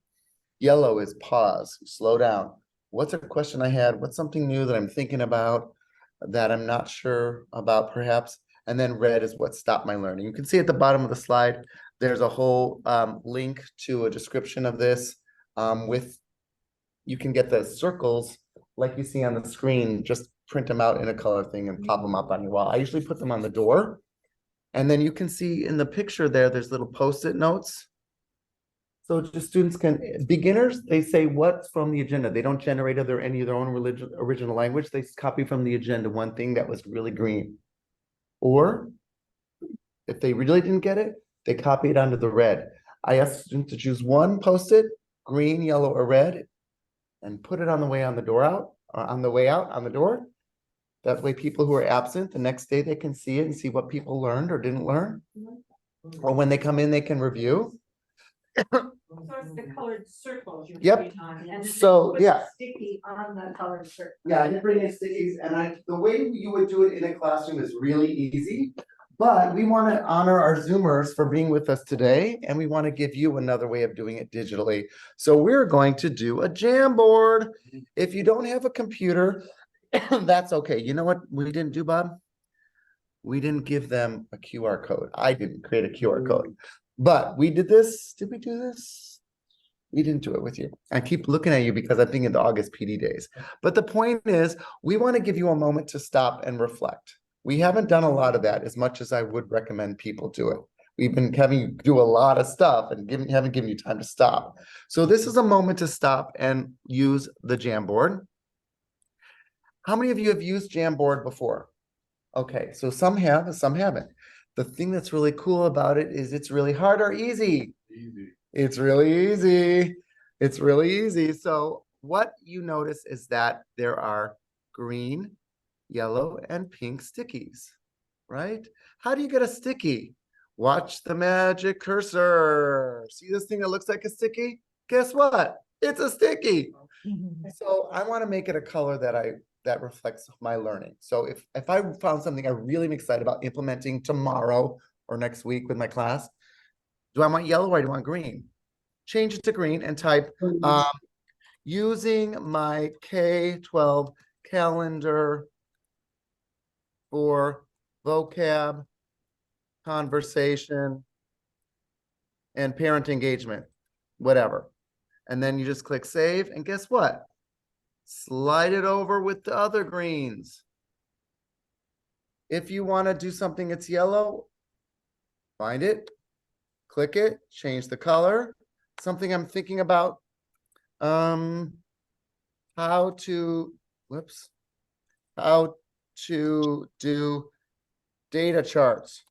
Yellow is pause, slow down. What's a question I had? What's something new that I'm thinking about that I'm not sure about perhaps? And then red is what stopped my learning. You can see at the bottom of the slide, there's a whole link to a description of this you can get the circles like you see on the screen, just print them out in a color thing and pop them up on your wall. I usually put them on the door. And then you can see in the picture there's little Post-it notes. So just students beginners, they say what's from the agenda. They don't generate any of their own original language. They copy from the agenda one thing that was really green. Or if they really didn't get it, they copy it onto the red. I asked students to choose one Post-it, green, yellow, or red, and put it on the way on the door out, on the way out on the door. That way people who are absent, the next day they can see it and see what people learned or didn't learn. Or when they come in, they can review. So it's the colored circles you're Yep. putting on, and then So, put yeah. sticky on the colored circle. yeah, I did bring in stickies, and the way you would do it in a classroom is really easy. But we want to honor our Zoomers for being with us today, and we want to give you another way of doing it digitally. So we're going to do a Jamboard. If you don't have a computer, that's okay. You know what we didn't do, Bob? We didn't give them a QR code. I didn't create a QR code. But we did this. Did we do this? We didn't do it with you. I keep looking at you because I'm thinking of the August PD days. But the point is, we want to give you a moment to stop and reflect. We haven't done a lot of that as much as I would recommend people do it. We've been having you do a lot of stuff and haven't given you time to stop. So this is a moment to stop and use the Jamboard. How many of you have used Jamboard before? Okay, so some have and some haven't. The thing that's really cool about it is it's really hard or easy. Easy. It's really easy. It's really easy. So what you notice is that there are green, yellow, and pink stickies, right? How do you get a sticky? Watch the magic cursor. See this thing that looks like a sticky? Guess what? It's a sticky. So I want to make it a color that reflects my learning. So if I found something I really am excited about implementing tomorrow or next week with my class, do I want yellow or do I want green? Change it to green and type using my K-12 calendar for vocab, conversation, and parent engagement, whatever. And then you just click save, and guess what? slide it over with the other greens. If you want to do something that's yellow, find it, click it, change the color. Something I'm thinking about, how to do data charts.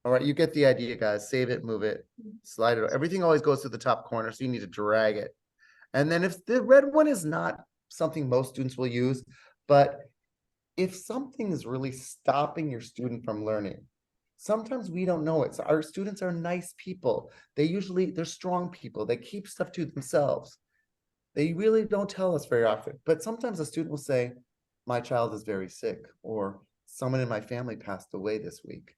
All right, you get the idea, guys. Save it, move it, slide it. Everything always goes to the top corner, so you need to drag it. And then if the red one is not something most students will use, but if something is really stopping your student from learning, sometimes we don't know it. So our students are nice people. They're strong people. They keep stuff to themselves. They really don't tell us very often. But sometimes a student will say, my child is very sick, or someone in my family passed away this week,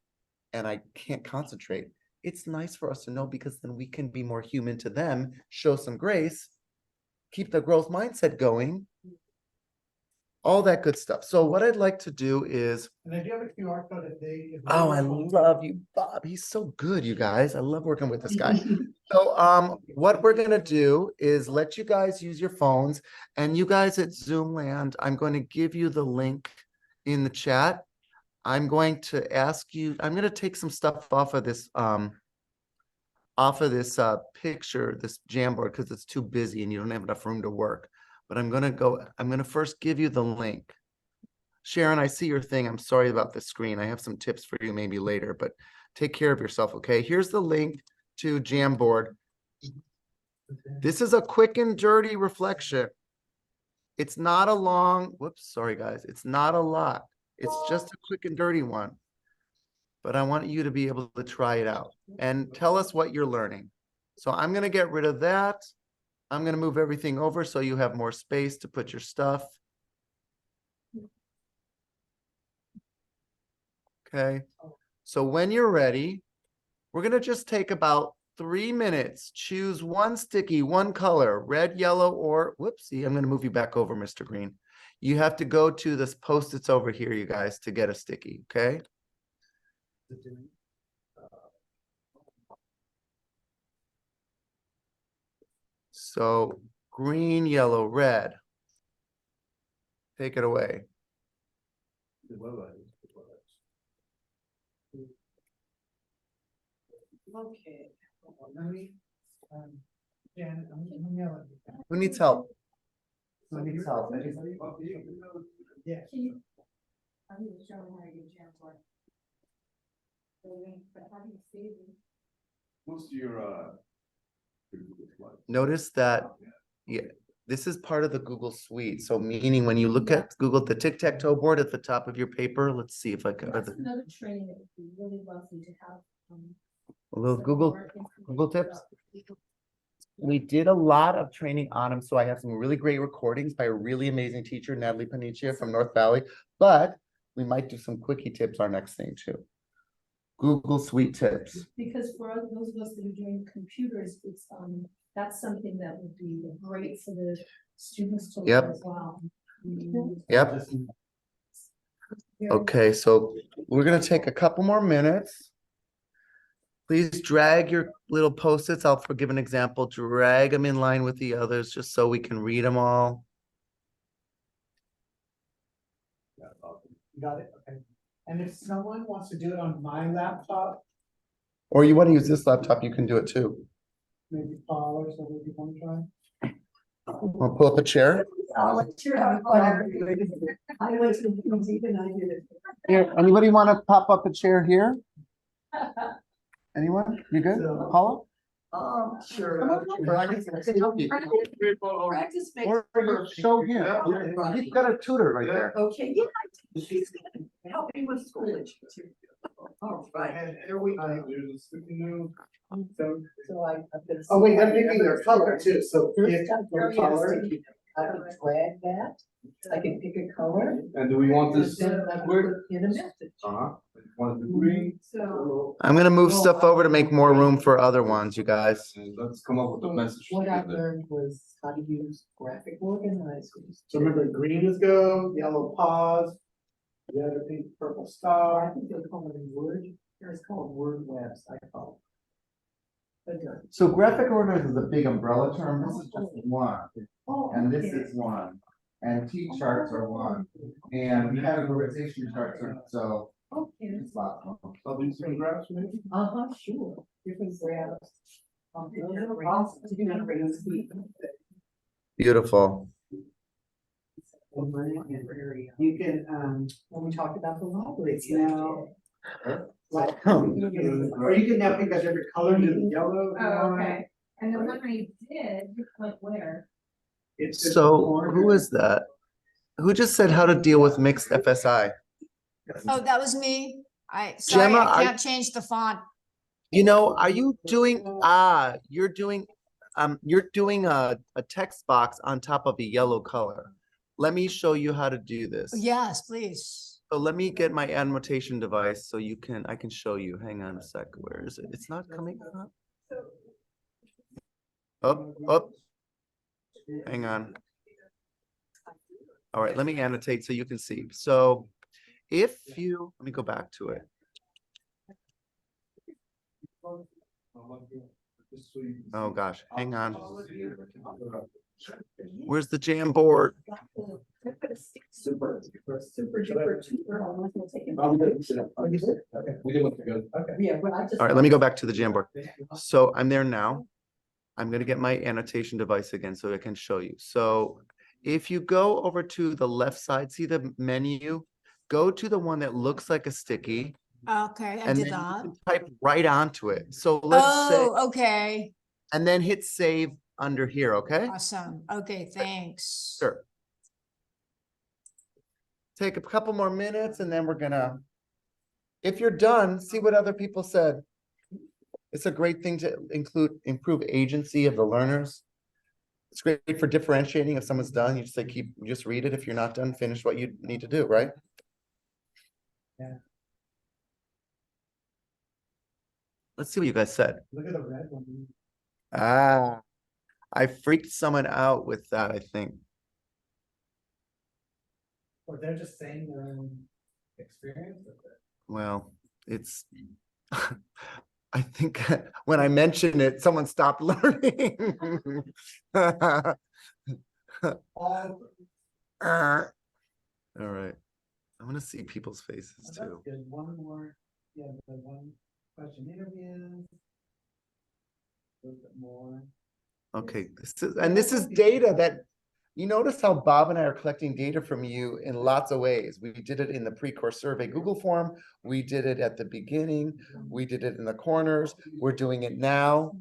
and I can't concentrate. It's nice for us to know, because then we can be more human to them, show some grace, keep the growth mindset going, all that good stuff. So what I'd like to do is, And I do have a QR code if they. oh, I love you, Bob. He's so good, you guys. I love working with this guy. So what we're gonna do is let you guys use your phones, and you guys at Zoom land, I'm going to give you the link in the chat. I'm going to ask you, I'm going to take some stuff off of this picture, this Jamboard, because it's too busy and you don't have enough room to work. But I'm going to first give you the link. Sharon, I see your thing. I'm sorry about the screen. I have some tips for you maybe later, but take care of yourself, okay? Here's the link to Jamboard. This is a quick and dirty reflection. It's not a long, whoops, sorry guys. It's not a lot. It's just a quick and dirty one. But I want you to be able to try it out and tell us what you're learning. So I'm going to get rid of that. I'm going to move everything over so you have more space to put your stuff. Okay. So when you're ready, we're going to just take about 3 minutes. Choose one sticky, one color, red, yellow, or whoopsie. I'm going to move you back over, Mr. Green. You have to go to this Post-its over here, you guys, to get a sticky. Okay. So green, yellow, red. Take it away. Okay. Let me, Jen, I'm yelling. Who needs help? Who needs help? Yeah. I'm gonna show how to get Jamboard. But how do you save it? What's your Notice that, yeah, this is part of the Google Suite. So meaning when you look at Google, the tic-tac-toe board at the top of your paper, let's see if I can. That's another training that would be really lovely to have. A little some Google more information tips. about. We did a lot of training on them. So I have some really great recordings by a really amazing teacher, Natalie Panicia from North Valley, but we might do some quickie tips our next thing too. Google Suite tips. Because for those of us that are doing computers, it's, that's something that would be great for the students to Yep. learn as well. Yep. Okay, so we're gonna take a couple more minutes. Please drag your little Post-its. I'll give an example. Drag them in line with the others just so we can read them all. Got it, okay. And if someone wants to do it on my laptop, Or you want to use this laptop, you can do it too. maybe Paul or somebody you want to try. I'll pull up a chair. I'll let you have fun. I was even I did it. Here, anybody want to pop up a chair here? Anyone? You good? Paula? Sure. Come on over. I can help you. Practice makes. Or show him. You've got a tutor right there. Okay, yeah, she's gonna help me with schoolage too. All right. And here we go. So I'm gonna. Oh, wait, I'm picking your color too, so pick your color. I can drag that, I can pick a color. And do we want And this? then I put in a message. One, two, three. So. I'm gonna move stuff over to make more room for other ones, you guys. And let's come up with a message. What I learned was how to use graphic organizers. So remember, green is go, yellow pause, red or pink, purple I star. think they call it Word, it's called Word Webs, I call So graphic learners is a big umbrella term. This is just one, and this is one, and T charts are one, and categorization charts are, so. It's lots of them. Something some graphs maybe? Sure, different graphs. Beautiful. You can, When we talked about the library. or you can now pick a different color, do yellow. if you Oh, want. okay. And the one I did, like where? It's So who is that? Who just said how to deal with mixed FSI? Oh, that was me. Sorry, Gemma, I can't change the font. You know, are you doing, you're doing a text box on top of a yellow color. Let me show you how to do this. Yes, please. So let me get my annotation device so I can show you. Hang on a sec. Where is it? It's not coming up. Up. Hang on. All right, let me annotate so you can see. So if you, let me go back to it. Oh gosh, hang on. Where's the Jamboard? Super duper. All right, let me go back to the Jamboard. So I'm there now. I'm gonna get my annotation device again so I can show you. So if you go over to the left side, see the menu? Go to the one that looks like a sticky. Okay, I And did then you that. can type right onto it. So let's say, Oh, okay. and then hit save under here, okay? Awesome. Okay, thanks. Sure. Take a couple more minutes and then we're gonna, if you're done, see what other people said. It's a great thing to improve agency of the learners. It's great for differentiating. If someone's done, you just say, just read it. If you're not done, finish what you need to do, right? Yeah. Let's see what you guys said. Look at the red one. I freaked someone out with that, I think. Or they're just saying their own experience with it. Well, it's, I think when I mentioned it, someone stopped learning. All right. I want to see people's faces too. Good. One more. Yeah, the one question interviews. A little bit more. Okay, this is data that, you notice how Bob and I are collecting data from you in lots of ways. We did it in the pre-course survey Google form. We did it at the beginning. We did it in the corners. We're doing it now.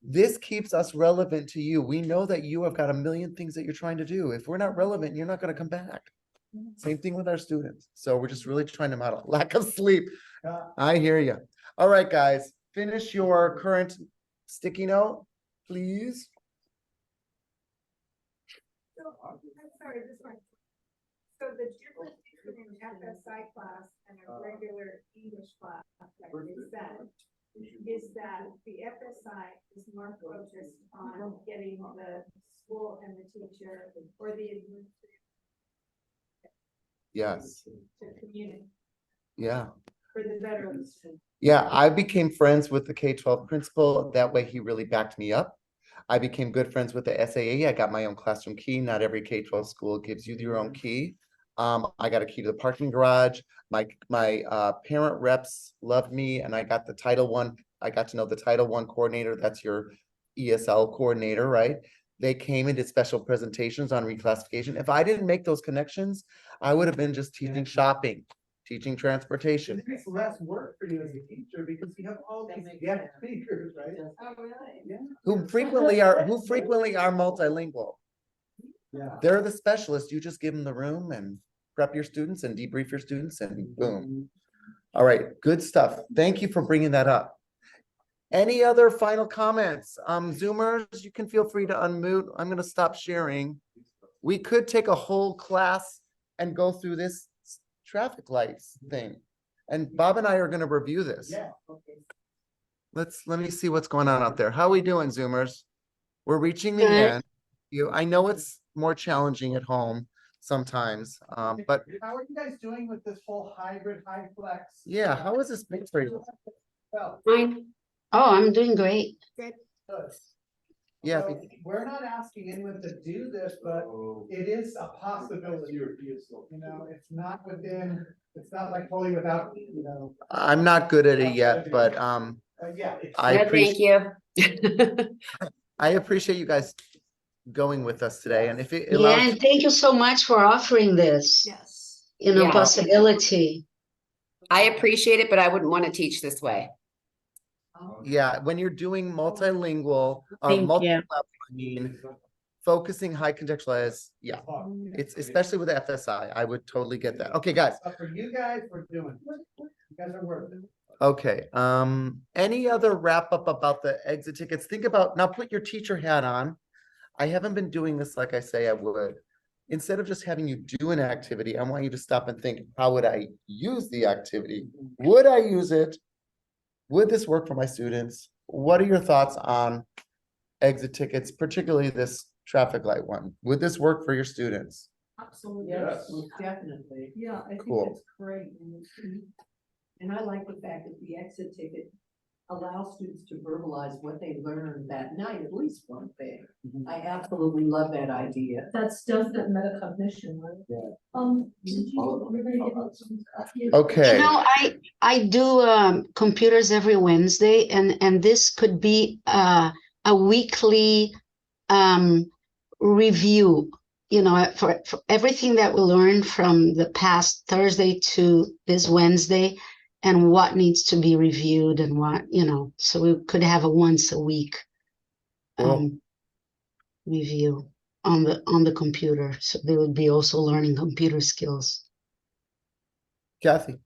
This keeps us relevant to you. We know that you have got a million things that you're trying to do. If we're not relevant, you're not going to come back. Same thing with our students. So we're just really trying to model lack of sleep. I hear you. All right, guys, finish your current sticky note, please. So, I'm sorry, this one. So the difference between an FSI class and a regular English class, like we said, is that the FSI is more focused on getting the school and the teacher or the administrator Yes. to communicate Yeah. for the better of the student. Yeah, I became friends with the K-12 principal. That way he really backed me up. I became good friends with the SAA. I got my own classroom key. Not every K-12 school gives you your own key. I got a key to the parking garage. My parent reps loved me, and I got the Title I. I got to know the Title I coordinator. That's your ESL coordinator, right? They came and did special presentations on reclassification. If I didn't make those connections, I would have been just teaching shopping, teaching transportation. It's less work for you as a teacher because you have all these guest speakers, right? Oh, really? Yeah. Who frequently are multilingual. Yeah. They're the specialists. You just give them the room and prep your students and debrief your students and boom. All right, good stuff. Thank you for bringing that up. Any other final comments? Zoomers, you can feel free to unmute. I'm going to stop sharing. We could take a whole class and go through this traffic lights thing. And Bob and I are going to review this. Yeah. Okay. Let me see what's going on out there. How are we doing, Zoomers? We're reaching the Good. end. I know it's more challenging at home sometimes, but How are you guys doing with this whole hybrid high flex? yeah, how is this big for you? Well, Fine. Oh, I'm doing great. Good. Yeah, So we're not asking anyone to do this, but it is a possibility. You know, it's not like totally without, you know. I'm not good at it yet, but Yeah. it's- I No, thank you. I appreciate you guys going with us today, and if it Yeah, allows, and thank you so much for offering this, Yes. you know, Yeah. possibility. I appreciate it, but I wouldn't want to teach this way. yeah, when you're doing multilingual, Thank multi, you. I mean, focusing high contextualized, yeah, it's especially with FSI, I would totally get that. Okay, guys. But for you guys, we're doing. You guys are worth it. Okay, any other wrap up about the exit tickets? Think about, now put your teacher hat on. I haven't been doing this like I say I would. Instead of just having you do an activity, I want you to stop and think, how would I use the activity? Would I use it? Would this work for my students? What are your thoughts on exit tickets, particularly this traffic light one? Would this work for your students? Absolutely. Yes. Most definitely. Yeah, I think Cool. it's great. And I like the fact that the exit ticket allows students to verbalize what they learned that night, at least one thing. I absolutely love that idea. That's definite metacognition, right? Did you, we're gonna get Okay. You know, I do computers every Wednesday, and this could be a weekly review, you know, for everything that we learned from the past Thursday to this Wednesday, and what needs to be reviewed and what, you know, so we could have a once a week Cool. review on the computer. So they would be also learning computer skills. Kathy.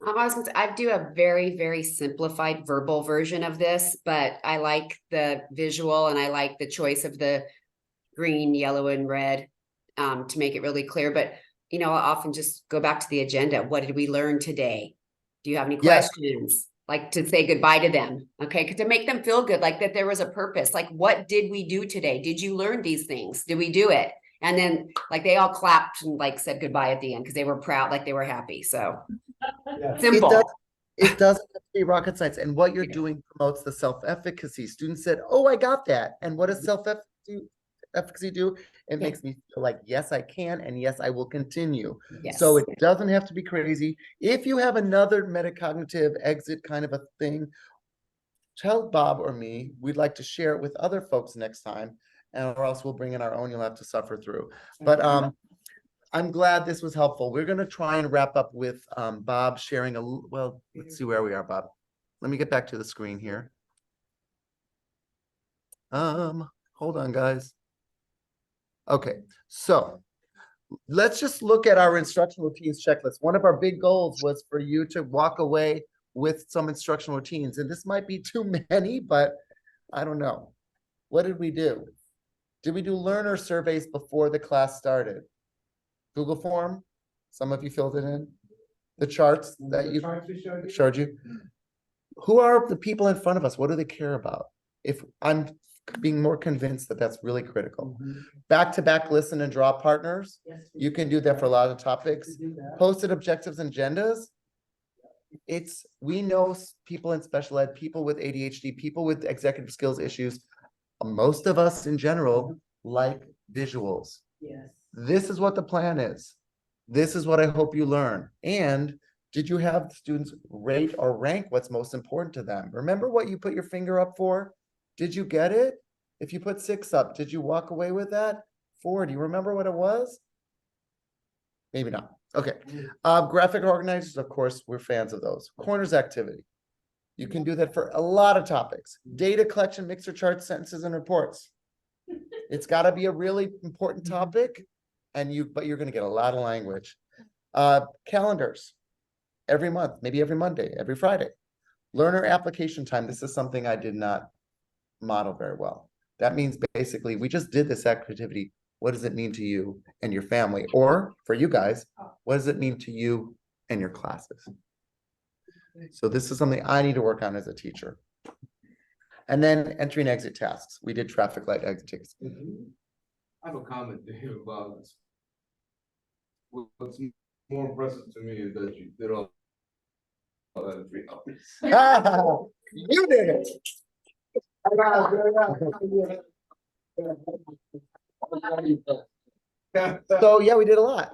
I do a very, very simplified verbal version of this, but I like the visual and I like the choice of the green, yellow, and red to make it really clear. But, you know, I often just go back to the agenda. What did we learn today? Do you have any Yes. questions? Like to say goodbye to them. Okay. To make them feel good, like that there was a purpose. Like, what did we do today? Did you learn these things? Did we do it? And then like they all clapped and like said goodbye at the end because they were proud, like they were happy. So simple. It doesn't have to be rocket science. And what you're doing promotes the self-efficacy. Students said, oh, I got that. And what does self-efficacy do? It makes me feel like, yes, I can. And yes, I will continue. Yes. So it doesn't have to be crazy. If you have another metacognitive exit kind of a thing, tell Bob or me, we'd like to share it with other folks next time, and or else we'll bring in our own, you'll have to suffer through. But I'm glad this was helpful. We're gonna try and wrap up with Bob sharing well, let's see where we are, Bob. Let me get back to the screen here. Hold on, guys. Okay, so let's just look at our instructional routines checklist. One of our big goals was for you to walk away with some instructional routines, and this might be too many, but I don't know. What did we do? Did we do learner surveys before the class started? Google form? Some of you filled it in. The charts that you showed you. Who are the people in front of us? What do they care about? If I'm being more convinced that that's really critical. Back-to-back listen and draw partners. You can do that for a lot of topics. Posted objectives and agendas. We know people in special ed, people with ADHD, people with executive skills issues. Most of us in general like visuals. Yes. This is what the plan is. This is what I hope you learn. And did you have students rate or rank what's most important to them? Remember what you put your finger up for? Did you get it? If you put 6 up, did you walk away with that? 4, do you remember what it was? Maybe not. Okay. Graphic organizers, of course, we're fans of those. Corners activity. You can do that for a lot of topics. Data collection, mixer charts, sentences, and reports. It's got to be a really important topic, but you're going to get a lot of language. Calendars. Every month, maybe every Monday, every Friday. Learner application time. This is something I did not model very well. That means basically we just did this activity. What does it mean to you and your family? Or for you guys, what does it mean to you and your classes? So this is something I need to work on as a teacher. And then entry and exit tasks. We did traffic light exit tickets. I have a comment here about this. What's more impressive to me is that you did all Elementary. You did it. So, yeah, we did a lot.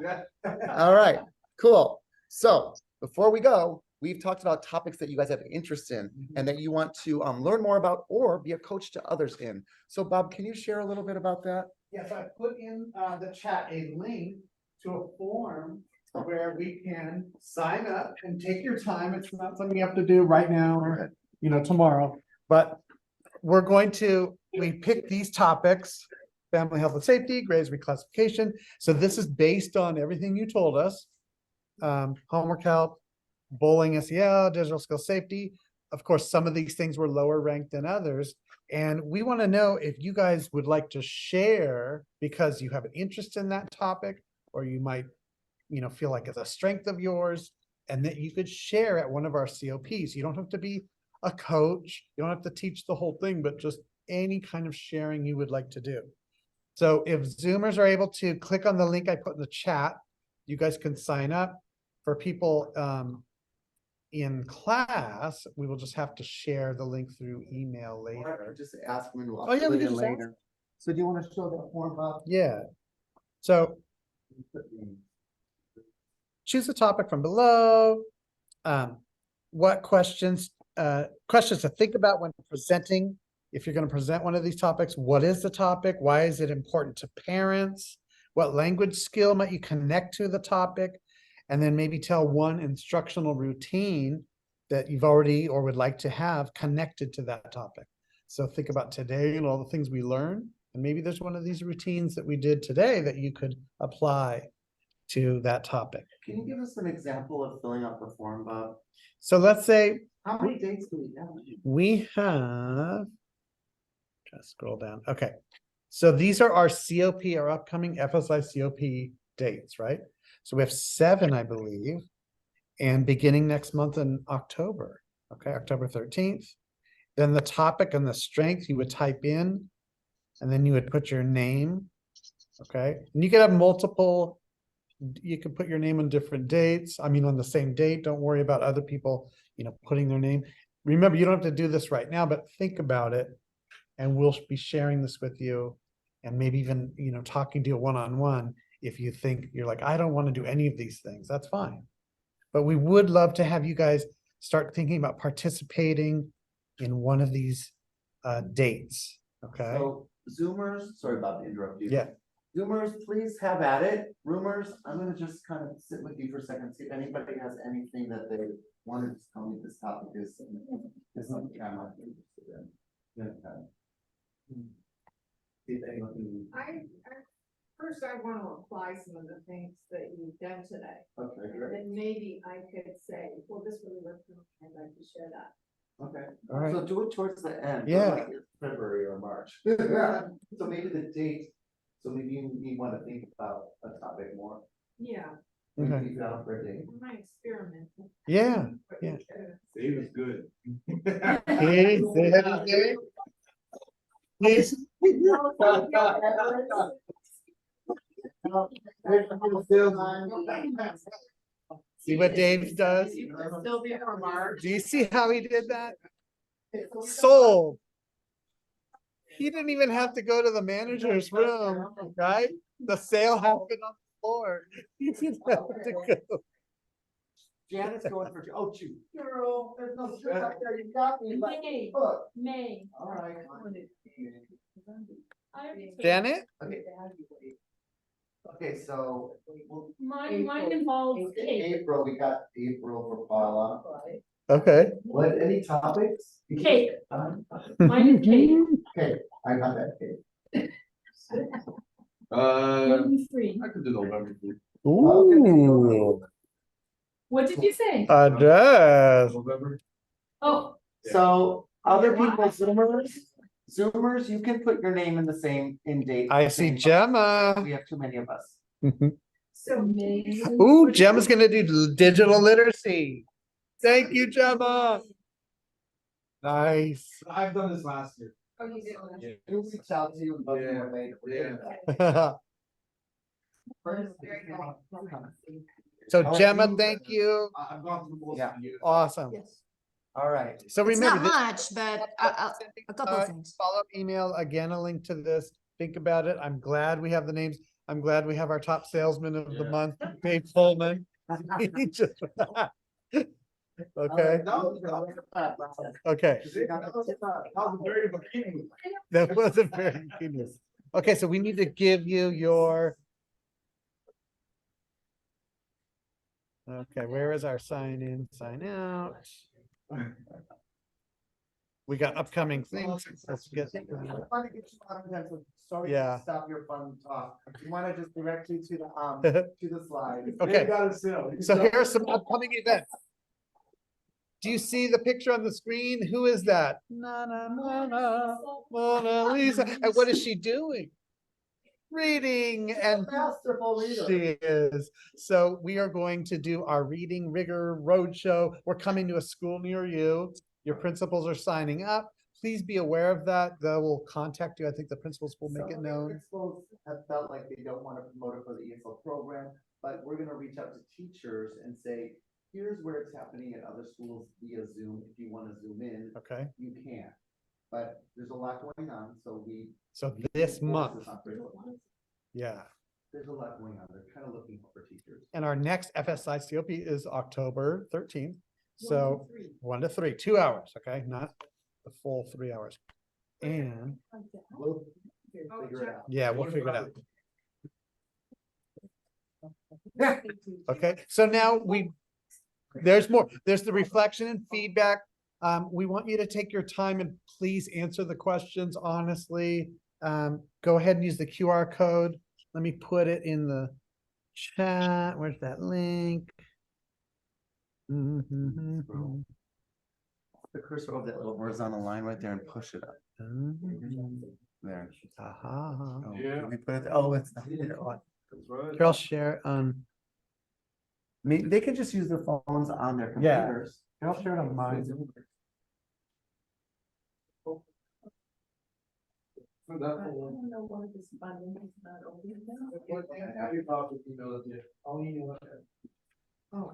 All right, cool. So before we go, we've talked about topics that you guys have interest in and that you want to learn more about or be a coach to others in. So Bob, can you share a little bit about that? Yes, I put in the chat a link to a form where we can sign up and take your time. It's not something you have to do right now or, tomorrow. But we pick these topics: family health and safety, grades reclassification. So this is based on everything you told us. Homework help, bowling, SEL, digital skill safety. Of course, some of these things were lower ranked than others. And we want to know if you guys would like to share because you have an interest in that topic, or you might, feel like it's a strength of yours, and that you could share at one of our COPs. You don't have to be a coach. You don't have to teach the whole thing, but just any kind of sharing you would like to do. So if Zoomers are able to click on the link I put in the chat, you guys can sign up. For people in class, we will just have to share the link through email later. Just ask me. Oh, yeah, we can just ask. later. So do you want to show that form, Bob? Yeah. So choose a topic from below. What questions to think about when presenting. If you're going to present one of these topics, what is the topic? Why is it important to parents? What language skill might you connect to the topic? And then maybe tell one instructional routine that you've already or would like to have connected to that topic. So think about today and all the things we learned. And maybe there's one of these routines that we did today that you could apply to that topic. Can you give us an example of filling out the form, Bob? So let's say How many dates do we have? we have, just scroll down. Okay. So these are our COP, our upcoming FSI COP dates, right? So we have 7, I believe, and beginning next month in October. Okay, October 13th. Then the topic and the strength you would type in, and then you would put your name. Okay, and you could have multiple, you could put your name on different dates. I mean, on the same date. Don't worry about other people, putting their name. Remember, you don't have to do this right now, but think about it. And we'll be sharing this with you, and maybe even, talking to you one-on-one. If you think you're like, I don't want to do any of these things, that's fine. But we would love to have you guys start thinking about participating in one of these dates. Okay. So Zoomers, sorry Bob to interrupt you. Yeah. Zoomers, please have at it. Roomers, I'm gonna just kind of sit with you for a second, see if anybody has anything that they wanted to tell me this topic is something I might be interested in. See if anyone. First, I want to apply some of the things that you've done today. Okay, And great. then maybe I could say, well, this really worked for me, I'd like to share that. Okay. All right. So do it towards the end. Yeah. Like February or March. So maybe the date, so maybe you want to think about a topic more. Yeah, Maybe Okay. keep it out for a date. I might experiment. Yeah. Yeah. Dave is good. Hey, say happy day. Please. See what Dave does? Still be for March. Do you see how he did that? Sold. He didn't even have to go to the manager's room, right? The sale happened on the floor. He didn't have to go. Janet's going for, oh, shoot. Girl, There's no shit out there, you got me. Like, May. look. May. All right. Janet? Okay. Okay, so. Mine involves cake. April, we got April for Paula. Okay. What, any topics? Cake. Mine is cake. Okay, I got that cake. Gluten-free. I could do November. Ooh. What did you say? A dress. November. Oh, So other people, Zoomers, you can put your name in the same, in date. I see same box. Gemma. We have too many of us. So May. Ooh, Gemma's gonna do digital literacy. Thank you, Gemma. Nice. I've done this last year. Oh, you did last year. We'll reach out to you and bug you Yeah. later. We're Yeah. doing that. First, So I'll let Gemma, you- thank you. I've gone through most Yeah. of you. Awesome. Yes. All right. So It's remember, not this much, but a couple of things. follow-up email, again, a link to this. Think about it. I'm glad we have the names. I'm glad we have our top salesman of the Yeah. month, Dave Pullman. He just- Okay, okay. That was very beginning. That wasn't very good. Okay, so we need to give you your. Okay, where is our sign in, sign out? We got upcoming things. Let's get. Sorry Yeah. to stop your fun talk. You want to just direct you to the slide. Okay. Got it still. So here are some upcoming events. Do you see the picture on the screen? Who is that? Na, na, na, na, Mona Lisa. And what is she doing? Reading, and Masterful reader. she is. So we are going to do our Reading Rigor Roadshow. We're coming to a school near you. Your principals are signing up. Please be aware of that. They will contact you. I think the principals will make it known. Principals have felt like they don't want to promote it for the ESL program, but we're gonna reach out to teachers and say, here's where it's happening at other schools via Zoom. If you want to zoom in, Okay, you can. But there's a lot going on, so so this month, There's yeah. a lot going on. They're kind of looking for teachers. And our next FSI COP is October 13th. So 1 to 3, 2 hours, okay, not the full 3 hours. And We'll figure it out. yeah, we'll figure it out. Okay, so now there's more. There's the reflection and feedback. We want you to take your time and please answer the questions honestly. Go ahead and use the QR code. Let me put it in the chat. Where's that link? The cursor over that little horizontal line right there and push it up. There. Aha. Oh, Yeah. let me put it, oh, it's not there. That's right. Here, I'll share They can just use their phones on their Yeah. computers. here, I'll share it on mine. For that one. know why this button is not open now. Have your copy emailed to you. I'll email it. Oh.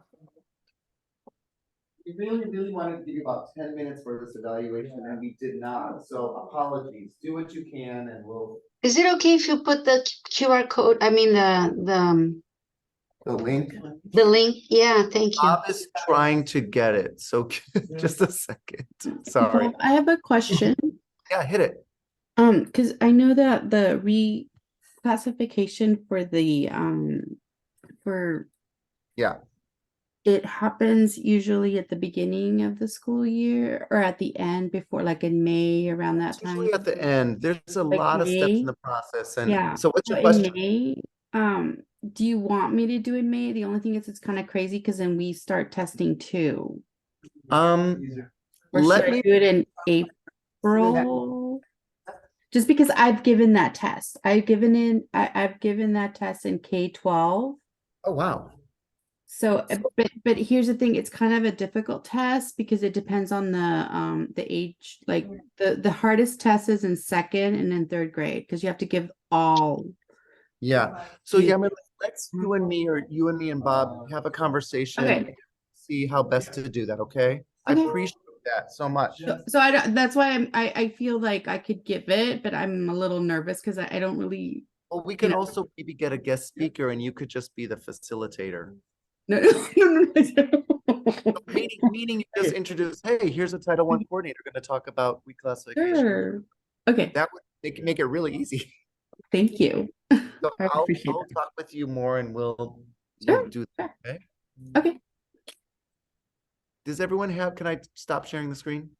We really wanted to give you about 10 minutes for this evaluation and we did not, so apologies. Do what you can and we'll. Is it okay if you put the QR code, I mean, The link. the link? Yeah, thank you. Bob is trying to get it, so just a second. Sorry. Bob, I have a question. Yeah, hit it. Because I know that the reclassification for the for Yeah. it happens usually at the beginning of the school year or at the end before, like in May, around that time. Usually at the end, there's a Like lot of steps May? in the process. And Yeah. so what's your So in question? May, do you want me to do in May? The only thing is it's kind of crazy because then we start testing too. Or Let should I me, do it in April? Just because I've given that test. I've given that test in K-12. oh, wow. So, but here's the thing, it's kind of a difficult test because it depends on the age, like the hardest test is in second and in third grade, because you have to give all. Yeah. So yeah, let's you and me and Bob have a conversation. Okay. See how best to do that, okay? I Okay. appreciate that so much. So I don't, that's why I feel like I could give it, but I'm a little nervous because I don't really. Well, we can know. also maybe get a guest speaker and you could just be the facilitator. No, no. Meaning you just introduce, hey, here's a Title I coordinator going to talk about reclassification. Sure. Okay. That would make it really easy. Thank you. So I I'll appreciate that. talk with you more and we'll Sure, do that. Okay. Okay. Does everyone have, can I stop sharing the screen?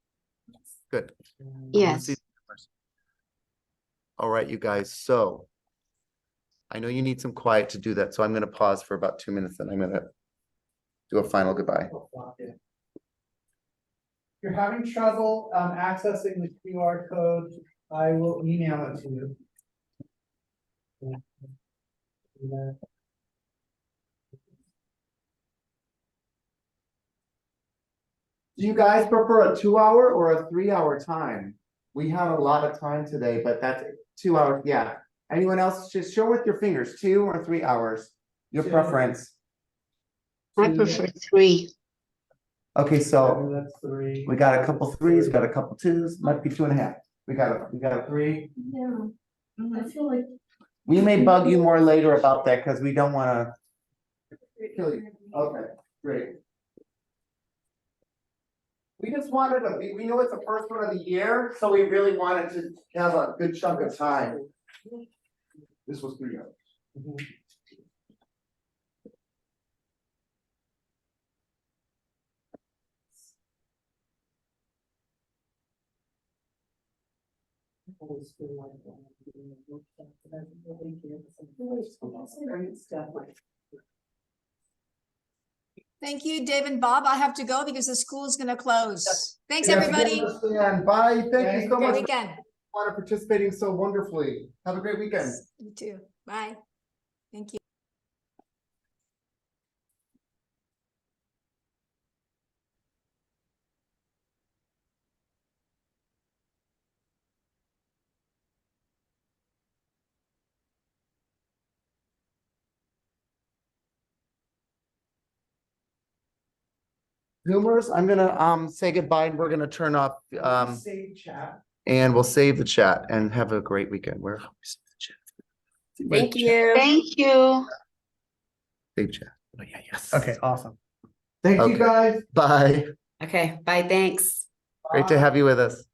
Good. I wanna Yes. see the numbers. All right, you guys. So I know you need some quiet to do that. So I'm going to pause for about 2 minutes and I'm going to do a final goodbye. If you're having trouble accessing the QR code, I will email it to you. Do you guys prefer a 2-hour or a 3-hour time? We had a lot of time today, but that's 2 hours, yeah. Anyone else, just show with your fingers, 2 or 3 hours, your 2. preference. I prefer 3. Okay, so That's 3. we got a couple 3s, we got a couple 2s, might be 2.5. We got a 3. Yeah, I feel like. We may bug you more later about that because we don't wanna kill you. Okay, great. We just wanted to, we know it's the first one of the year, so we really wanted to have a good chunk of time. This was 3 hours. Thank you, Dave and Bob. I have to go because the school is gonna close. Thanks, Yes, we everybody. understand. Bye, thank you so Great much weekend. for participating so wonderfully. Have a great weekend. You too. Bye. Thank you. Zoomers, I'm gonna say goodbye and we're gonna turn off Save chat. and we'll save the chat and have a great weekend. Where? Thank you. Thank you. Save chat. Oh, yeah, yes. Okay, awesome. Thank you, Okay. guys. Bye. Okay, bye, thanks. Great to have you with us.